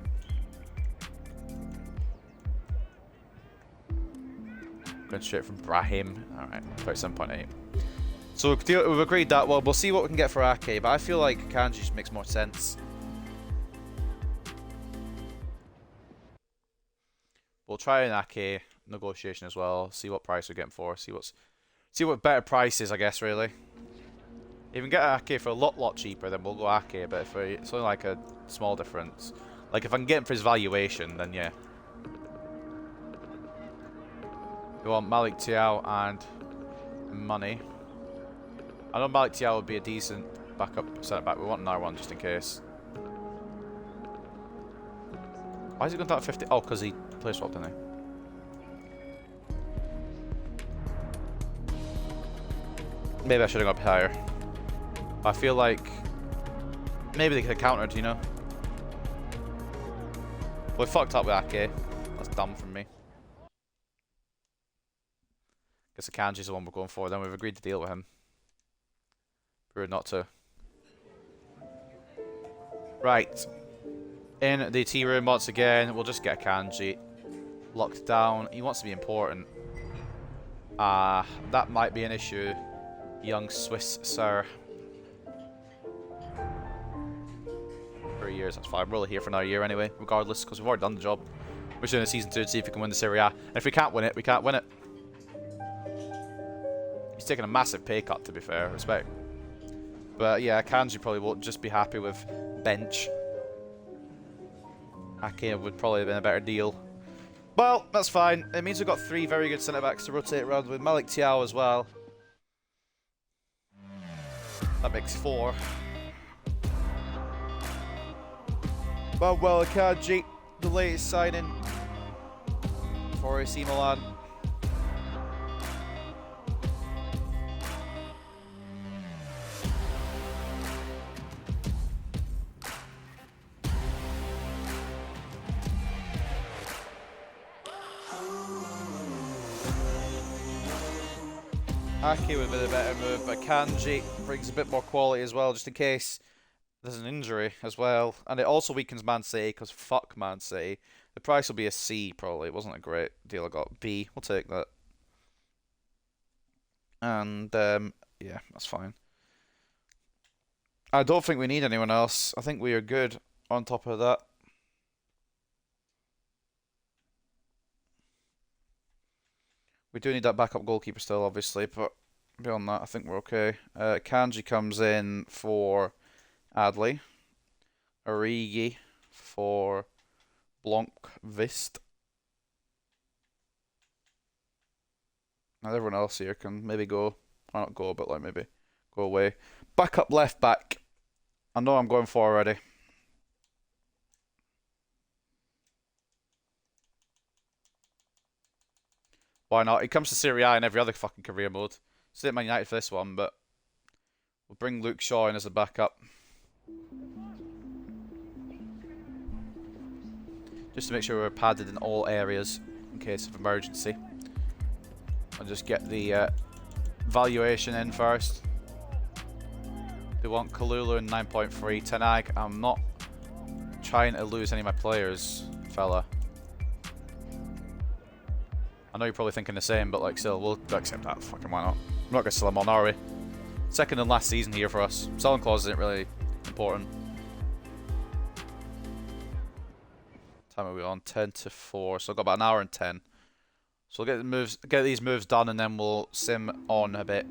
Going straight from Brahim. Alright, 37.8. So we've agreed that. Well, we'll see what we can get for Ake, but I feel like Kanji just makes more sense. We'll try an Ake negotiation as well. See what price we're getting for. See what better price is, I guess, really. If we can get Ake for a lot cheaper, then we'll go Ake. But if it's only like a small difference, like if I can get him for his valuation, then yeah. We want Malik Tiao and money. I know Malik Tiao would be a decent backup centre back. We want another one just in case. Why is he going down to 50? Oh, because he play swapped, didn't he? Maybe I should have got higher. I feel like maybe they could have countered, you know? We fucked up with Ake. That's dumb from me. Guess Akanji's the one we're going for. Then we've agreed to deal with him. Rude not to. Right. In the tea room once again. We'll just get Akanji locked down. He wants to be important. That might be an issue. Young Swiss sir. 3 years, that's fine. We're only here for another year anyway, regardless, because we've already done the job. We're doing a season 2 to see if we can win the Serie A. And if we can't win it, we can't win it. He's taking a massive pay cut, to be fair. Respect. But yeah, Kanji probably won't just be happy with bench. Ake would probably have been a better deal. Well, that's fine. It means we've got 3 very good centre-backs to rotate around with. Malik Tiao as well. That makes 4. Well, Akanji, the latest signing for AC Milan. Ake would have been a better move, but Kanji brings a bit more quality as well, just in case there's an injury as well. And it also weakens Man City, because fuck Man City. The price will be a C, probably. It wasn't a great deal. I got B. We'll take that. And, yeah, that's fine. I don't think we need anyone else. I think we are good on top of that. We do need that backup goalkeeper still, obviously, but beyond that, I think we're okay. Kanji comes in for Adley. Origi for Blankvist. Now everyone else here can maybe go, or not go, but like maybe go away. Backup left back. I know I'm going for already. Why not? He comes to Serie A in every other fucking career mode. Stay at Man United for this one, but we'll bring Luke Shaw in as a backup. Just to make sure we're padded in all areas in case of emergency. I'll just get the valuation in first. They want Kalulu in 9.3. Tenag, I'm not trying to lose any of my players, fella. I know you're probably thinking the same, but like still, we'll accept that. Fucking why not? We're not going to sell him on, are we? Second and last season here for us. Selling clause isn't really important. Time are we on? 10 to 4. So I've got about an hour and 10. So we'll get these moves done, and then we'll sim on a bit.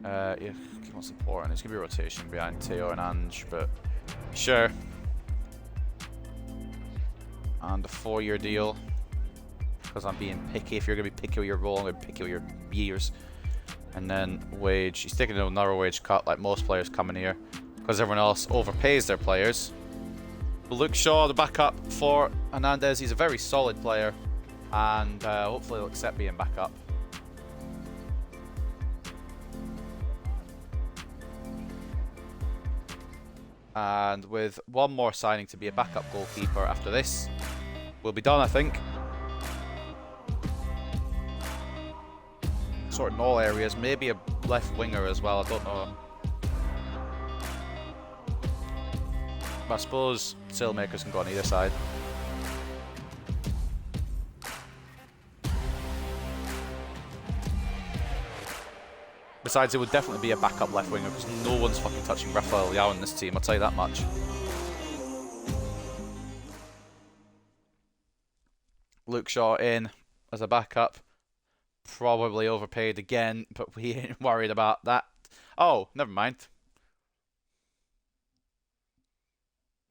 Yeah, he wants support, and it's gonna be a rotation behind Teo and Ange, but sure. And a 4-year deal, because I'm being picky. If you're gonna be picky with your role, I'm gonna be picky with your years. And then wage, he's taking a narrow wage cut like most players coming here, because everyone else overpays their players. Luke Shaw, the backup for Hernandez. He's a very solid player, and hopefully he'll accept being backup. And with one more signing to be a backup goalkeeper after this, we'll be done, I think. Sort in all areas, maybe a left winger as well, I don't know. But I suppose sailmakers can go on either side. Besides, it would definitely be a backup left winger because no one's fucking touching Rafael Leao in this team, I'll tell you that much. Luke Shaw in as a backup. Probably overpaid again, but we ain't worried about that. Oh, never mind.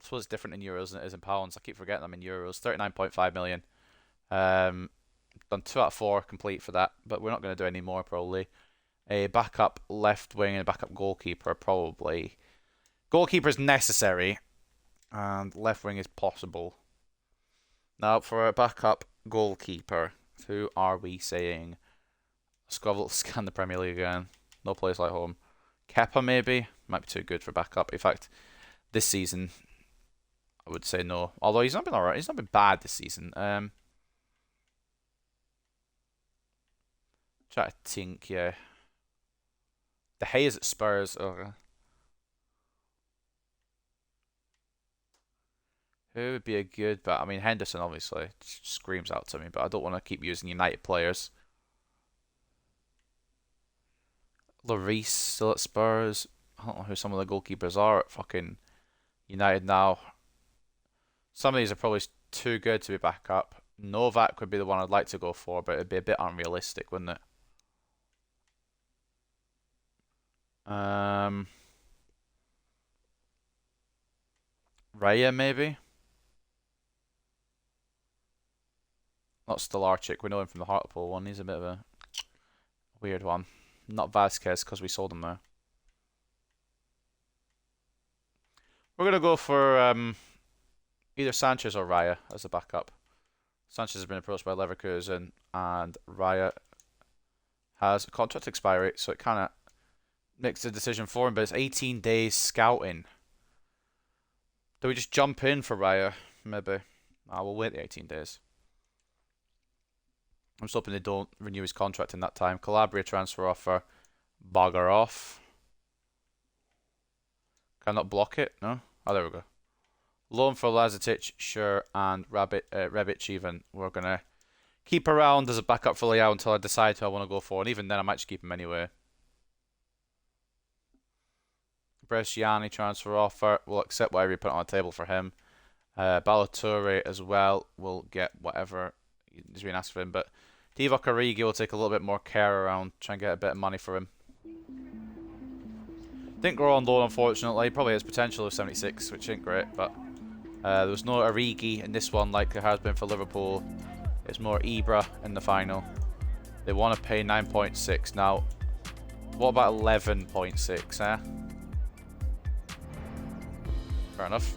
suppose it's different in euros than it is in pounds. I keep forgetting I'm in euros. 39.5 million. Done 2 out of 4 complete for that, but we're not going to do any more probably. A backup left wing and a backup goalkeeper probably. Goalkeeper is necessary, and left wing is possible. Now for a backup goalkeeper, who are we saying? Let's scan the Premier League again. No place like home. Kepa maybe? Might be too good for backup. In fact, this season, I would say no. Although he's not been alright. He's not been bad this season. Try to think, yeah. De Gea is at Spurs. Okay. Who would be a good bet? I mean, Henderson obviously screams out to me, but I don't want to keep using United players. Lloris still at Spurs. I don't know who some of the goalkeepers are at fucking United now. Some of these are probably too good to be back up. Novak would be the one I'd like to go for, but it'd be a bit unrealistic, wouldn't it? Raya maybe? Not Stolarczyk. We know him from the Hartlepool one. He's a bit of a weird one. Not Vasquez because we sold him there. We're going to go for either Sanchez or Raya as a backup. Sanchez has been approached by Leverkusen, and Raya has a contract expiry, so it kind of makes the decision for him, but it's 18 days scouting. Do we just jump in for Raya? Maybe. We'll wait the 18 days. I'm just hoping they don't renew his contract in that time. Calabria transfer offer. Bugger off. Can I not block it? No? Oh, there we go. Loan for Lazetic, sure, and Rebic even. We're going to keep around as a backup for Leao until I decide who I want to go for. And even then, I might just keep him anyway. Bresciani transfer offer. We'll accept whatever you put on the table for him. Balotelli as well. We'll get whatever is being asked for him. But Divock Origi will take a little bit more care around, try and get a bit of money for him. Didn't grow on loan, unfortunately. Probably has potential of 76, which ain't great, but there was no Origi in this one like there has been for Liverpool. It's more Ibra in the final. They want to pay 9.6. Now, what about 11.6, eh? Fair enough.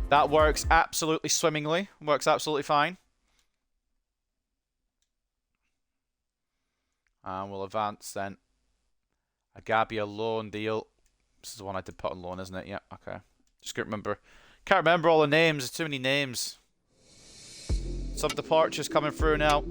That works absolutely swimmingly. Works absolutely fine. And we'll advance then. A Gabia loan deal. This is the one I did put on loan, isn't it? Yeah, okay. Just can't remember. Can't remember all the names. There's too many names. Some departures coming through now.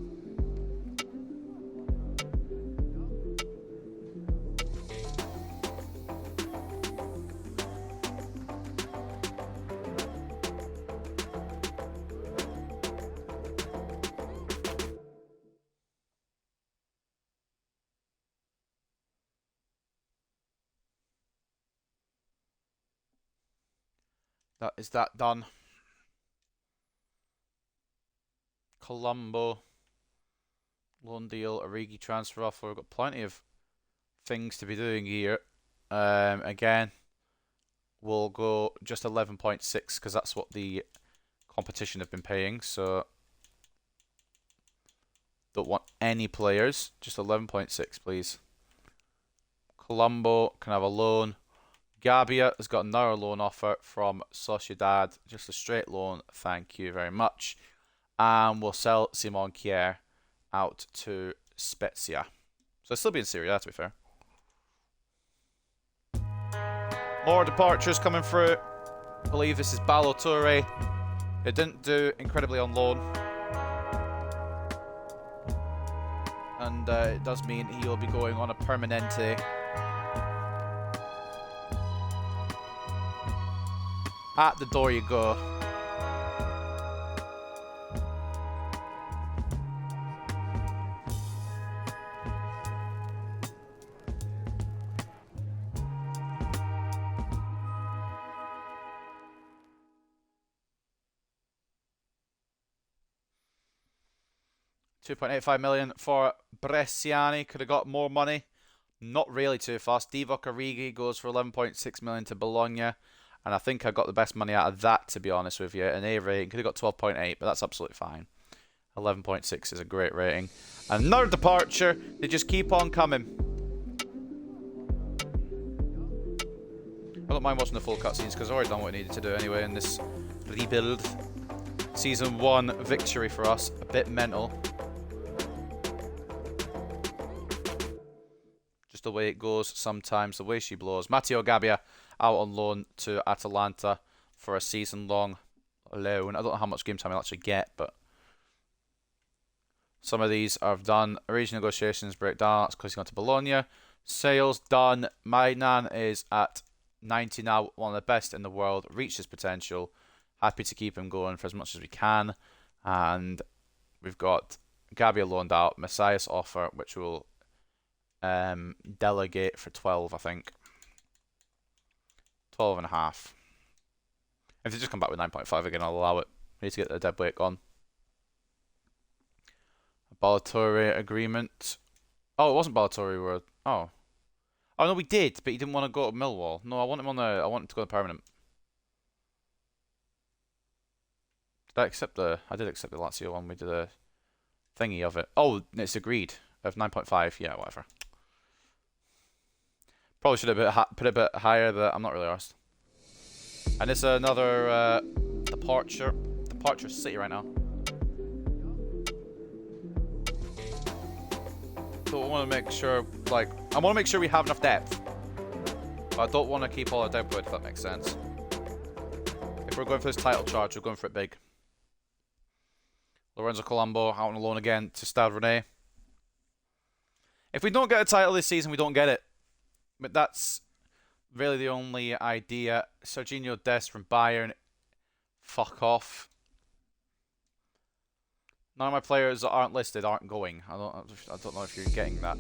Is that done? Colombo loan deal, Origi transfer offer. We've got plenty of things to be doing here. Again, we'll go just 11.6 because that's what the competition have been paying. So don't want any players. Just 11.6, please. Colombo can have a loan. Gabia has got another loan offer from Sociedad. Just a straight loan. Thank you very much. And we'll sell Simon Kjær out to Spezia. So it's still being Serie A, to be fair. More departures coming through. I believe this is Balotelli. It didn't do incredibly on loan. And it does mean he will be going on a permanente. At the door you go. $2.85 million for Bresciani. Could have got more money. Not really too fast. Divock Origi goes for 11.6 million to Bologna. And I think I got the best money out of that, to be honest with you. An A rating, could have got 12.8, but that's absolutely fine. 11.6 is a great rating. Another departure. They just keep on coming. I don't mind watching the full cutscenes because I've already done what I needed to do anyway in this rebuild. Season 1 victory for us. A bit mental. Just the way it goes sometimes, the way she blows. Matteo Gabbia out on loan to Atalanta for a season-long loan. I don't know how much game time I'll actually get, but some of these are done. Arranged negotiations break down. That's because he's gone to Bologna. Sales done. Mainan is at 90 now, one of the best in the world. Reached his potential. Happy to keep him going for as much as we can. And we've got Gabbia loaned out. Messias offer, which will delegate for 12, I think. 12 and a half. If they just come back with 9.5 again, I'll allow it. We need to get the dead weight gone. Ballatore agreement. Oh, it wasn't Ballatore. Oh no, we did, but he didn't want to go to Millwall. No, I want him on the. I want him to go to permanent. Did I accept the? I did accept the Lazio one. We did a thingy of it. Oh, it's agreed of 9.5. Yeah, whatever. Probably should have put it a bit higher, but I'm not really arsed. And it's another departure. Departure City right now. So I want to make sure, like, I want to make sure we have enough depth. But I don't want to keep all our depth, if that makes sense. If we're going for this title charge, we're going for it big. Lorenzo Colombo out on loan again to Stade Rennais. If we don't get a title this season, we don't get it. But that's really the only idea. Serginho Dest from Bayern. Fuck off. None of my players that aren't listed aren't going. I don't know if you're getting that.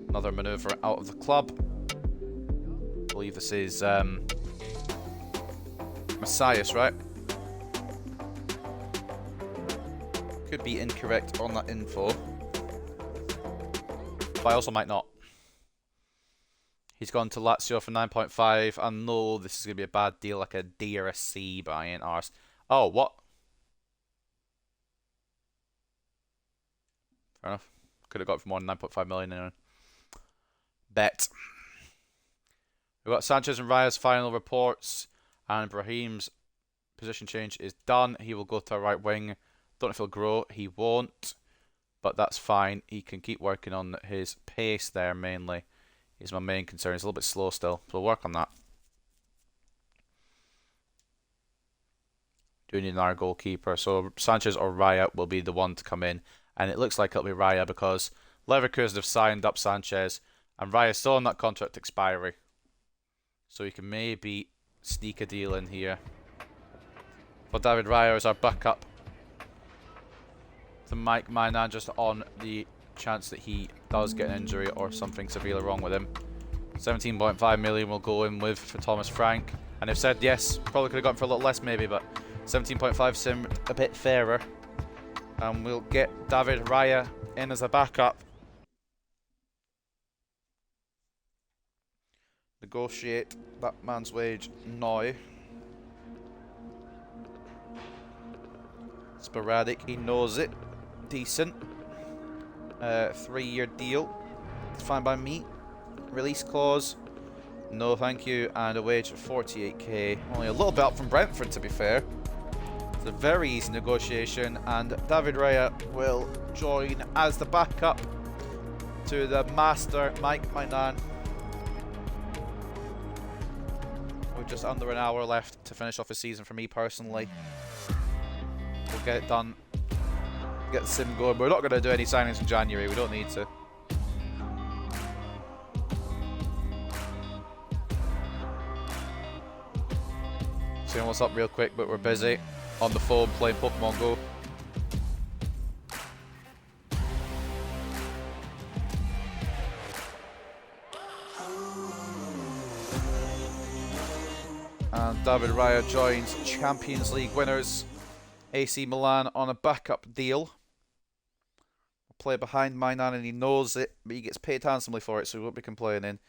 Another maneuver out of the club. I believe this is Messias, right? Could be incorrect on that info. But I also might not. He's gone to Lazio for 9.5. I know this is going to be a bad deal, like a D or a C, but I ain't arsed. Oh, what? Fair enough. Could have got it for more than 9.5 million in bet. We've got Sanchez and Raya's final reports, and Brahim's position change is done. He will go to a right wing. Don't know if he'll grow. He won't, but that's fine. He can keep working on his pace there mainly. Is my main concern. He's a little bit slow still, so we'll work on that. Do need another goalkeeper, so Sanchez or Raya will be the one to come in. And it looks like it'll be Raya because Leverkusen have signed up Sanchez and Raya's still on that contract expiry. So you can maybe sneak a deal in here. But David Raya is our backup to Mike Mainan, just on the chance that he does get an injury or something severely wrong with him. 17.5 million will go in with for Thomas Frank. And they've said yes, probably could have gone for a little less maybe, but 17.5 seemed a bit fairer. And we'll get David Raya in as a backup. Negotiate that man's wage now. Sporadic, he knows it. Decent. 3-year deal. It's fine by me. Release clause. No thank you. And a wage of 48k. Only a little bit up from Brentford, to be fair. It's a very easy negotiation, and David Raya will join as the backup to the master Mike Mainan. With just under an hour left to finish off the season for me personally. We'll get it done. Get the sim going. We're not going to do any signings in January. We don't need to. Seeing what's up real quick, but we're busy. On the phone playing Pokemon Go. And David Raya joins Champions League winners AC Milan on a backup deal. We'll play behind Mainan and he knows it, but he gets paid handsomely for it, so he won't be complaining.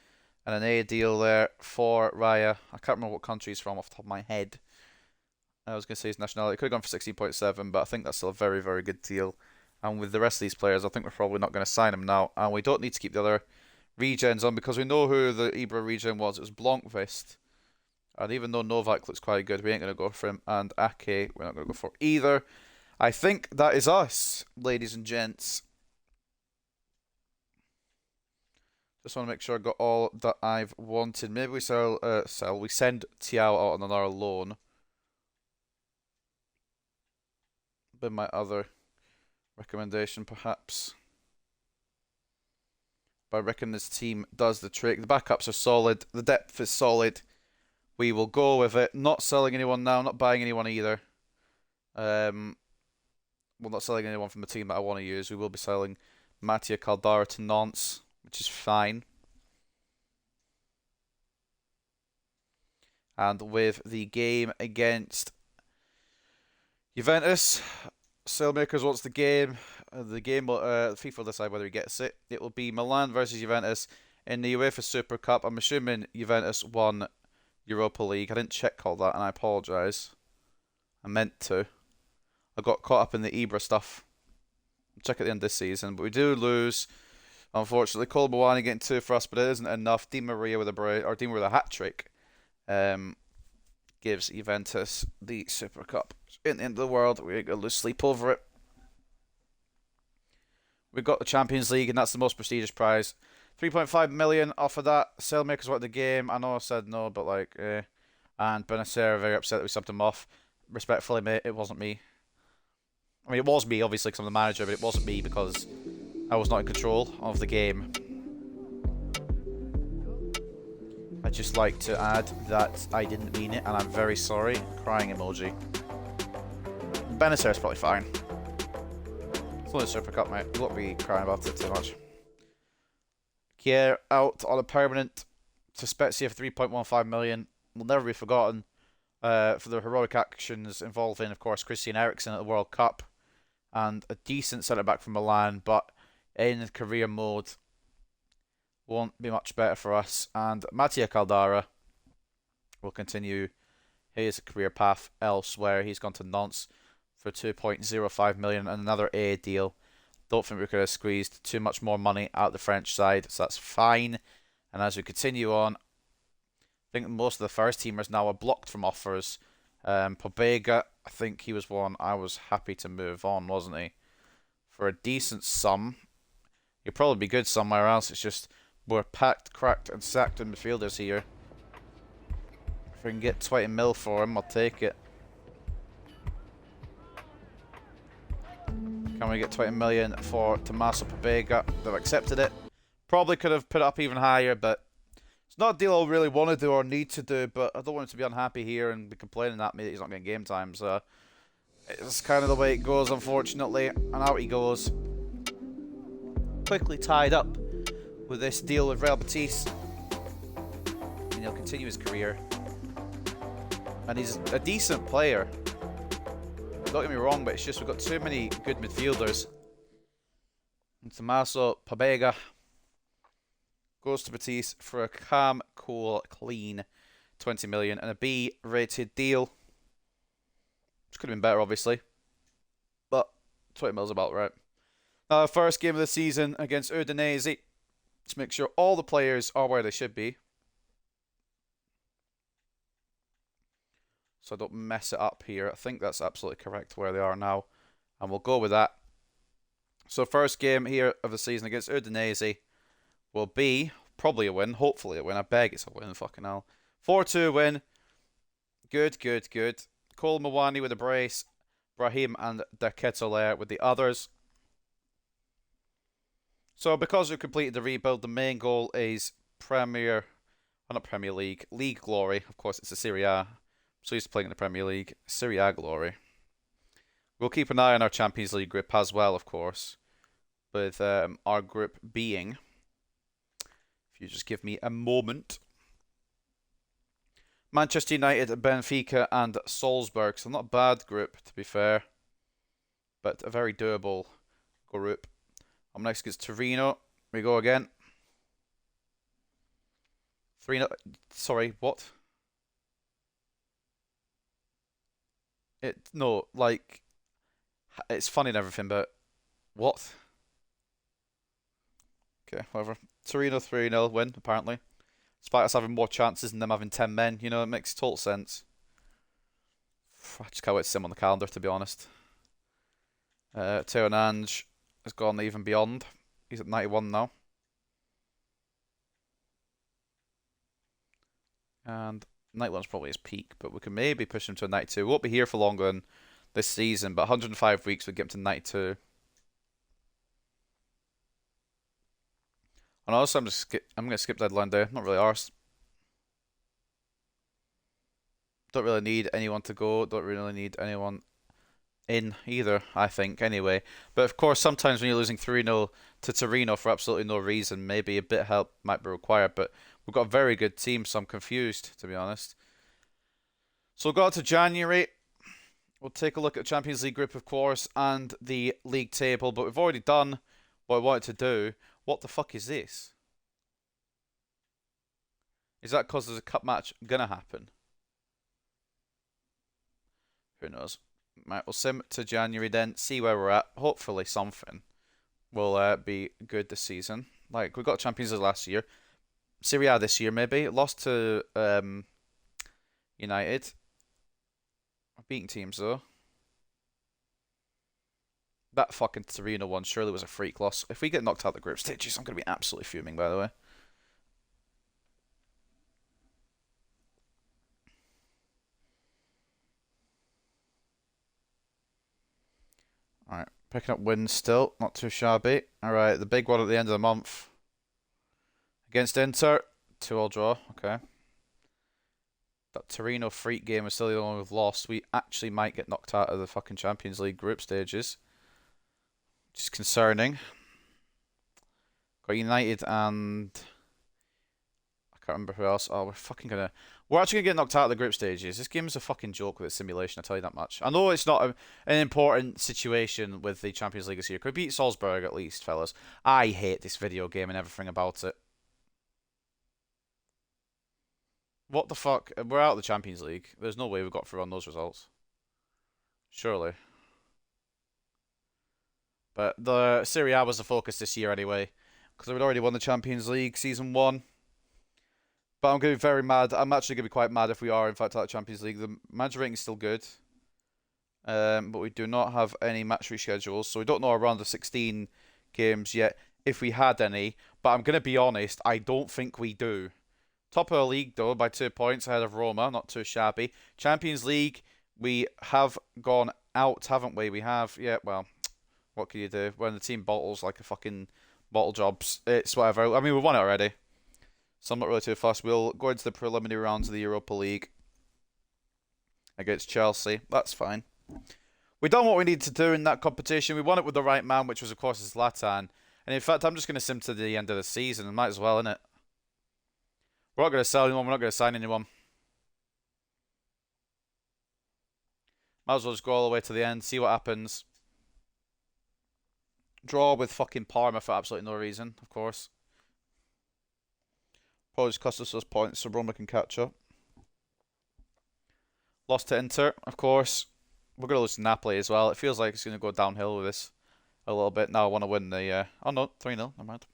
And an A deal there for Raya. I can't remember what country he's from off the top of my head. I was going to say his nationality. Could have gone for 16.7, but I think that's still a very, very good deal. And with the rest of these players, I think we're probably not going to sign them now. And we don't need to keep the other regens on because we know who the Ibra regen was. It was Blankvist. And even though Novak looks quite good, we ain't going to go for him. And Ake, we're not going to go for either. I think that is us, ladies and gents. Just want to make sure I got all that I've wanted. Maybe we we send Tiao out on another loan. Been my other recommendation, perhaps. But I reckon this team does the trick. The backups are solid. The depth is solid. We will go with it. Not selling anyone now. Not buying anyone either. Well, not selling anyone from the team that I want to use. We will be selling Mattia Caldara to Nantes, which is fine. And with the game against Juventus, Sailmakers wants the game. The game will FIFA will decide whether he gets it. It will be Milan versus Juventus in the UEFA Super Cup. I'm assuming Juventus won Europa League. I didn't check all that, and I apologise. I meant to. I got caught up in the Ibra stuff. Check at the end of this season, but we do lose. Unfortunately, Cole Mwani getting 2 for us, but it isn't enough. Di Maria with a hat trick. Gives Juventus the Super Cup. In the end of the world, we're going to lose sleep over it. We've got the Champions League, and that's the most prestigious prize. 3.5 million off of that. Sailmakers want the game. I know I said no, but like, and Benacer very upset that we subbed him off. Respectfully, mate, it wasn't me. I mean, it was me, obviously, because I'm the manager, but it wasn't me because I was not in control of the game. I'd just like to add that I didn't mean it, and I'm very sorry. Crying emoji. Benacer is probably fine. It's only a Super Cup, mate. You won't be crying about it too much. Kier out on a permanent to Spezia for 3.15 million. Will never be forgotten for the heroic actions involving, of course, Christian Eriksen at the World Cup. And a decent centre-back from Milan, but in career mode won't be much better for us. And Mattia Caldara will continue his career path elsewhere. He's gone to Nantes for 2.05 million and another A deal. Don't think we could have squeezed too much more money out the French side, so that's fine. And as we continue on, I think most of the first teamers now are blocked from offers. Pobega, I think he was one I was happy to move on, wasn't he? For a decent sum. He'll probably be good somewhere else. It's just we're packed, cracked, and sacked in midfielders here. If we can get 20 mil for him, I'll take it. Can we get 20 million for Tommaso Pobega? They've accepted it. Probably could have put it up even higher, but it's not a deal I really want to do or need to do, but I don't want him to be unhappy here and be complaining at me that he's not getting game time, so it's kind of the way it goes, unfortunately, and out he goes. Quickly tied up with this deal with Real Betis, and he'll continue his career. And he's a decent player. Don't get me wrong, but it's just we've got too many good midfielders. And Tommaso Pobega goes to Betis for a calm, cool, clean 20 million and a B-rated deal. Which could have been better, obviously. But 20 mil's about right. Now, first game of the season against Udinese. Let's make sure all the players are where they should be. So I don't mess it up here. I think that's absolutely correct where they are now. And we'll go with that. So first game here of the season against Udinese will be probably a win. Hopefully a win. I beg it's a win. Fucking hell. 4-2 win. Good, good, good. Cole Mwani with a brace. Brahim and De Ketelaere with the others. So because we've completed the rebuild, the main goal is League glory. Of course, it's the Serie A. So used to playing in the Premier League. Serie A glory. We'll keep an eye on our Champions League group as well, of course. With our group being... If you just give me a moment. Manchester United, Benfica and Salzburg. So not a bad group, to be fair. But a very doable group. Up next is Torino. We go again. 3-0. Sorry, what? No, like, it's funny and everything, but what? Okay, whatever. Torino 3-0 win, apparently. Despite us having more chances and them having 10 men, you know, it makes total sense. I just can't wait to see him on the calendar, to be honest. Teo Nange has gone even beyond. He's at 91 now. And 91's probably his peak, but we can maybe push him to a 92. We won't be here for longer than this season, but 105 weeks would get him to 92. And also, I'm gonna skip deadline day. Not really arsed. Don't really need anyone to go. Don't really need anyone in either, I think, anyway. But of course, sometimes when you're losing 3-0 to Torino for absolutely no reason, maybe a bit of help might be required. But we've got a very good team, so I'm confused, to be honest. So we'll go out to January. We'll take a look at the Champions League group, of course, and the league table. But we've already done what I wanted to do. What the fuck is this? Is that because there's a cup match gonna happen? Who knows? Right, we'll sim to January then, see where we're at. Hopefully something will be good this season. Like, we got Champions League last year. Serie A this year, maybe. Lost to United. Beating teams, though. That fucking Torino one surely was a freak loss. If we get knocked out of the group stages, I'm going to be absolutely fuming, by the way. Alright, picking up wins still. Not too shabby. Alright, the big one at the end of the month. Against Inter. 2-2 draw. Okay. That Torino freak game is still the only one we've lost. We actually might get knocked out of the fucking Champions League group stages. Which is concerning. Got United and I can't remember who else. Oh, we're actually gonna get knocked out of the group stages. This game is a fucking joke with its simulation, I tell you that much. I know it's not an important situation with the Champions League this year. Could we beat Salzburg at least, fellas? I hate this video game and everything about it. What the fuck? We're out of the Champions League. There's no way we got through on those results. Surely. But the Serie A was the focus this year anyway, because we'd already won the Champions League Season 1. But I'm going to be very mad. I'm actually going to be quite mad if we are, in fact, out of the Champions League. The manager rating is still good. But we do not have any match reschedules, so we don't know our round of 16 games yet, if we had any. But I'm going to be honest, I don't think we do. Top of the league, though, by 2 points ahead of Roma. Not too shabby. Champions League, we have gone out, haven't we? We have, yeah, well, what can you do? When the team bottles like a fucking bottle jobs, it's whatever. I mean, we won it already. So I'm not really too fussed. We'll go into the preliminary rounds of the Europa League against Chelsea. That's fine. We've done what we need to do in that competition. We won it with the right man, which was, of course, Zlatan. And in fact, I'm just going to sim to the end of the season. Might as well, innit? We're not going to sell anyone. We're not going to sign anyone. Might as well just go all the way to the end, see what happens. Draw with fucking Parma for absolutely no reason, of course. Probably just cost us those points so Roma can catch up. Lost to Inter, of course. We're going to lose to Napoli as well. It feels like it's going to go downhill with this a little bit. Now I want to win the... Oh no, 3-0, never mind.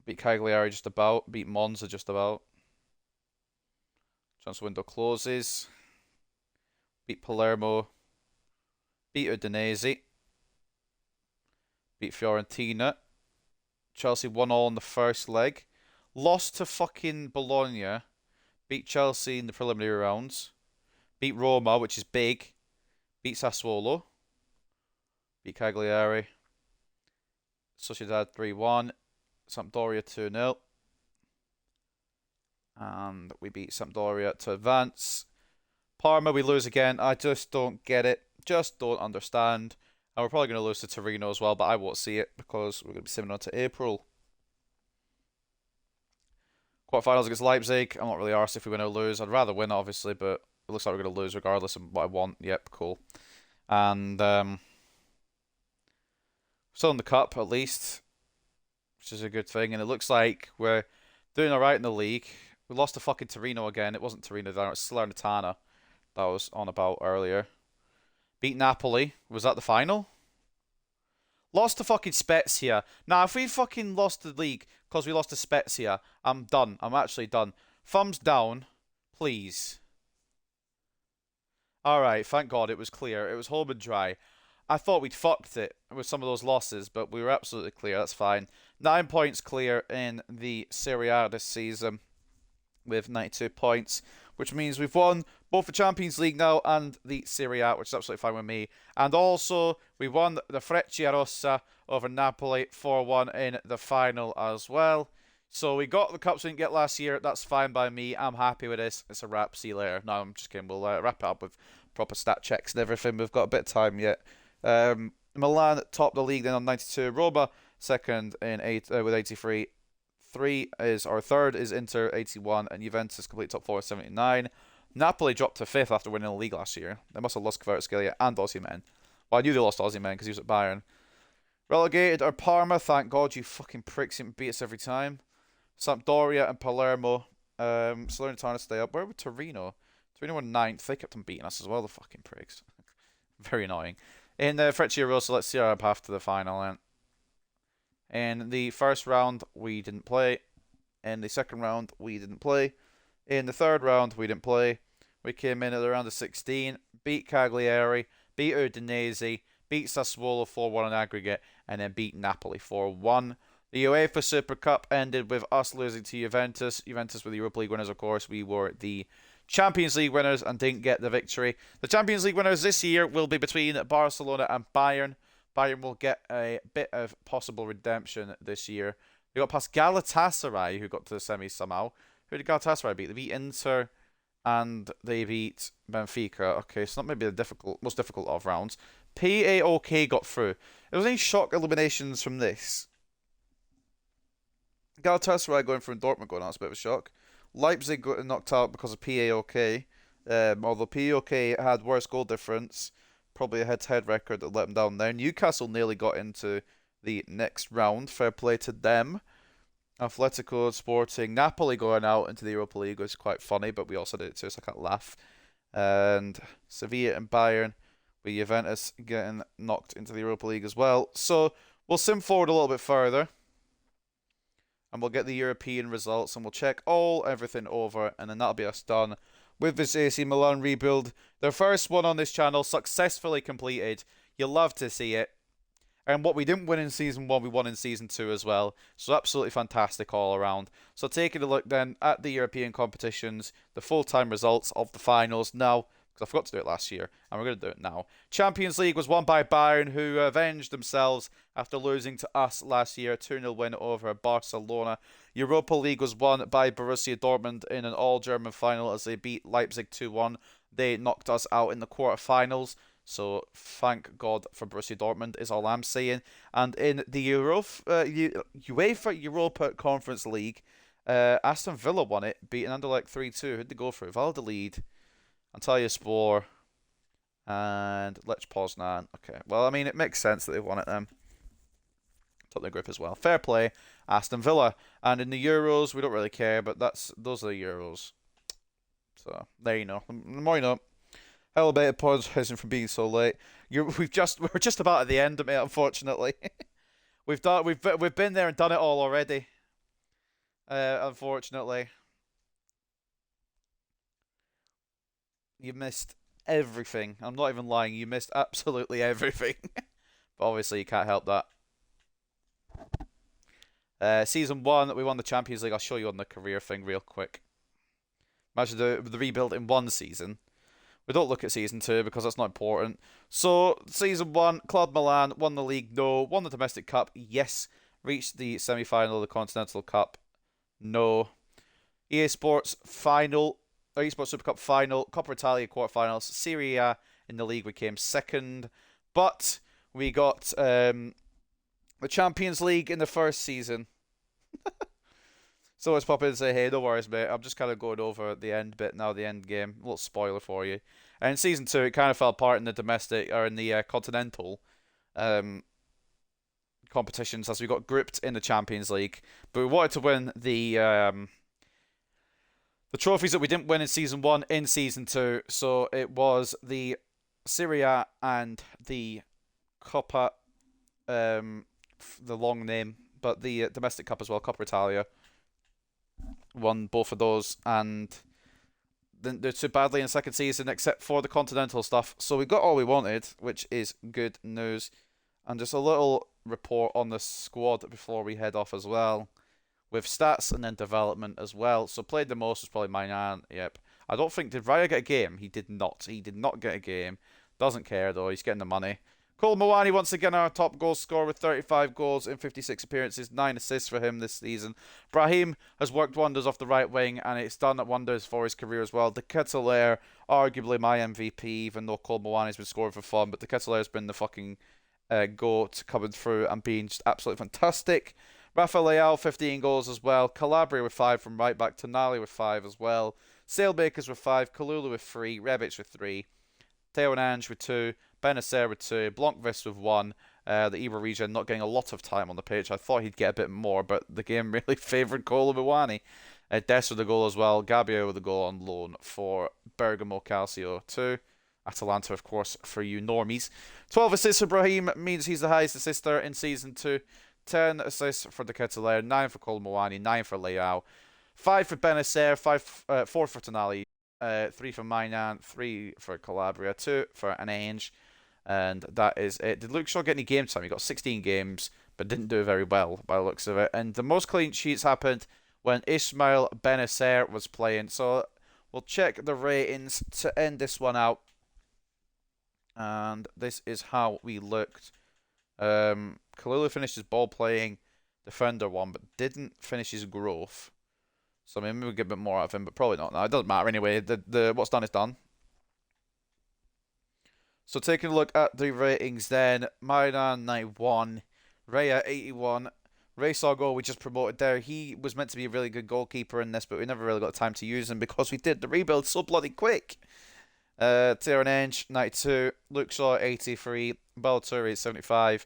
Beat Cagliari just about. Beat Monza just about. Transfer window closes. Beat Palermo. Beat Udinese. Beat Fiorentina. Chelsea 1-1 in the first leg. Lost to fucking Bologna. Beat Chelsea in the preliminary rounds. Beat Roma, which is big. Beat Sassuolo. Beat Cagliari. Sociedad 3-1. Sampdoria 2-0. And we beat Sampdoria to advance. Parma, we lose again. I just don't get it. Just don't understand. And we're probably going to lose to Torino as well, but I won't see it because we're going to be simming on to April. Quarterfinals against Leipzig. I'm not really arsed if we're going to lose. I'd rather win, obviously, but it looks like we're going to lose regardless of what I want. Yep, cool. And still in the cup, at least. which is a good thing. And it looks like we're doing all right in the league. We lost to fucking Torino again. It wasn't Torino, it was Salernitana that I was on about earlier. Beat Napoli. Was that the final? Lost to fucking Spezia. Now, if we fucking lost the league because we lost to Spezia, I'm done. I'm actually done. Thumbs down, please. Alright, thank God it was clear. It was home and dry. I thought we'd fucked it with some of those losses, but we were absolutely clear. That's fine. 9 points clear in the Serie A this season with 92 points, which means we've won both the Champions League now and the Serie A, which is absolutely fine with me. And also, we won the Frecciarossa over Napoli 4-1 in the final as well. So we got the cups we didn't get last year. That's fine by me. I'm happy with this. It's a wrap. See you later. No, I'm just kidding. We'll wrap it up with proper stat checks and everything. We've got a bit of time yet. Milan topped the league then on 92. Roma second in with 83. Third is Inter 81, and Juventus complete top four 79. Napoli dropped to fifth after winning the league last year. They must have lost Kvaratskhelia and Osimhen. Well, I knew they lost Osimhen because he was at Bayern. Relegated are Parma. Thank God, you fucking pricks didn't beat us every time. Sampdoria and Palermo. Salernitana stay up. Where were Torino? Torino were ninth. They kept on beating us as well, the fucking pricks. Very annoying. In the Frecciarossa, let's see our path to the final then. In the first round, we didn't play. In the second round, we didn't play. In the third round, we didn't play. We came in at the round of 16, beat Cagliari, beat Udinese, beat Sassuolo 4-1 in aggregate, and then beat Napoli 4-1. The UEFA Super Cup ended with us losing to Juventus. Juventus were the Europa League winners, of course. We were the Champions League winners and didn't get the victory. The Champions League winners this year will be between Barcelona and Bayern. Bayern will get a bit of possible redemption this year. We got past Galatasaray, who got to the semis somehow. Who did Galatasaray beat? They beat Inter and they beat Benfica. Okay, so that may be the most difficult of rounds. PAOK got through. There was any shock eliminations from this? Galatasaray going through and Dortmund going out, that's a bit of a shock. Leipzig got knocked out because of PAOK. Although PAOK had worse goal difference, probably a head-to-head record that let them down there. Newcastle nearly got into the next round. Fair play to them. Atletico, Sporting, Napoli going out into the Europa League was quite funny, but we also did it too, so I can't laugh. And Sevilla and Bayern, with Juventus getting knocked into the Europa League as well. So we'll sim forward a little bit further, and we'll get the European results, and we'll check everything over, and then that'll be us done with this AC Milan rebuild. The first one on this channel successfully completed. You'll love to see it. And what we didn't win in Season 1, we won in Season 2 as well. So absolutely fantastic all around. So taking a look then at the European competitions, the full-time results of the finals now, because I forgot to do it last year, and we're going to do it now. Champions League was won by Bayern, who avenged themselves after losing to us last year, 2-0 win over Barcelona. Europa League was won by Borussia Dortmund in an all-German final as they beat Leipzig 2-1. They knocked us out in the quarterfinals. So thank God for Borussia Dortmund is all I'm saying. And in the UEFA Europa Conference League, Aston Villa won it, beating Anderlecht 3-2. Who'd they go through? Valladolid, Antalyaspor, and Lech Poznan. Okay, well, I mean, it makes sense that they won it then. Top the group as well. Fair play, Aston Villa. And in the Euros, we don't really care, but those are the Euros. So there you know. The more you know. Elevator apologising for being so late. We're just about at the end of it, unfortunately. we've been there and done it all already. Unfortunately, you missed everything. I'm not even lying. You missed absolutely everything. But obviously, you can't help that. Season 1, we won the Champions League. I'll show you on the career thing real quick. Imagine the rebuild in one season. We don't look at Season 2 because that's not important. So, Season 1, Club Milan won the league, no. Won the Domestic Cup, yes. Reached the semi-final of the Continental Cup, no. EA Sports final, EA Sports Super Cup final, Coppa Italia quarterfinals, Serie A in the league we came second. But we got the Champions League in the first season. So let's pop in and say, hey, no worries, mate. I'm just kind of going over the end bit now, the end game. A little spoiler for you. And in Season 2, it kind of fell apart in the domestic, or in the continental competitions as we got grouped in the Champions League. But we wanted to win the trophies that we didn't win in Season 1 in Season 2. So it was the Serie A and the Coppa, the long name, but the domestic cup as well, Coppa Italia. Won both of those and didn't do too badly in the second season except for the continental stuff. So we got all we wanted, which is good news. And just a little report on the squad before we head off as well, with stats and then development as well. So played the most was probably Milan. Yep. I don't think, did Raya get a game? He did not. He did not get a game. Doesn't care though. He's getting the money. Kolo Muani once again our top goal scorer with 35 goals in 56 appearances, 9 assists for him this season. Brahim has worked wonders off the right wing and it's done wonders for his career as well. De Ketelaere, arguably my MVP, even though Kolo Muani's been scoring for fun, but De Ketelaere's been the fucking goat coming through and being just absolutely fantastic. Rafael, 15 goals as well. Calabria with 5 from right back. Tonali with 5 as well. Sailmakers with 5. Kalulu with 3. Rebic with 3. Teo and Ange with 2. Benacer with 2. Blomqvist with 1. The Ibra region not getting a lot of time on the pitch. I thought he'd get a bit more, but the game really favoured Kolo Muani. Des with the goal as well. Gabio with the goal on loan for Bergamo Calcio 2. Atalanta, of course, for you normies. 12 assists for Brahim means he's the highest assister in Season 2. 10 assists for De Ketelaere, 9 for Kolo Muani, 9 for Leao, 5 for Benacer, 4 for Tonali, 3 for Milan, 3 for Calabria, 2 for Ange, and that is it. Did Luke Shaw get any game time? He got 16 games, but didn't do very well by the looks of it. And the most clean sheets happened when Ismail Benacer was playing. So we'll check the ratings to end this one out. And this is how we looked. Kalulu finished his ball playing defender 1, but didn't finish his growth. So maybe we'll get a bit more out of him, but probably not. No, it doesn't matter anyway. The what's done is done. So taking a look at the ratings then, Milan 91, Raya 81. Ray Sargo, we just promoted there. He was meant to be a really good goalkeeper in this, but we never really got time to use him because we did the rebuild so bloody quick. Tieran Enge, 92. Luke Shaw, 83. Ballatore, 75.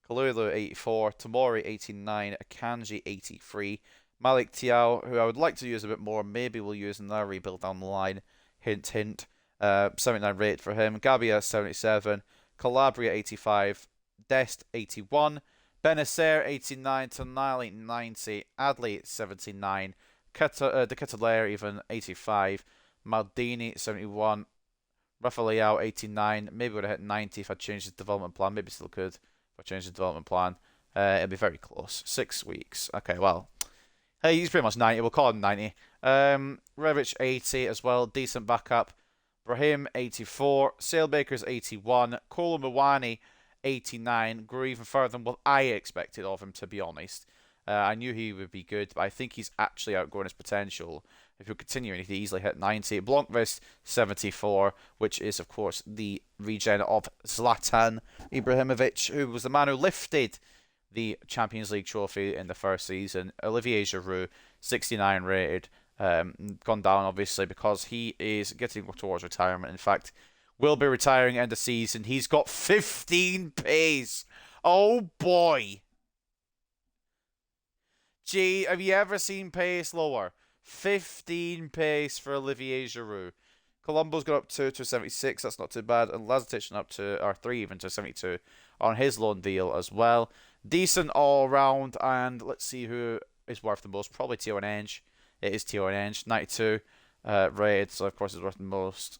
Kalulu, 84. Tomori, 89. Akanji, 83. Malik Tiao, who I would like to use a bit more. Maybe we'll use in our rebuild down the line. Hint, hint. 79 rated for him. Gabia, 77. Calabria, 85. Dest, 81. Benacer, 89. Tonali, 90. Adley, 79. De Ketelaere, even 85. Maldini, 71. Rafael, 89. Maybe would have hit 90 if I changed the development plan. Maybe still could if I changed the development plan. It'll be very close. 6 weeks. Okay, well. Hey, he's pretty much 90. We'll call him 90. Rebic, 80 as well. Decent backup. Brahim, 84. Sailmakers, 81. Kolo Muani, 89. Grew even further than what I expected of him, to be honest. I knew he would be good, but I think he's actually outgrown his potential. If he'll continue, he could easily hit 90. Blomqvist, 74, which is, of course, the regen of Zlatan Ibrahimovic, who was the man who lifted the Champions League trophy in the first season. Olivier Giroud, 69 rated. Gone down, obviously, because he is getting towards retirement. In fact, will be retiring end of season. He's got 15 pace. Oh, boy. Gee, have you ever seen pace lower? 15 pace for Olivier Giroud. Colombo's got up to 76. That's not too bad. And Lazetic up to, or 3 even, to 72 on his loan deal as well. Decent all round. And let's see who is worth the most. Probably Teo and Enge. It is Teo and Enge. 92 rated. So, of course, it's worth the most.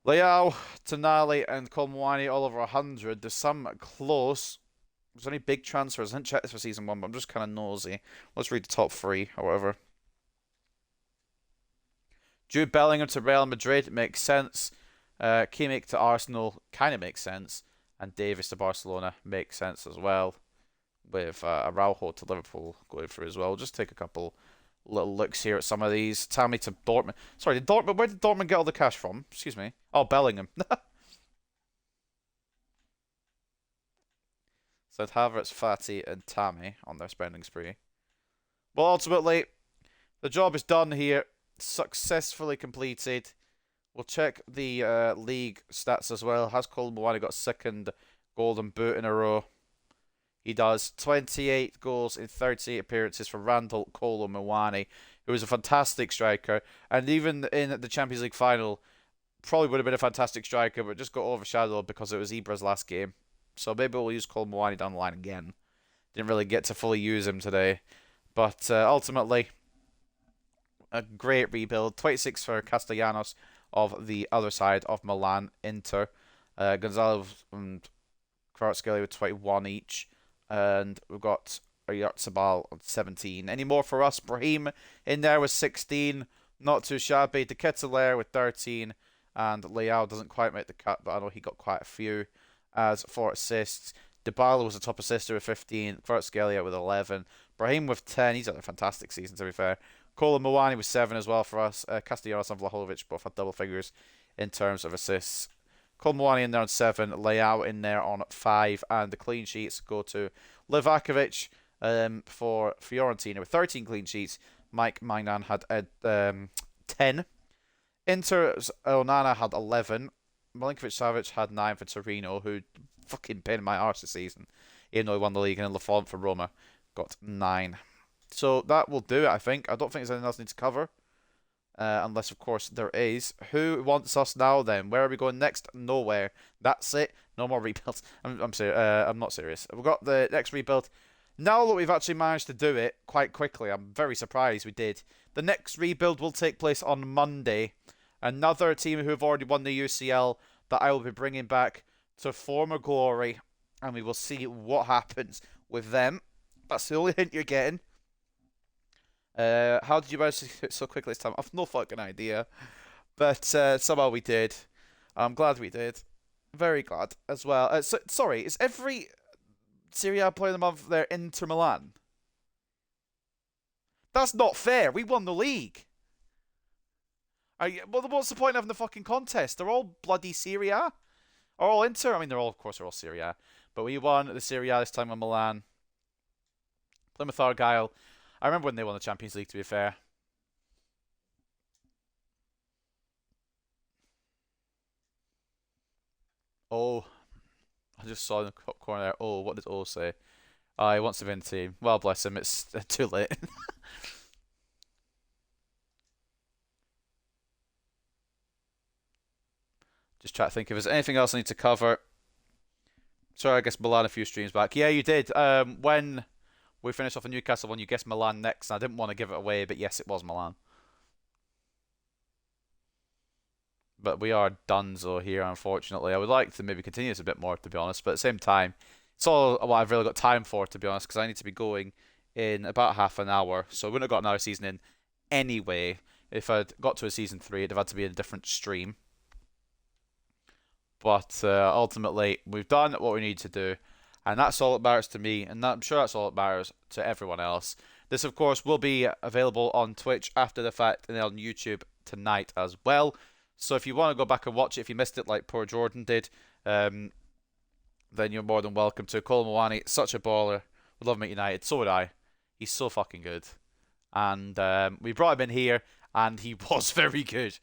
Leao, Tonali, and Kolo Muani all over 100. There's some close. Was there any big transfers? I didn't check this for Season 1, but I'm just kind of nosy. Let's read the top 3, or whatever. Jude Bellingham to Real Madrid makes sense. Kimmich to Arsenal kind of makes sense. And Davis to Barcelona makes sense as well. With Araujo to Liverpool going through as well. Just take a couple little looks here at some of these. Tammy to Dortmund. Sorry, where did Dortmund get all the cash from? Excuse me. Oh, Bellingham. So Havertz, Fati, and Tammy on their spending spree. Well, ultimately, the job is done here. Successfully completed. We'll check the league stats as well. Has Kolo Muani got 2nd Golden Boot in a row? He does 28 goals in 38 appearances for Randall Kolo Muani, who is a fantastic striker. And even in the Champions League final, probably would have been a fantastic striker, but just got overshadowed because it was Ibra's last game. So maybe we'll use Kolo Muani down the line again. Didn't really get to fully use him today. But ultimately, a great rebuild. 26 for Castellanos of the other side of Milan, Inter. Gonzalez and Kvaratskhelia with 21 each. And we've got Oyarzabal on 17. Any more for us? Brahim in there with 16. Not too shabby. De Ketelaere with 13. And Leao doesn't quite make the cut, but I know he got quite a few. As for assists, Dybala was the top assister with 15. Kvaratskhelia with 11. Brahim with 10. He's had a fantastic season, to be fair. Kolo Muani with 7 as well for us. Castellanos and Vlahovic both had double figures in terms of assists. Kolo Muani in there on 7. Leao in there on 5. And the clean sheets go to Livakovic for Fiorentina with 13 clean sheets. Mike Maignan had 10. Inter's Onana had 11. Milinkovic-Savic had 9 for Torino, who fucking pain in my arse this season. Even though he won the league, and Lafont for Roma got 9. So that will do it, I think. I don't think there's anything else I need to cover. Unless, of course, there is. Who wants us now, then? Where are we going next? Nowhere. That's it. No more rebuilds. I'm serious. I'm not serious. We've got the next rebuild. Now that we've actually managed to do it quite quickly, I'm very surprised we did. The next rebuild will take place on Monday. Another team who have already won the UCL that I will be bringing back to former glory. And we will see what happens with them. That's the only hint you're getting. How did you manage to do it so quickly this time? I've no fucking idea. But somehow we did. I'm glad we did. Very glad as well. Sorry, is every Serie A player of the month there Inter Milan? That's not fair. We won the league. Well, what's the point of having the fucking contest? They're all bloody Serie A. Or all Inter. I mean, of course, they're all Serie A. But we won the Serie A this time on Milan. Plymouth Argyle. I remember when they won the Champions League, to be fair. Oh, I just saw in the top corner there. Oh, what did O say? He wants to be in the team. Well, bless him. It's too late. Just try to think if there's anything else I need to cover. Sorry, I guess Milan a few streams back. Yeah, you did. When we finished off a Newcastle one, you guessed Milan next. I didn't want to give it away, but yes, it was Milan. But we are donezo here, unfortunately. I would like to maybe continue this a bit more, to be honest. But at the same time, it's all what I've really got time for, to be honest, because I need to be going in about half an hour. So I wouldn't have got another season in anyway. If I'd got to a season 3, it'd have had to be in a different stream. But ultimately, we've done what we need to do. And that's all that matters to me. And I'm sure that's all that matters to everyone else. This, of course, will be available on Twitch after the fact and on YouTube tonight as well. So if you want to go back and watch it, if you missed it like poor Jordan did, then you're more than welcome to. Kolo Muani, such a baller. Would love him at United. So would I. He's so fucking good. And we brought him in here, and he was very good.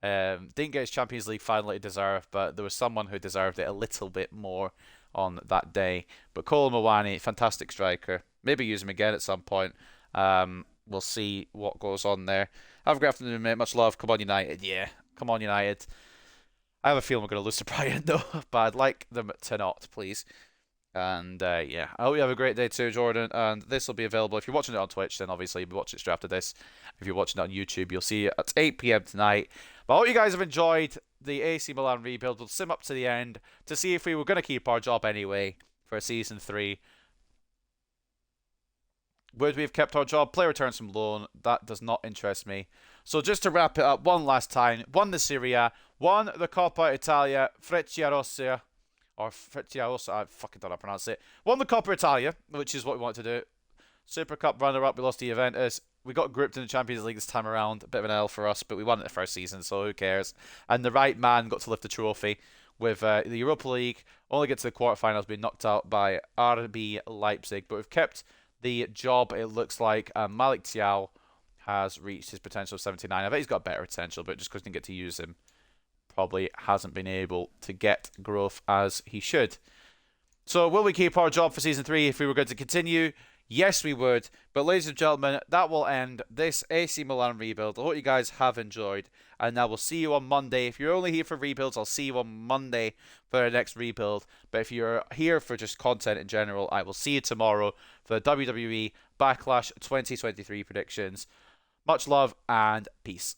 Didn't get his Champions League final he deserved, but there was someone who deserved it a little bit more on that day. But Kolo Muani, fantastic striker. Maybe use him again at some point. We'll see what goes on there. Have a great afternoon, mate. Much love. Come on, United. Yeah, come on, United. I have a feeling we're going to lose to Brighton, though. But I'd like them to not, please. And yeah, I hope you have a great day too, Jordan. And this will be available. If you're watching it on Twitch, then obviously you'll be watching it straight after this. If you're watching it on YouTube, you'll see it at 8 PM tonight. But I hope you guys have enjoyed the AC Milan rebuild. We'll sim up to the end to see if we were going to keep our job anyway for Season 3. Would we have kept our job? Player returns from loan. That does not interest me. So just to wrap it up one last time. Won the Serie A. Won the Coppa Italia. Frecciarossa. Or Frecciarossa. I fucking don't know how to pronounce it. Won the Coppa Italia, which is what we want to do. Super Cup runner-up. We lost to Juventus. We got grouped in the Champions League this time around. A bit of an L for us, but we won it the first season, so who cares? And the right man got to lift the trophy with the Europa League. Only get to the quarterfinals, being knocked out by RB Leipzig. But we've kept the job, it looks like. Malik Thiaw has reached his potential of 79. I bet he's got better potential, but just because he didn't get to use him, probably hasn't been able to get growth as he should. So will we keep our job for Season 3 if we were going to continue? Yes, we would. But ladies and gentlemen, that will end this AC Milan rebuild. I hope you guys have enjoyed. And I will see you on Monday. If you're only here for rebuilds, I'll see you on Monday for the next rebuild. But if you're here for just content in general, I will see you tomorrow for the WWE Backlash 2023 predictions. Much love and peace.